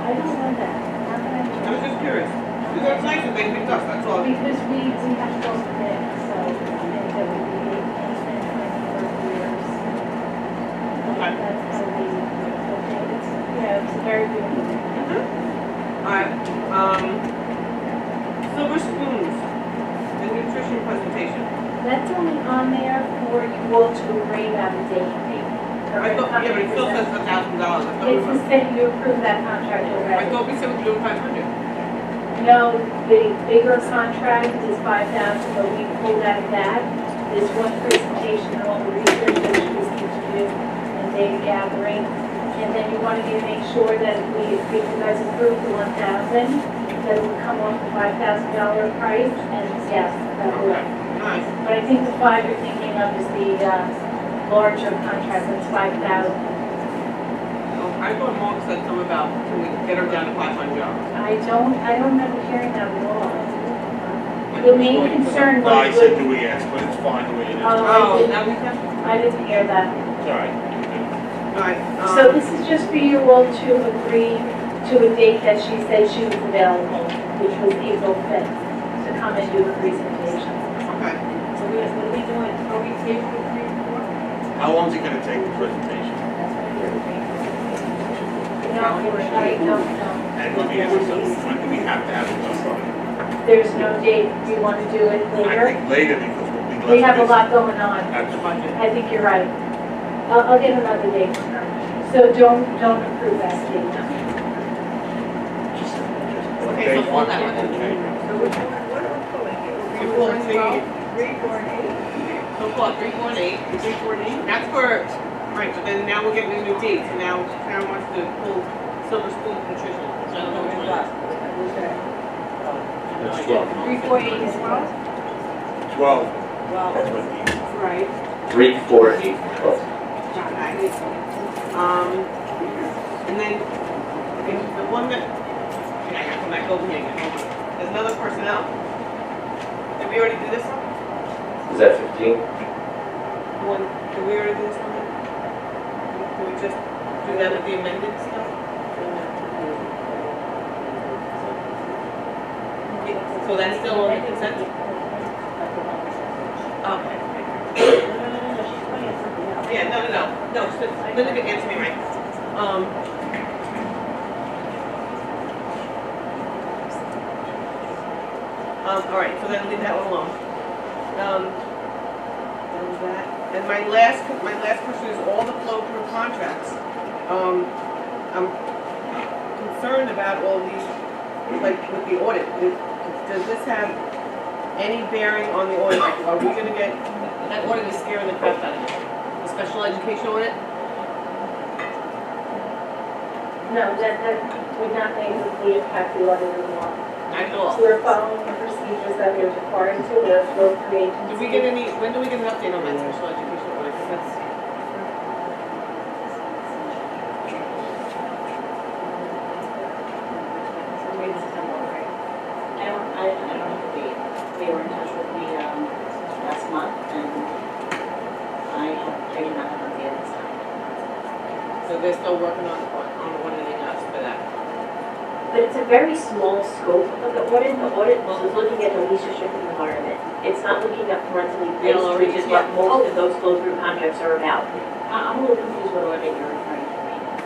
I don't know that. How can I do I was just curious. Because it's nice that they picked us, that's all. Because we have to go for it, so I think that would be anything for a number of years. Okay. That's how we, okay, it's, it's a very beautiful thing. Alright, Silver Spoons, the nutrition presentation. That's only on there for you all to agree on the date. I thought, yeah, but it still says $1,000. It's the same, you approved that contract I already. thought we said we were doing 500. No, the bigger contract is 5,000, but we pulled out of that. There's one presentation and all the research that we need to do and data gathering. And then you wanted me to make sure that if you guys approve the 1,000, that it would come off the $5,000 price, and yes, that would. Nice. But I think the 5 you're thinking of is the larger contract, that's 5,000. I thought Mark said something about, can we get her down to 500? I don't remember hearing that at all. I The main concern No, I was said with, do we ask, but it's fine the way it is. Oh, now we can, I didn't hear that. It's all right. alright, So this is just for you all to agree to a date that she said she was available, which was April 5th, to come and do a presentation. okay. So what are we doing? Are we tabling 3 and 4? How long is it gonna take the presentation? No, I don't know. And let me ask you something, when do we have to have it done? There's no date. Do you want to do it I later? think later because we'll be less. We have a busy. lot going on. That's fine. I think you're right. I'll get another date from her. So don't approve that date now. Okay, so hold that one. Okay. So which one, what are we pulling here? We're pulling the, 3, 4, and 8? so call it 3, 4, and 8. 3, 4, and 8? That's for, right, but then now we're getting a new date, so now Karen wants to pull Silver Spoon Nutrition. So I don't know which one. Who's that? That's 12. 3, 4, 8 is what? 12. Well, That's what the, right. 3, 4, 8, 12. And then, the one that, I gotta come back over here again, hold on. There's another personnel. Did we already do this one? Is that 15? Did we already do this one? Can we just do that with the amended stuff? So that's still on the consent? Okay. Yeah, no, so Linda can answer me right. All right, so then leave that one alone. That was that. And my last question is all the flow through contracts. I'm concerned about all these, like with the audit. Does this have any bearing on the audit? Like, are we gonna get, that audit is scaring the crap out of me. The special education audit? No, that would not negatively impact the audit of the law. Not at all. We're following the procedures that we're required to, we're flow through agency. Did we get any, when do we get an update on that special education audit? 'Cause that's, I don't know the date. They were in touch with me last month, and I did not have a date this time. so they're still working on auditing us for that. But it's a very small scope of the audit. The audit was looking at the least restrictive environment. It's not looking at parentally placed, which is what most of those flow-through contracts are about. I'm a little confused what audit you're referring to right now.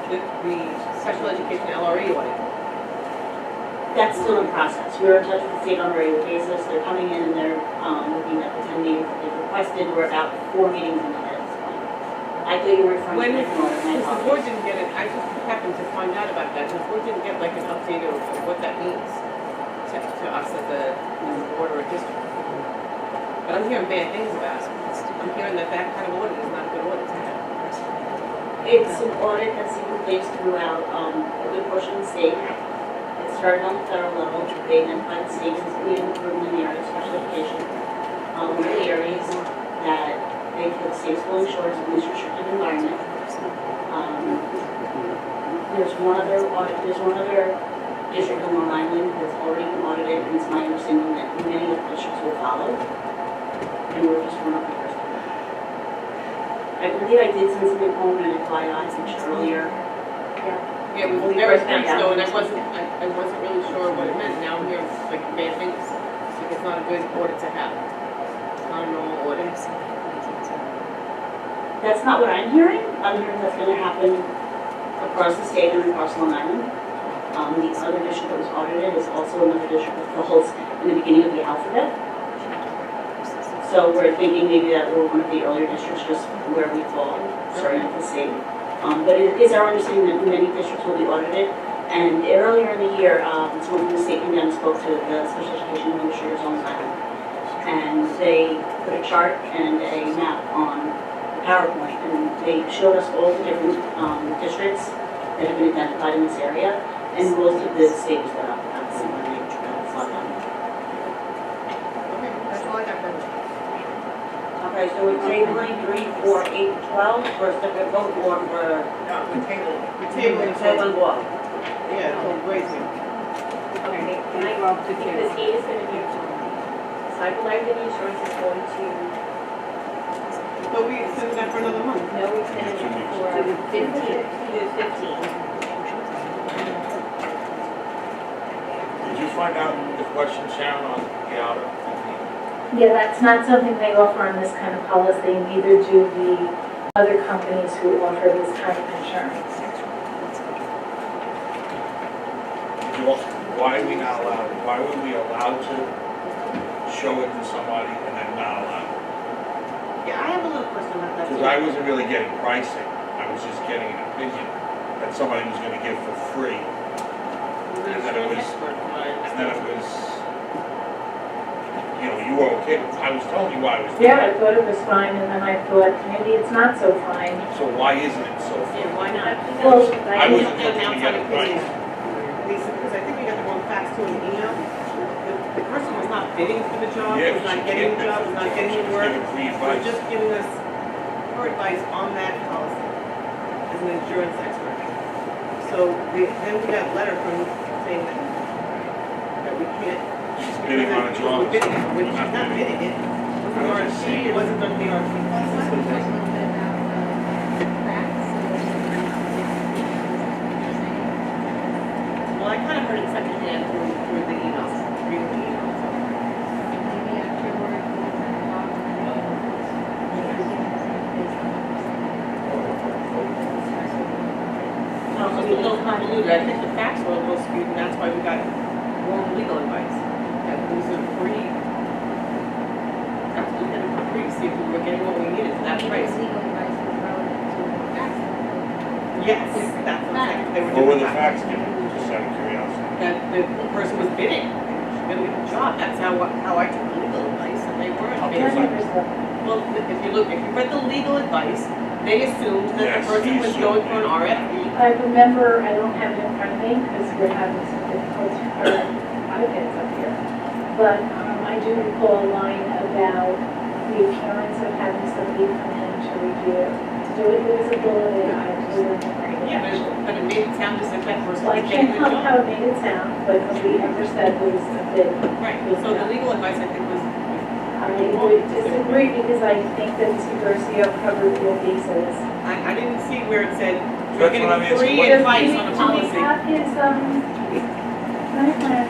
The special education LRE audit. That's still in process. We're in touch with the state on a regular basis. They're coming in and they're looking at the 10 meetings that they've requested. We're about 4 meetings into that at this point. I thought you were referring When to is, different audit, my because the board apologies. didn't get it, I just happened to find out about that, and the board didn't get like an update of what that means to us as a board or a district. But I'm hearing bad things about it. I'm hearing that that kind of audit is not a good audit to have. It's an audit that's taking place throughout a good portion of the state. It started on the federal level. They identified the state as being improvement in the area of special education. One of the areas that they feel the state is falling short is the least restrictive environment. There's one other district in Long Island that's already been audited, and it's my understanding that many of the districts will follow. And we're just one of the first. I believe I did send something home and FYI earlier. Yeah, it was very brief though, and I wasn't really sure what it meant. Now I'm hearing like bad things. Like it's not a good audit to have. It's not a normal audit. That's not what I'm hearing. I'm hearing that's going to happen across the state and across Long Island. The other district that was audited is also another district that falls in the beginning of the alphabet. So we're thinking maybe that we're one of the earlier districts, just where we fall, starting at the state. But it is our understanding that many districts will be audited. And earlier in the year, someone from the state came down and spoke to the special education administrators on Long Island. And they put a chart and a map on the PowerPoint, and they showed us all the different districts that have been identified in this area, and most of the state was lit up. That's when they slowed down. Okay, that's all I got then. Okay, so we're tabling 3, 4, 8, 12, or separate vote, or for We're tabling tabling what? Yeah, so raising. Okay, Because 8 is going to be I believe that insurance is going to, But we extended that for another month. no, we finished for 15, to 15. Did you find out the question, Sharon, on the outer? Yeah, that's not something they offer on this kind of policy, neither do the other companies who offer this kind of insurance. Why are we not allowed, why were we allowed to show it to somebody and then not allowed? Yeah, I have a little question about that. Because I wasn't really getting pricing, I was just getting an opinion that somebody was gonna give for free. And then it was, you know, you were okay, I was telling you why I was doing Yeah, I it. thought it was fine, and then I thought, maybe it's not so fine. So why isn't it so Yeah, free? why not? Well, I wasn't An looking to outside get a price. opinion. Lisa, because I think we got the wrong facts too in the email. The person was not bidding for the job, Yeah, was not she getting can't the job, was not getting She the was work. giving free She was advice. just giving us her advice on that policy as an insurance expert. So then we got a letter from saying that we can't. She's bidding on a because job. we're bidding, which she's not bidding it. It was an RFP, it wasn't done the RFP process. Well, I kind of heard it secondhand through the emails, reading the emails. It's just a little convoluted. I think the facts were a little skewed, and that's why we got wrong legal advice. That was a free, that's what we did it for free, to see if we were getting what we needed for that price. Legal advice is relevant to facts. Yes, that's what I'm saying. They were What were different the facts given, just out of curiosity? That the person was bidding, she gonna get the job. That's how I took the legal advice, and they weren't bidding. Well, if you read the legal advice, they assumed that the Yes, person they was assumed going for it. an RFP. I remember, I don't have it in front of me, because we're having some difficulty, or iPads up here. But I do recall a line about the appearance of having somebody come in to review, to do it visibility, I was Yeah, but it made it sound as if that person Well, I was getting can't the tell job. how it made it sound, but nobody ever said there was a bid. Right, so the legal advice, I think, was, I would disagree, because I think that Mr. Garcia covered all bases. I didn't see where it said, you're That's getting what I mean, it's free what- advice on a Do policy. we have his, can I find that?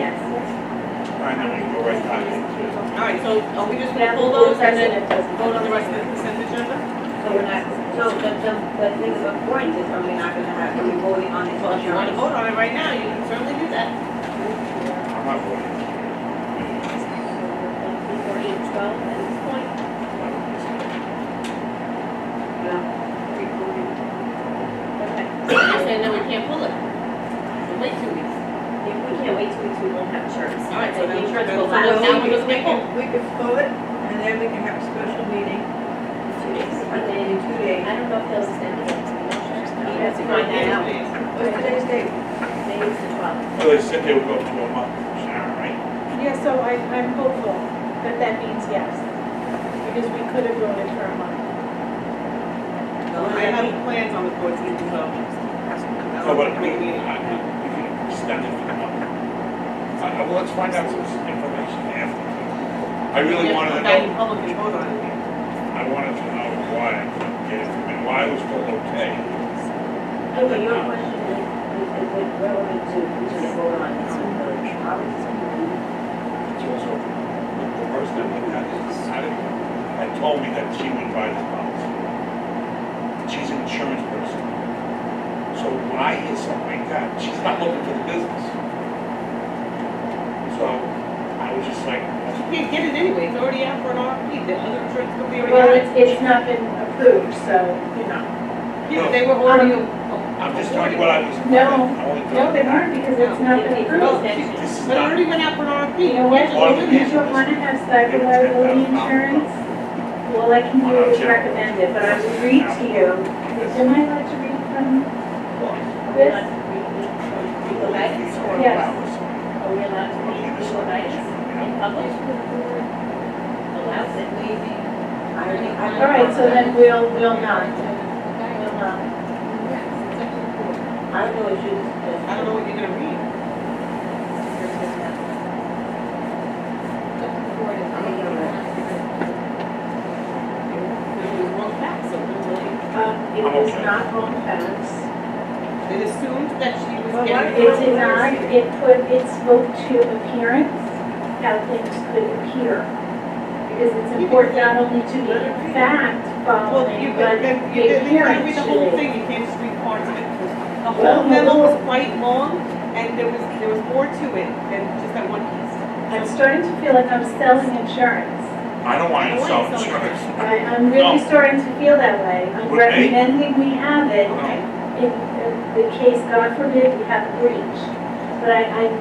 Yes. All right, then we can go right back into it. All right, so are we just Yeah, gonna pull we'll those and then it doesn't. vote on the rest of the consent agenda? So we're not, so the thing of importance is, are we not gonna have, are we voting on the Well, if you wanna insurance? vote on it right now, you can certainly do that. I'm not voting. Before 8:12 at this point. Okay. So you're saying that we can't pull it? So wait 2 weeks. If we can't wait 2 weeks, we won't have insurance. All right, so And then the insurance then- will so lapse. now we're just gonna pull. We could pull it, and then we can have a special meeting 2 days. in 2 days. I don't know if they'll extend it to insurance. You have to find that out. What's today's date? Maybe it's the 12th. Well, they said they would go to a month, Sharon, right? Yeah, so I'm hopeful that that means yes, because we could have voted for a month. I have plans on the 14th, so. No, but we can extend it for the month. Well, let's find out some information after. I really wanted to Back in know, public and vote on it. I wanted to know why I couldn't get it, and why I was told okay. Okay, your question is it relevant to just vote on the policy? It's also, the person that had decided, had told me that she would buy this policy. She's an insurance person. So why is something like that? She's not looking for the business. So I was just like, You can't get it anyway, it's already out for an RFP, the other insurance company Well, already had it. it's not been approved, so, you know. Yeah, but they were already. I'm just telling you what I was. No, I only No, thought- they weren't, because it's not been approved. This is But it not, already went out for an RFP. You know what, Well, if you don't want to have cyber liability insurance, all I can do is recommend it, but I would read to you. Am I allowed to read from this? Legal guidance or? Yes. Are we allowed to read legal guidance in public? Allows it. All right, so then we'll not. We'll not. I don't know what you, I don't know what you're gonna read. It was wrong facts, so it really, It was not wrong facts. it assumed that she was It getting. did not, it spoke to appearance, how things could appear. Because it's important not only to be in fact Well, following, but the you gotta appearance read the should whole be. thing, you can't just read parts of it. The Well, whole memo well- was quite long, and there was more to it than just that one piece. I'm starting to feel like I'm selling insurance. I don't want I to don't sell want to sell insurance. I'm really No. starting to feel that way. I'm With me? recommending we have it. No. In the case, God forbid, we have a breach. But I'm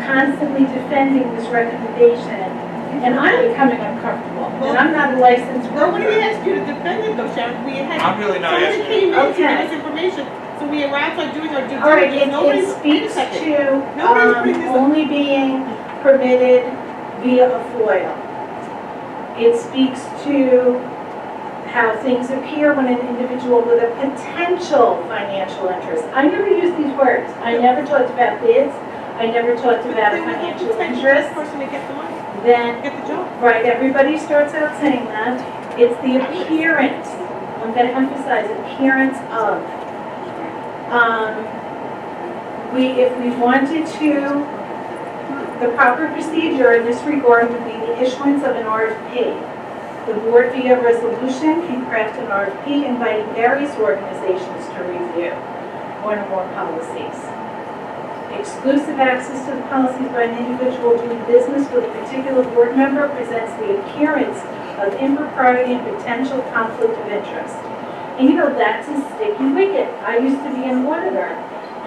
constantly defending this recommendation, and I'm becoming uncomfortable. And I'm not a licensed Nobody broker. asked you to defend it though, Sharon, we had. I'm really not Somebody asking. came in to give Okay. us information, so we are outside doing our due All right, diligence, it nobody's, wait a speaks second. to Nobody's putting this up. only being permitted via a FOIL. It speaks to how things appear when an individual with a potential financial interest. I never use these words. I never talked about bids. I never talked about a They were the financial potential interest. person to get the money, Then, get the job. right, everybody starts out saying that. It's the appearance. I'm going to emphasize appearance of. If we wanted to, the proper procedure in this regard would be the issuance of an RFP. The board via resolution can craft an RFP inviting various organizations to review one or more policies. Exclusive access to the policies by an individual doing business with a particular board member presents the appearance of impropriety and potential conflict of interest. And you know, that's a sticky wicket. I used to be an auditor.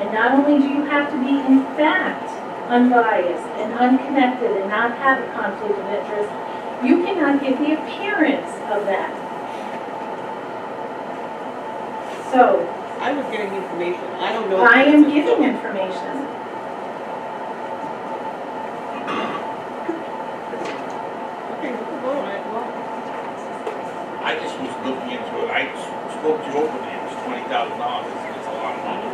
And not only do you have to be in fact unbiased and unconnected and not have a conflict of interest, you cannot give the appearance of that. So, I was getting information, I don't know. I am giving information. Okay, go on, I just was looking into it, I spoke to you openly, it was $20,000, it's a lot of money.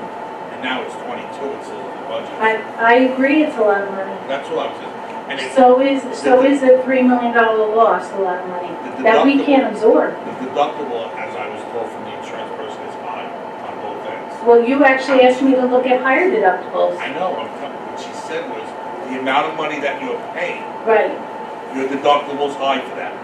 And now it's 22, it says in the budget. I agree it's a lot of money. That's what I'm saying. And it's, So is a $3 million loss a lot of money The that we deductible. can't absorb. the deductible, as I was told from the insurance person, is high on both ends. Well, you actually asked me to look at higher deductibles. I know, what she said was, the amount of money that you're paying, Right. your deductible's high for that.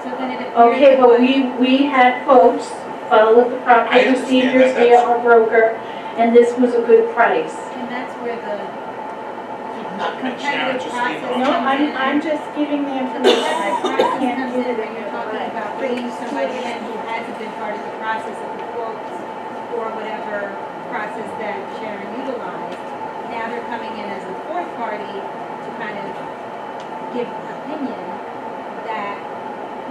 So then it appears. Okay, but that- we had quotes, followed the proper I understand procedures that, via that's- our broker, and this was a good price. And that's where the And Sharon, competitive just so you process. know, I'm just giving the The information. I process can't comes give in it when you're talking about bringing somebody in who hasn't been part of the process of the quotes or whatever process that Sharon utilized. Now they're coming in as a fourth party to kind of give opinion that,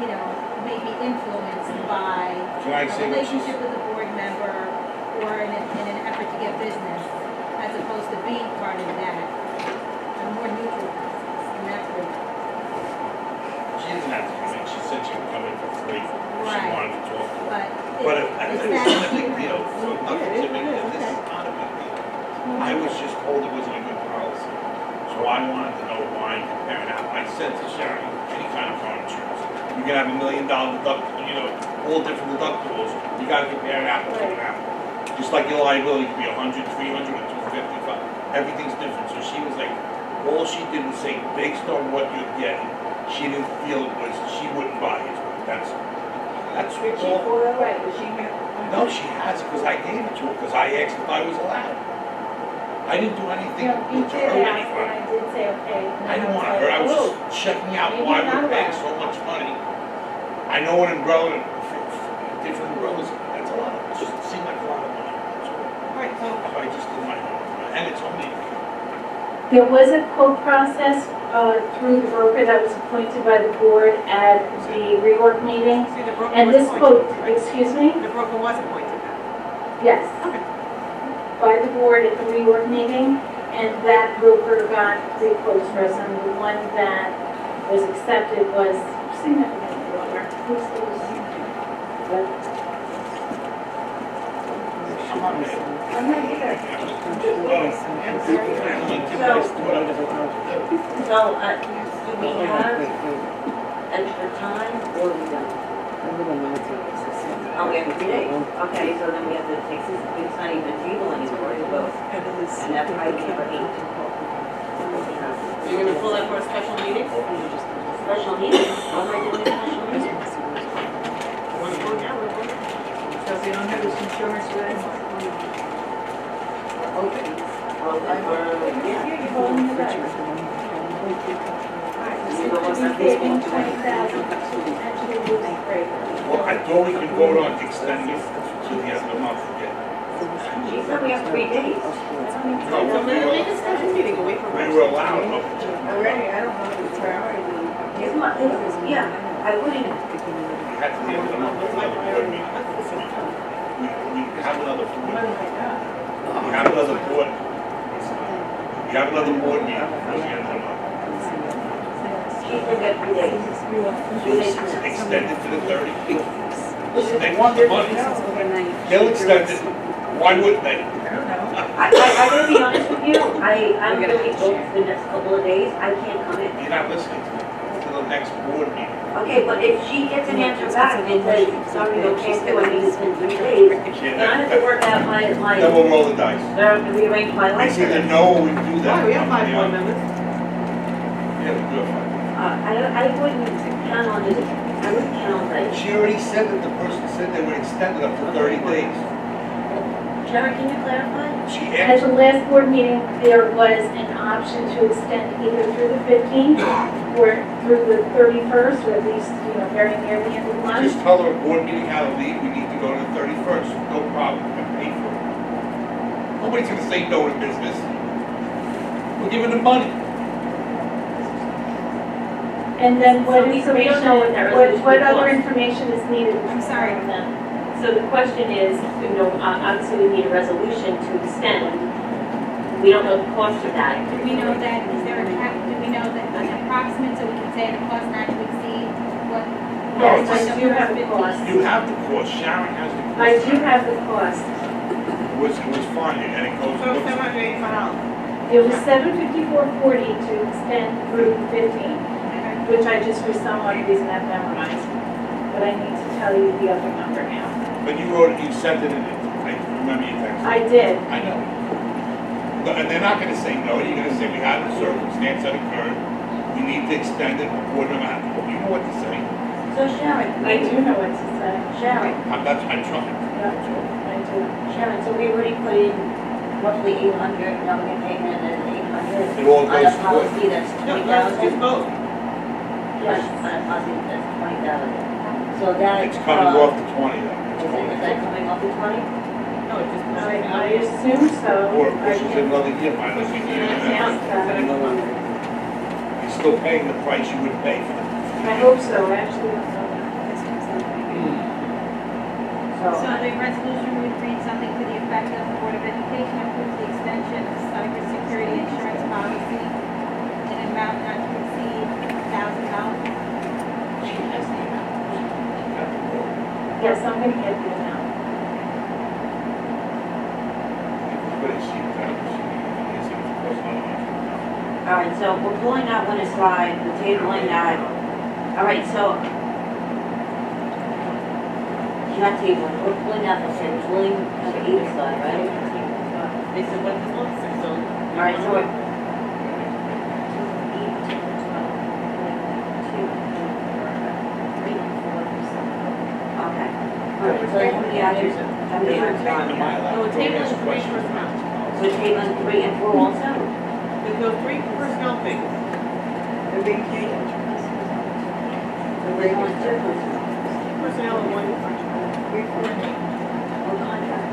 you know, may be influenced by Can I a say what she's- relationship with a board member or in an effort to get business, as opposed to being part of that, a more neutral process, and that's where. She doesn't have to come in, she said she would come in for free, if she Right. wanted to talk to her. But But it- it's it's not that a big human. deal, so nothing to make this, this is not a big deal. I was just told it wasn't a good policy, so I wanted to know why and compare it out. I said to Sharon, any kind of car insurance, you can have $1 million deductible, you know, all different deductibles, you gotta compare it apples to an apple. Just like your liability could be 100, 300, or 255, everything's different, so she was like, all she did was say, based on what you're getting, she didn't feel it was, she wouldn't buy it, that's all. Right, but she had. No, she has, because I gave it to her, because I asked if I was allowed. I didn't do anything You to did hurt ask, and anyone. I did say, okay. and I didn't then want to was hurt, I was like, just checking out maybe why not we're paying allowed. so much money. I know an umbrella, different umbrellas, that's a lot, it just seemed like a lot of money. That's all. Right, so So I just did my homework, and it's only, There was a quote process through the broker that was appointed by the board at the rework meeting. see, the broker And was this quote, appointed, right? excuse me? The broker was appointed now. Yes, Okay. by the board at the rework meeting. And that broker got 3 quotes for us, and the one that was accepted was significantly lower. Who's I'm not mad. I'm not either. So, do we have extra time or we don't? Oh, we have 3 days. Okay, so then we have to take this, it's not even feasible anymore to vote. And that's why we have 8. You're gonna pull that for a special meeting? Special meeting, what am I doing special meeting? Want to vote now, we'll vote. Because they don't have this insurance with them. Okay. Well, yeah. You're holding it back. He's saving 20,000 to actually lose freight. Well, I thought we could vote on extending it to the end of the month again. She said we have 3 days. So make a special meeting, away from. We were allowed up Already, I don't know if it's priority. Yeah, I wouldn't, We had to the end of the month, another board meeting. We have another board. We have another board. We have another board meeting at the end of the month. she said we have 3 days. 3 days from now. Extend it to the 30. Listen, they want the money. They'll extend it. Why wouldn't they? I gotta be honest with you, I'm really booked the next couple of days, I can't come in. You're not listening to the next board meeting. Okay, but if she gets an answer back and says, sorry, no, can't do anything, it's been 3 days, then I have to work out Then my, we'll roll the dice. I have to rearrange my life. It's either no or we do that. Why, we have 5 board members. Yeah, we do have 5. I wouldn't count on this, I wouldn't count on that. She already said that the person said they would extend it up to 30 days. Sharon, can you clarify? She At asked, the last board meeting, there was an option to extend either through the 15th or through the 31st, or at least, very near the end of the month. just tell her a board meeting had to leave, we need to go to the 31st. No problem, I pay for it. Nobody's gonna say no to business. We're giving them money. And then what So we don't information, know what that what resolution other was. information is needed? I'm sorry. from them? So the question is, obviously we need a resolution to extend. We don't know the cost of that. Do we know that, is there a cap, do we know that an approximate, so we can say the cost not to exceed what? Yes, what I do number have is the 50? cost. You have the cost, Sharon has the cost. I do have the cost. It was fine, and it goes. So $785. It was $754.40 to extend through the 15th, which I just for some odd reason have memorized. But I need to tell you the other number now. But you wrote it, you sent it in, I remember you texted. I did. I know. And they're not gonna say no, you're gonna say we had a circumstance that occurred, we need to extend it, or no matter, you know what to say. So Sharon, I do know what to say. Sharon, I'm trying. Yeah, I do. Sharon, so we already put in roughly 800, now we're payment and 800. It all On goes a policy that's No, let's 20,000. just vote. Yes, on a policy that's 20,000. So that. It's coming off the 20 though. Is that coming off the 20? No, it just. I assume so. Or it I pushes it can another year, by the way, count that. you're still paying the price you would pay for it. I hope so, I actually don't know that. So the resolution would read something to the effect of the Board of Education approves the extension of cybersecurity insurance policy in an amount not to exceed $1,000. Yes, I'm gonna get the amount. But it's cheap, it's cost money. All right, so we're pulling that one aside, we're tabling that. All right, so. You're not tabling, we're pulling that, okay, we're pulling number 8 aside, right? They said what this looks like, so. All right, so we're. Okay. All right, so how many others, how many others are on No, here? we're tabling 3 personnel. We're tabling 3 and 4 also? There's no 3 personnel things. They're being changed. There's only 2 personnel. Personnel and 1 contract. One contract.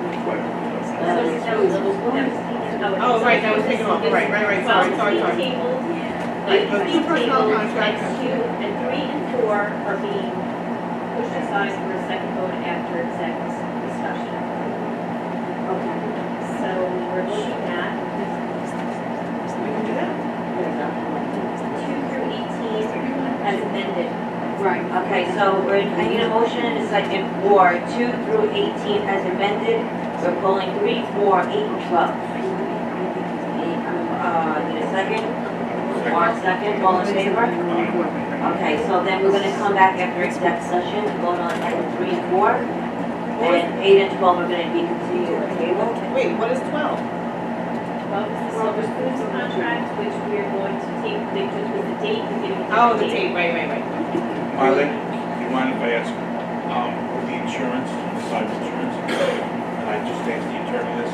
Oh, right, that was taken off, right, sorry. Right, Those 2 personnel contracts. 2 and 3 and 4 are being pushed aside for a second vote after executive discussion. Okay. So we're looking at We can do that. 2 through 18 as amended. Right, okay, so I need a motion and a second for 2 through 18 as amended. We're pulling 3, 4, 8, and 12. second? Mark, second, all in favor? Okay, so then we're gonna come back after exec session and vote on item 3 and 4. And 8 and 12 are gonna be continued on the table. Wait, what is 12? Well, this is Silver Spoon's contract, which we are going to take pictures with the date and giving. Oh, the tape, right. Marlene, do you mind if I ask, with the insurance, cyber insurance, and I just asked the attorney this,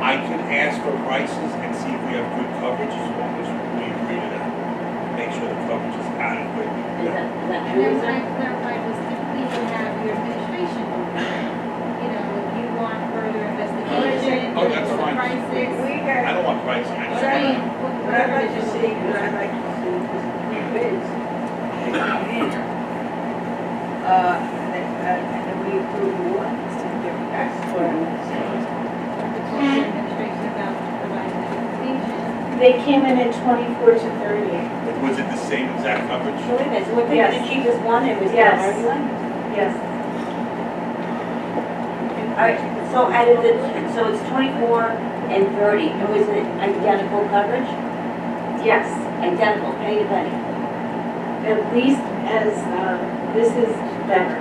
I can ask for prices and see if we have good coverage as long as we agree to that. Make sure the coverage is adequate. Is that And true, then is what I that? clarified was typically you have your administration do that. You know, if you want further investigation, Oh, that's the fine. prices. I don't want pricing, I just What I mean, want. What I'd like to see, is three bids. They come in, and then we approve one, that's what I'm saying. talk to your administration about providing information. They came in at 24 to 30. Was it the same exact coverage? So wait a minute, so we're picking the Yes. cheapest one and we're Yes. still arguing? Yes. Alright, so out of the, so it's 24 and 30, and was it identical coverage? Yes. Identical, penny to penny? At least as, this is better.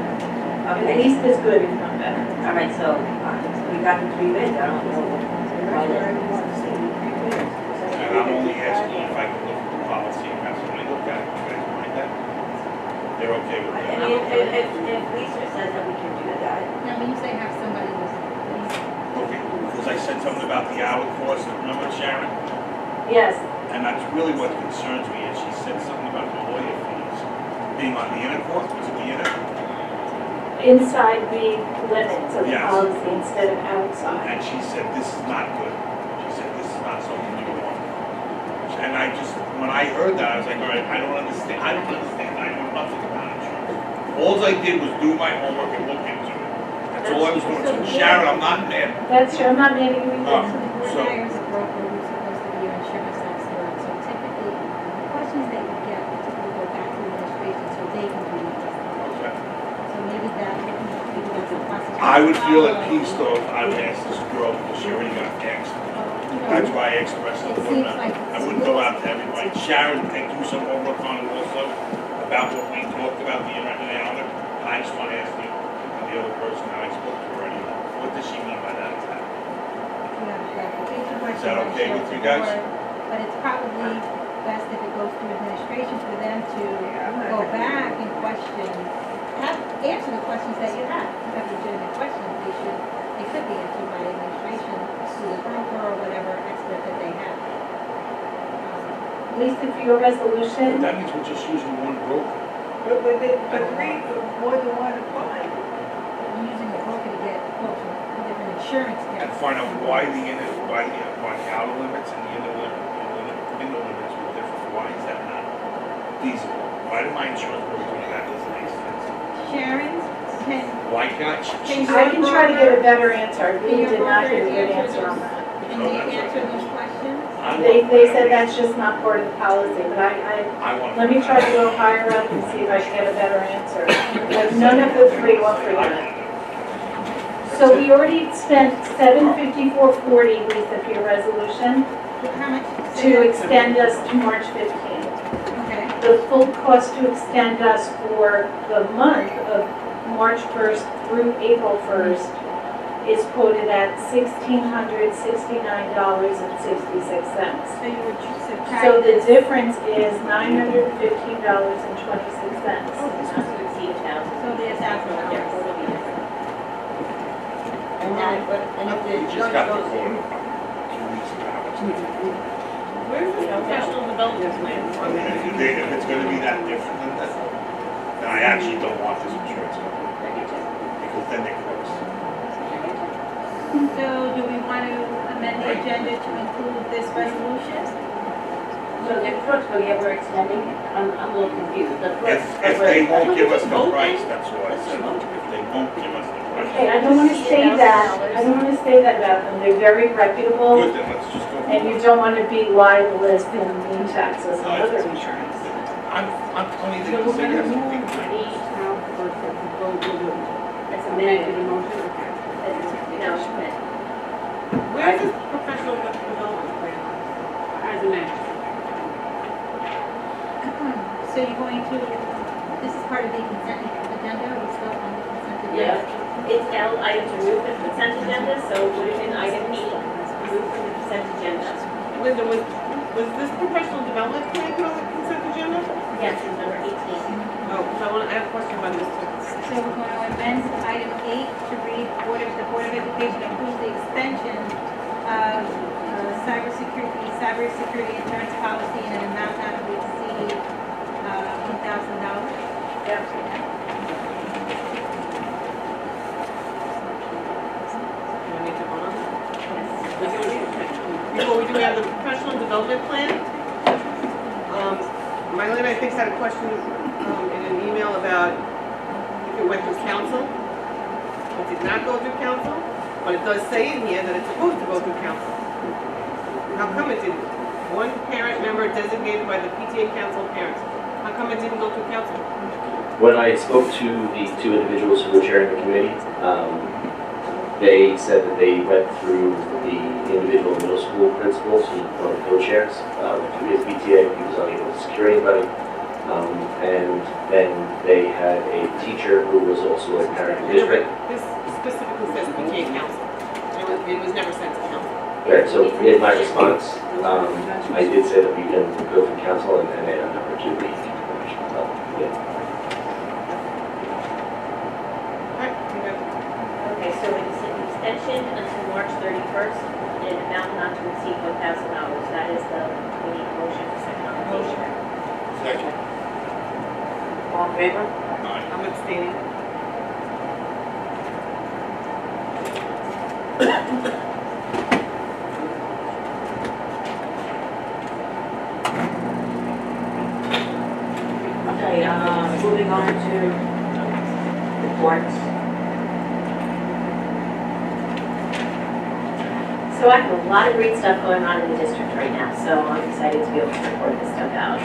At Okay, least as good, if not better. alright, so we got the 3 bids, I don't know. That's what I want to see, three bids. And I'm only asking if I can look at the policy and have somebody look at it, you guys mind that? They're okay with I that? mean, if Lisa says that we can do that. Now, when you say have somebody who's, Okay, because I said something about the hour course, remember Sharon? Yes. And that's really what concerns me, and she said something about the lawyer fees being on the inner court, was it the inner? Inside the limits of the Yes. policy instead of outside. And she said, this is not good. She said, this is not something you want. And I just, when I heard that, I was like, all right, I don't understand, I know nothing about insurance. All I did was do my homework and look into it. That's all I was doing. So Sharon, I'm not mad. That's true, I'm not mad at you. Oh. the So- board hires a broker who's supposed to be your insurance expert. So typically, the questions that you get typically go back to administration so they can do it. Okay. So maybe that's a process. I would feel at peace though if I would ask this girl, because she already got asked. That's why I expressed it. It seems like I wouldn't go out to everybody. Sharon can do some homework on it also, about what we talked about the internet and the and I just want to ask you, and the other person that I spoke to already, what does she mean by that exactly? Is that okay with you guys? But it's probably best if it goes through administration for them to go back and question, answer the questions that you have. If you have legitimate questions, they could be answered by administration through the broker or whatever expert that they have. Lisa, for your But resolution, that means we're just using one broker. But three, more than one applied. Using the broker to get quotes from different insurance And carriers. find out why the outer limits and the inner limits were different. Why is that not feasible? Why did my insurance broker do that? Doesn't make sense. Sharon's can, Why can't she? I can try to get a better answer. We did not get a good answer on that. can they answer those questions? They said that's just not part of the policy, but I want. let me try to go higher up and see if I can get a better answer. But none of the three offer that. So we already spent $754.40, Lisa, for your resolution, How much? to extend us to March 15th. Okay. The full cost to extend us for the month of March 1st through April 1st is quoted at $1,669.66. So you would subtract. So the difference is $915.26. So there's $1,000. And that, and if the We just judge got the goes. quote 2 weeks ago. Where's the professional development plan? If it's gonna be that different than that, then I actually don't want this insurance company. Because then they close. So do we want to amend the agenda to include this resolution? So the first, but yeah, we're extending, I'm a little confused. The If first, they won't give us the price, that's what I said. If they won't give us the Okay, price. I don't want to say that, I don't want to say that about them. They're very reputable, Good, then let's just go. and you don't want to be liabilious in lien taxes and other insurance. I'm telling you, they say yes, I think it's That's a minute of the motion, okay. Where's this professional development plan? As a minute. So you're going to, this is part of the consent agenda, or we still on the consent agenda? Yeah, it's L, item to move the consent agenda, so it would have been item E, move from the consent agenda. Linda, was this professional development plan put on the consent agenda? Yes, it's number 18. Oh, so I have a question about this too. So we're going to amend item 8 to read, the Board of Education approves the extension of cybersecurity insurance policy in an amount not to exceed $1,000. Yep. Do I need to vote on that? Before we do, we have the professional development plan. Mylene, I think, had a question in an email about if it went through council. It did not go through council, but it does say in here that it's supposed to go through council. How come it didn't? One parent member designated by the PTA council of parents. How come it didn't go through council? When I spoke to the two individuals who were chairing the committee, they said that they went through the individual middle school principals, who one of the co-chairs, through his PTA, he was unable to secure anybody. And then they had a teacher who was also a parent in the district. This specifically says PTA council. It was never sent to council. Right, so in my response, I did say that we can go through council and add a number to the professional development. Alright, okay. Okay, so it's an extension until March 31st, in an amount not to exceed $1,000. That is we need a motion for second on the motion. Second. All in favor? I'm abstaining. Okay, moving on to reports. So I have a lot of great stuff going on in the district right now, so I'm excited to be able to report this stuff out.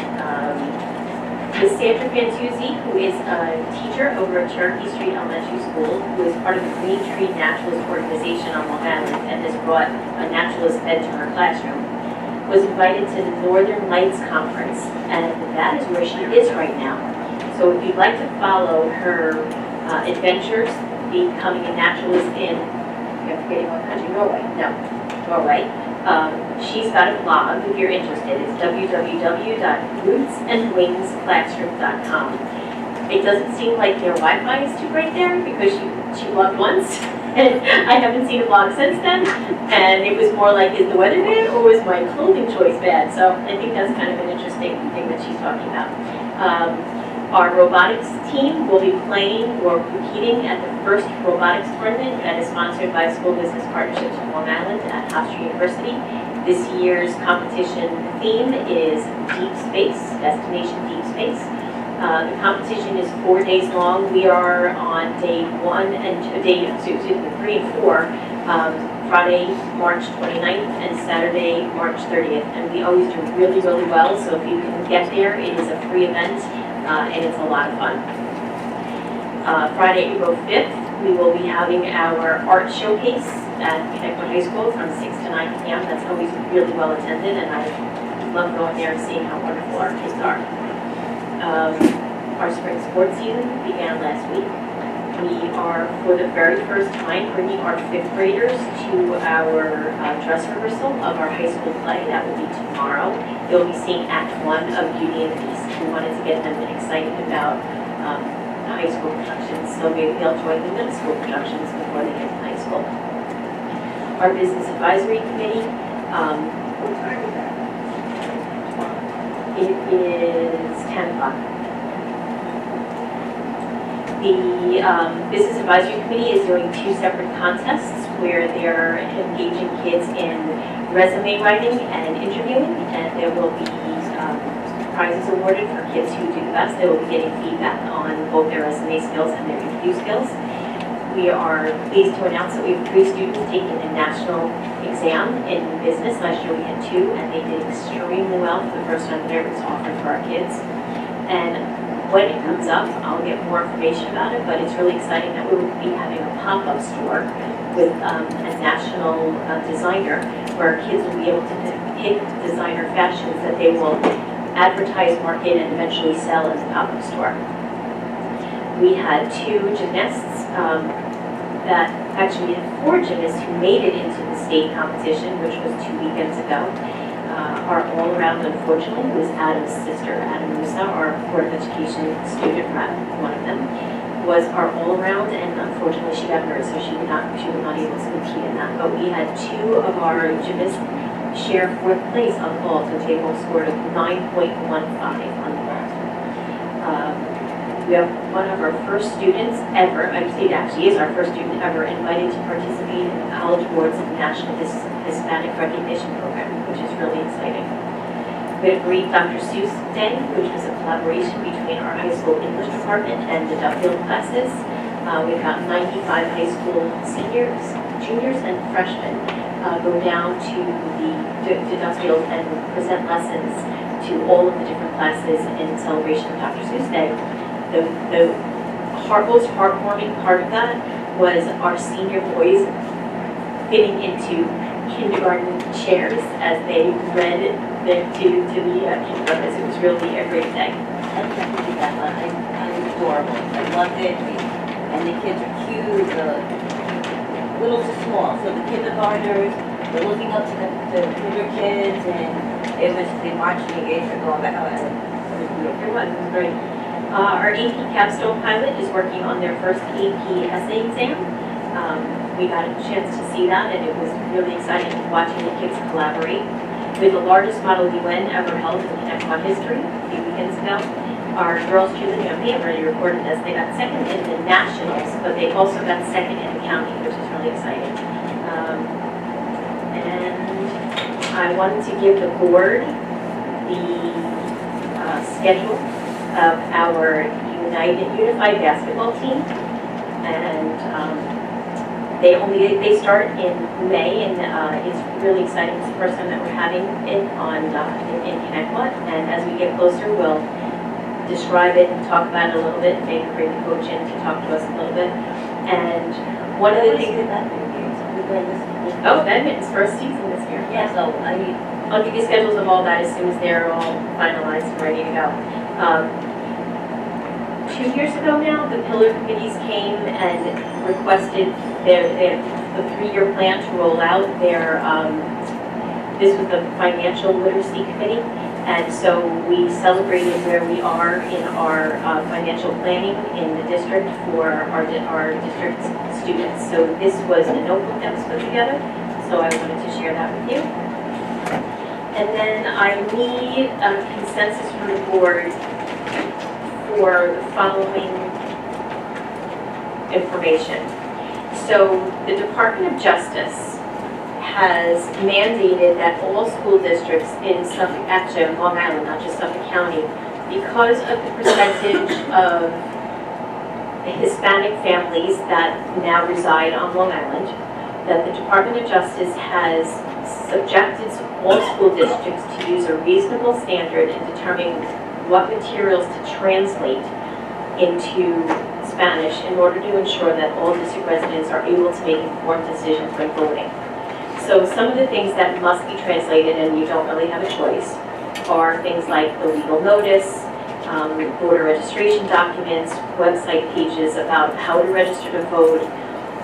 Ms. Sandra Fantuzzi, who is a teacher over at Cherokee Street Elementary School, who is part of the Green Tree Naturalist Organization on Long Island and has brought a naturalist ed to her classroom, was invited to the Northern Lights Conference, and that is where she is right now. So if you'd like to follow her adventures, becoming a naturalist in, I'm forgetting what country, Norway, no, Norway. She's got a blog, if you're interested, it's www.rootsandwingsclassroom.com. It doesn't seem like their Wi-Fi is too great there because she blogged once, and I haven't seen a blog since then, and it was more like, is the weather bad or was my clothing choice bad? So I think that's kind of an interesting thing that she's talking about. Our robotics team will be playing or competing at the first robotics tournament that is sponsored by School Business Partnerships of Long Island at Hofstra University. This year's competition theme is Deep Space, Destination Deep Space. The competition is 4 days long. We are on day 3 and 4, Friday, March 29th, and Saturday, March 30th. And we always do really, really well, so if you can get there, it is a free event. And it's a lot of fun. Friday, April 5th, we will be having our art showcase at Connecticut High School from 6 to 9 p.m. That's always really well attended, and I love going there and seeing how wonderful our kids are. Our spring sports season began last week. We are, for the very first time, bringing our 5th graders to our dress rehearsal of our high school play. That will be tomorrow. They'll be seeing Act 1 of Beauty and the Beast. We wanted to get them excited about high school productions, so maybe they'll join the middle school productions before they get to high school. Our Business Advisory Committee, What time is that? it is 10 o'clock. The Business Advisory Committee is doing 2 separate contests where they're engaging kids in resume writing and interviewing, and there will be prizes awarded for kids who do the best. They will be getting feedback on both their resume skills and their interview skills. We are pleased to announce that we have 3 students taking a national exam in business. Last year we had 2, and they did extremely well for the first time that it was offered for our kids. And when it comes up, I'll get more information about it, but it's really exciting that we will be having a pop-up store with a national designer where kids will be able to pick designer fashions that they will advertise, market, and eventually sell as a pop-up store. We had 2 gymnasts that actually we had 4 gymnasts who made it into the state competition, which was 2 weekends ago. Our all-around, unfortunately, was Adam's sister, Adam Musa, our Board of Education student rep, one of them, was our all-around, and unfortunately she got hurt, so she was not able to compete in that. But we had 2 of our gymnasts share 4th place on the vault, so they both scored a 9.15 on the vault. We have one of our first students ever, I say it actually is our first student ever, invited to participate in the College Board's National Hispanic Recognition Program, which is really exciting. We had a great Dr. Seuss Day, which was a collaboration between our high school English department and the Duffield classes. We've got 95 high school seniors, juniors, and freshmen go down to Duffield and present lessons to all of the different classes in celebration of Dr. Seuss Day. The most heartwarming part of that was our senior boys fitting into kindergarten chairs as they read to the kindergartners. It was really a great day. I can't believe that, but I was adorable. I loved it. And the kids are cute, little to small. So the kindergartners, they're looking up to the bigger kids, and they watched the engagement going back. Oh, it was beautiful. It was great. Our AP Capstone pilot is working on their first AP essay exam. We got a chance to see that, and it was really exciting watching the kids collaborate. We had the largest Model UN ever held in Connecticut history a few weekends ago. Our girls cheerleading on Pam already recorded this. They got 2nd in the nationals, but they also got 2nd in the county, which is really exciting. And I wanted to give the board the schedule of our unified basketball team, and they start in May, and it's really exciting. It's the first time that we're having it in Connecticut, and as we get closer, we'll describe it and talk about it a little bit, and maybe bring the coach in to talk to us a little bit. And one of the things badminton's first season this year. Yeah, so I'll give you schedules of all that as soon as they're all finalized and ready to go. 2 years ago now, the pillar committees came and requested the 3-year plan to roll out their, this was the financial literacy committee, and so we celebrated where we are in our financial planning in the district for our district students. So this was a notebook that was put together, so I wanted to share that with you. And then I need a consensus from the board for the following information. So the Department of Justice has mandated that all school districts in Suffolk, actually on Long Island, not just Suffolk County, because of the percentage of Hispanic families that now reside on Long Island, that the Department of Justice has subjected all school districts to use a reasonable standard in determining what materials to translate into Spanish in order to ensure that all district residents are able to make informed decisions when voting. So some of the things that must be translated, and you don't really have a choice, are things like the legal notice, voter registration documents, website pages about how to register to vote,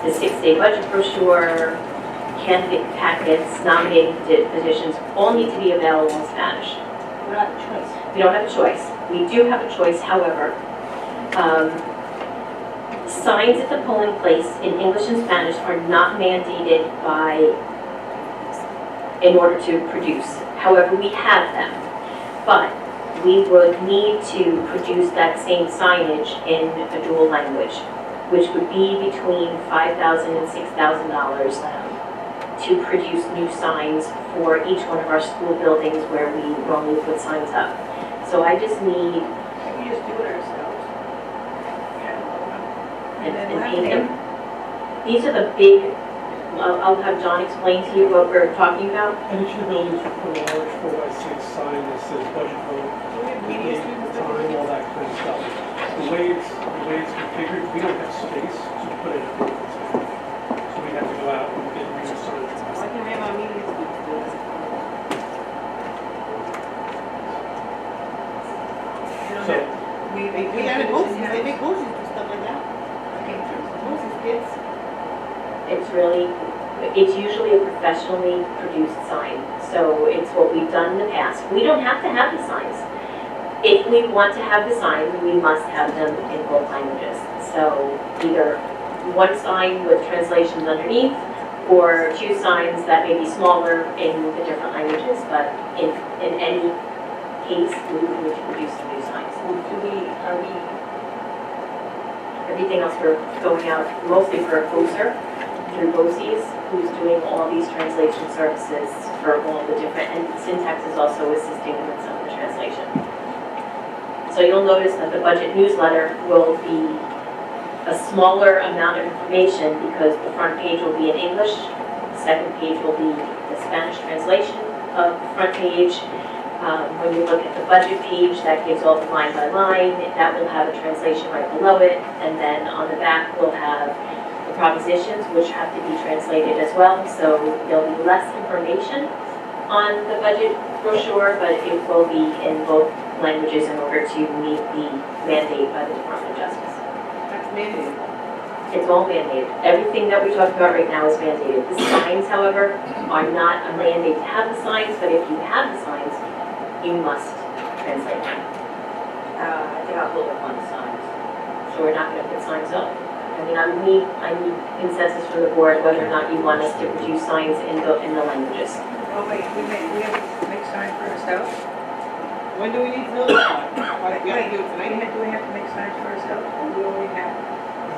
the 6-day budget brochure, candidate packets, nominating petitions, all need to be available in Spanish. We don't have a choice. We don't have a choice. We do have a choice, however. Signs at the polling place in English and Spanish are not mandated in order to produce. However, we have them. But we would need to produce that same signage in a dual language, which would be between $5,000 and $6,000 to produce new signs for each one of our school buildings where we normally put signs up. So I just need... Can we just do it ourselves? And paint them. These are the big, I'll have John explain to you what we're talking about. And each of the buildings will put a large 4x6 sign that says budget vote, date, time, all that kind of stuff. The way it's configured, we don't have space to put it in. So we have to go out and get new signs. Why can't we have our meetings do this? We added Moses, they make Moses do stuff like that. Okay, Moses kids. It's really, it's usually a professionally produced sign. So it's what we've done in the past. We don't have to have the signs. If we want to have the signs, we must have them in both languages. So either one sign with translations underneath, or two signs that may be smaller in the different languages, but in any case, we would produce new signs. Everything else we're going out mostly for Boozer, through BOCES, who's doing all these translation services for all the different, and Syntax is also assisting with some of the translation. So you'll notice that the budget newsletter will be a smaller amount of information because the front page will be in English, the second page will be the Spanish translation of the front page. When you look at the budget page, that gives all the line by line, that will have a translation right below it, and then on the back we'll have the propositions, which have to be translated as well, so there'll be less information on the budget brochure, but it will be in both languages in order to meet the mandate by the Department of Justice. That's mandated. It's all mandated. Everything that we talked about right now is mandated. The signs, however, are not a mandate to have the signs, but if you have the signs, you must translate them. I think I'll hold up on the signs. So we're not going to put signs up. I mean, I need consensus from the board whether or not you want us to produce signs in the languages. Oh, wait, we have to make signs for ourselves? When do we need to know that? Why, we gotta do it tonight? Do we have to make signs for ourselves, or we already have?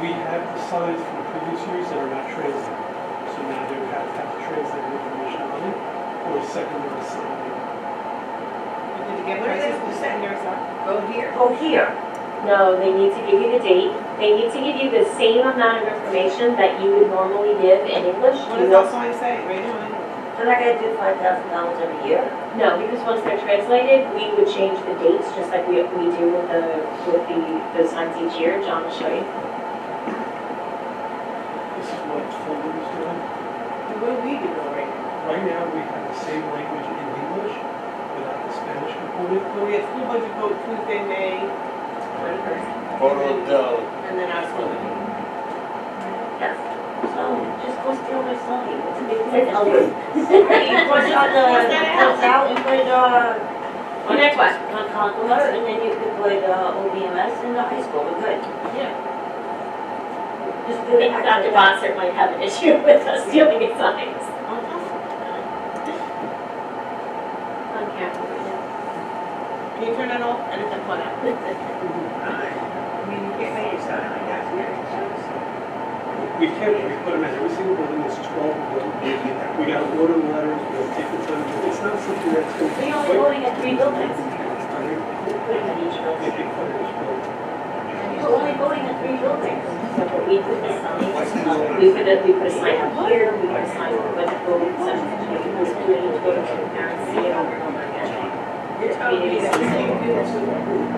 We have the signs from previous years that are not translated. So now they would have to translate information on it, or a secondary sign. Did you get Where prices is for the the secondary stuff? Go here. Oh, here. No, they need to give you the date. They need to give you the same amount of information that you would normally give in English. What does that sign say right now? So I gotta do $5,000 every year? No, because once they're translated, we would change the dates, just like we do with the signs each year. John will show you. This is what Fulton is doing. What do we do right now? Right now, we have the same language in English without the Spanish component. So we have school budget vote Tuesday, May 21st. And then our school meeting. Yes. So just go steal my sign. It's a big It's deal. ugly. You push on the house out and put On next one. on Concord, and then you could put OBMS in the high school. We're good. Yeah. Just I do it. think Dr. Bossert might have an issue with us stealing his signs. On camera. Can you turn that off? I just have fun out. I mean, you can't make a sign like that, yeah. We can't, we put them in every single building, there's 12 of them. We gotta order the letters, we gotta take the time, it's not something that's going to. We're only voting at 3 buildings. We're putting in each building. We're only voting at 3 buildings. So what we put the signs, we put a sign up here, we put a sign up at the building, such as we do it each building, so the parents see it over and over again. You're telling me that we can't do this with our group.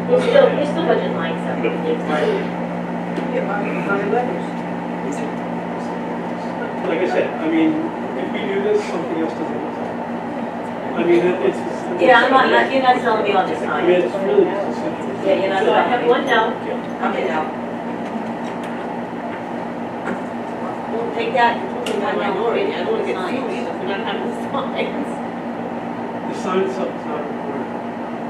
There's still budget lines that we need to. Yeah, my letters. Like I said, I mean, if we do this, something else doesn't work. I mean, it's. Yeah, you're not selling me on this I sign. mean, it's really just a simple. Yeah, you're not So I selling have me. one no. I'm in now. We'll take that and put I'm one a down. minority. I don't want to get Signs. sued either for not having the signs. The sign itself is not a requirement.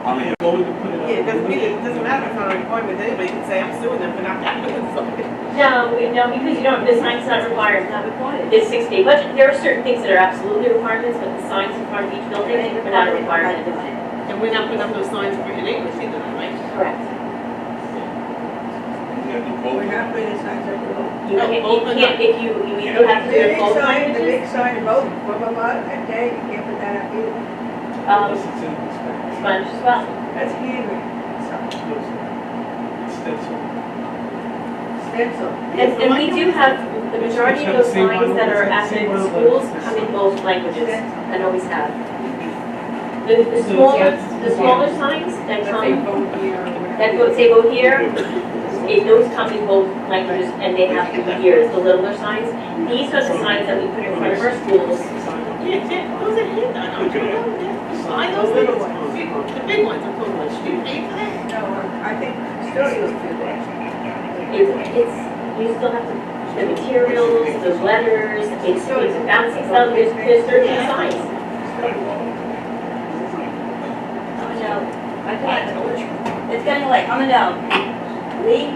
I mean, We're going to put it up. Yeah, it doesn't matter if it's not a requirement, anybody can say, I'm suing them for not having the sign. No, because you don't, the sign's not required. Not required. It's 6-day budget. There are certain things that are absolutely requirements, but the signs in front of each building are not a requirement. And we're not putting up those signs for in English either, right? Correct. you gotta do both. We're not putting signs up below. You can't, if you either have to The do big both sign, the languages. big sign, vote, blah, blah, blah, that day, you can't put that up either. Unless it's in Spanish. Spanish as well. That's handwritten, so, It's stencil. stencil. And we do have, the majority of those signs that are at the schools come in both languages, and always have. The smaller signs that come, that go, say go here, those come in both languages, and they have to be here, the littler signs. These are the signs that we put in front of our schools Who's a hit? I don't know. I know little ones. The big ones, I'm talking about. Should we pay for that? No, I think custodials do that. It's, you still have to, the materials, the letters, it's bouncing stuff, there's 13 signs. Coming down. It's getting late, coming down. Lee?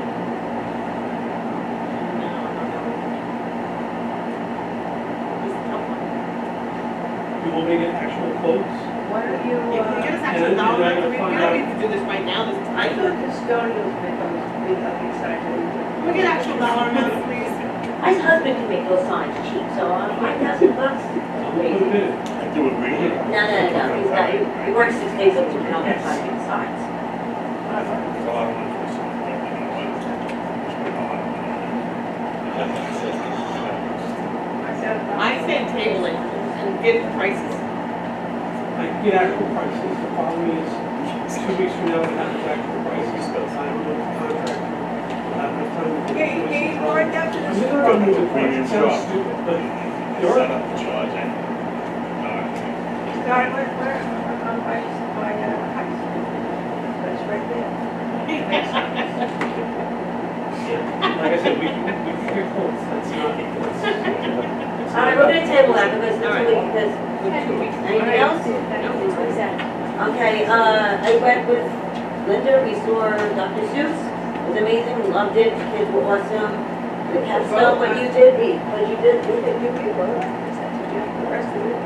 You want me to get actual quotes? Why don't you, You can get us actual And then dollar, you're we gonna find don't out- need to do this right now, this I time. thought custodials make those big ugly signs. Can we get actual dollar amounts, please? My husband can make those signs cheap, so $5,000. I'll put them in. I do agree with you. No, he's not, he works 6 days a week, he don't have time to make signs. It's a lot of money for something, you know what? Spend a lot of money. I said table it and get the prices. I can get actual prices, the problem is, 2 weeks from now, we have the actual prices, but I don't know if the contractor will have enough time to. Can you write down to I'm the gonna run with the premium sounds stupid, but there Set are, up the charge, and, Start where, by high school. That's right there. like I said, we can get quotes, that's not, that's. All right, we're gonna table that because All right. because, anything else? Okay, I went with Linda, we saw Dr. Seuss, it was amazing, we loved it, the kids were awesome. The capstone, what you did, You people, the rest of it.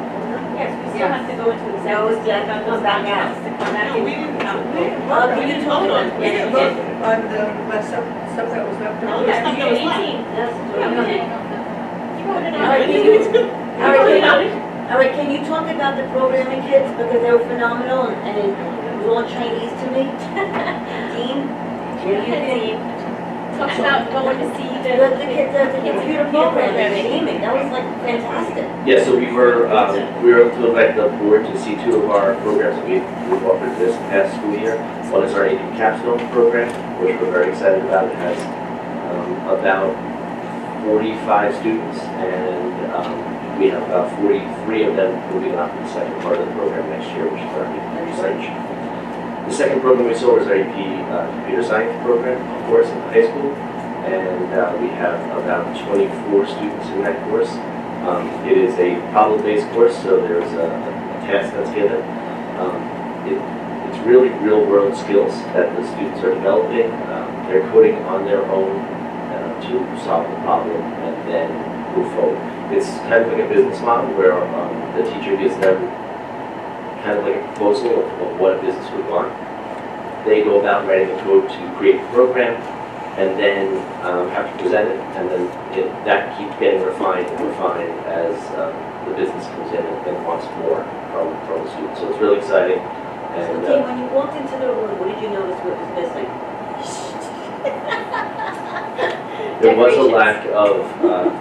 Yes, we still have to go into No, executive. it's Jack, I'm going back out. To come back No, in. we didn't, Can you talk about We didn't vote on the, stuff that was left No, over. that's not gonna last. 18. Yes, Yeah, we did. You voted on All right, it. can you, You voted on it. all right, can you talk about the programming kids, because they were phenomenal, and it was all Chinese to me? Dean? Yeah, Dean. Talk about going to see The kids, the computer programming, gaming, that was like fantastic. Yeah, so we were able to invite the board to see 2 of our programs that we've offered this past school year. One is our AP Capstone program, which we're very excited about. It has about 45 students, and we have about 43 of them moving on to the second part of the program next year, which is our AP research. The second program we saw was our AP Computer Science program, of course, in high school, and we have about 24 students in that course. It is a problem-based course, so there's a task that's given. It's really real-world skills that the students are developing. They're coding on their own to solve the problem and then move forward. It's kind of like a business model where the teacher gives them kind of like a proposal of what a business would want. They go about writing the code to create the program, and then have to present it, and then that keeps getting refined and refined as the business comes in and wants more from the students. So it's really exciting. So And Dean, when you walked into the room, what did you notice what was missing? there was a lack of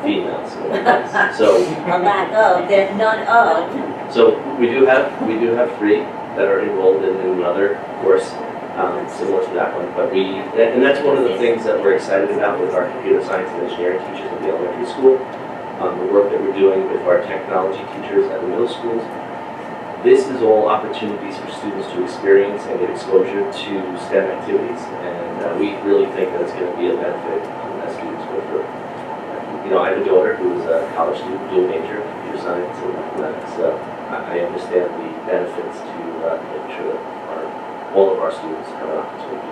females. So A lack of, there's none of. So we do have 3 that are enrolled in another course similar to that one. But and that's one of the things that we're excited about with our computer science and engineering teachers at the elementary school. The work that we're doing with our technology teachers at the middle schools. This is all opportunities for students to experience and get exposure to STEM activities, and we really think that it's going to be a benefit as students go through. You know, I have a daughter who is a college student, dual major, computer science and mathematics. I understand the benefits to making sure that all of our students have an opportunity.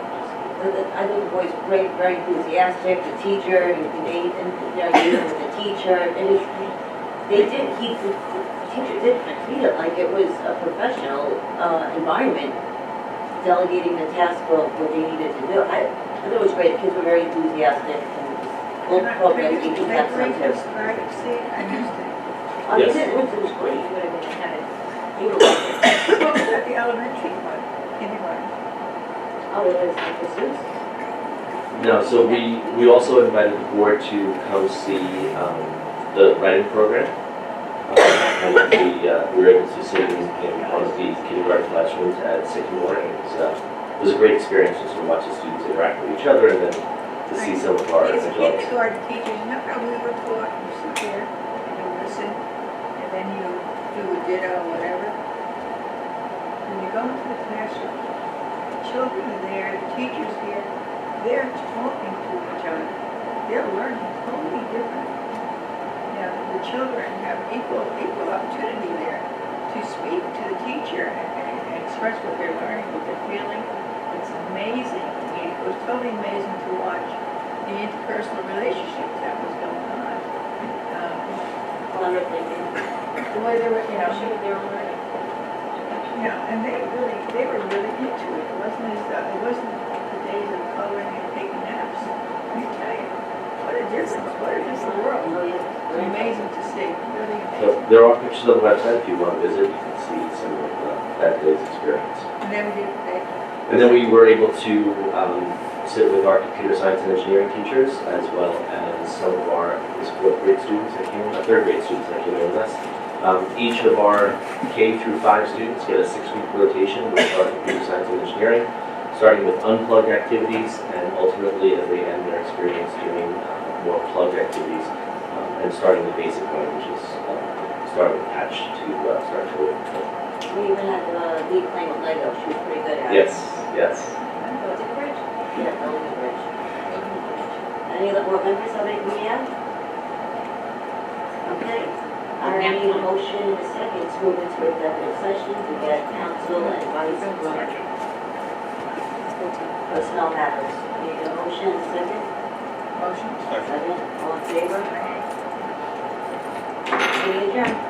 I think the boys were great, very enthusiastic, the teacher, they, with the teacher, it was, they did keep, the teacher did treat it like it was a professional environment, delegating the task of what they needed to do. I thought it was great, the kids were very enthusiastic, and all the programs, they kept that Great, too. see, I missed it. Oh, they did, it was great. You would have been had it. You were welcome. What was at the elementary one, kindergarten? Oh, it was Dr. Seuss? No, so we also invited the board to come see the writing program. And we were able to sit in one of the kindergarten classrooms at Sycamore. And it was a great experience just to watch the students interact with each other and then to see some of our As adults. kindergarten teachers, you know how we were taught, you sit there, you listen, and then you do ditto, whatever. When you go into the classroom, children are there, the teachers here, they're talking to each other. They're learning totally different. You know, the children have equal opportunity there to speak to the teacher and express what they're learning, what they're feeling. It's amazing. I mean, it was totally amazing to watch the interpersonal relationships that was going on. The way they were, you know, They were learning. you know, and they were really into it. It wasn't the days of coloring and taking naps. Let me tell you, what a difference, what a different world. It's amazing to see, really So amazing. there are pictures on the website if you want to visit, you can see some of that day's experience. And then we did, And then we were able to sit with our computer science and engineering teachers, as well as some of our fourth grade students that came, third grade students that came in with us. Each of our K through 5 students get a 6-week rotation with our computer science and engineering, starting with unplugged activities, and ultimately as they end their experience doing more plugged activities, and starting the basic one, which is start with patch to start to live. We even had Lee playing with Lego, she was pretty good at it. Yes, yes. Building a bridge? Yeah, building a bridge. Any other board members have anything to add? Okay. I need a motion in a second to move into executive session to get counsel and advice from personnel matters. Need a motion in a second? motion. Second. All in favor? Meeting adjourned.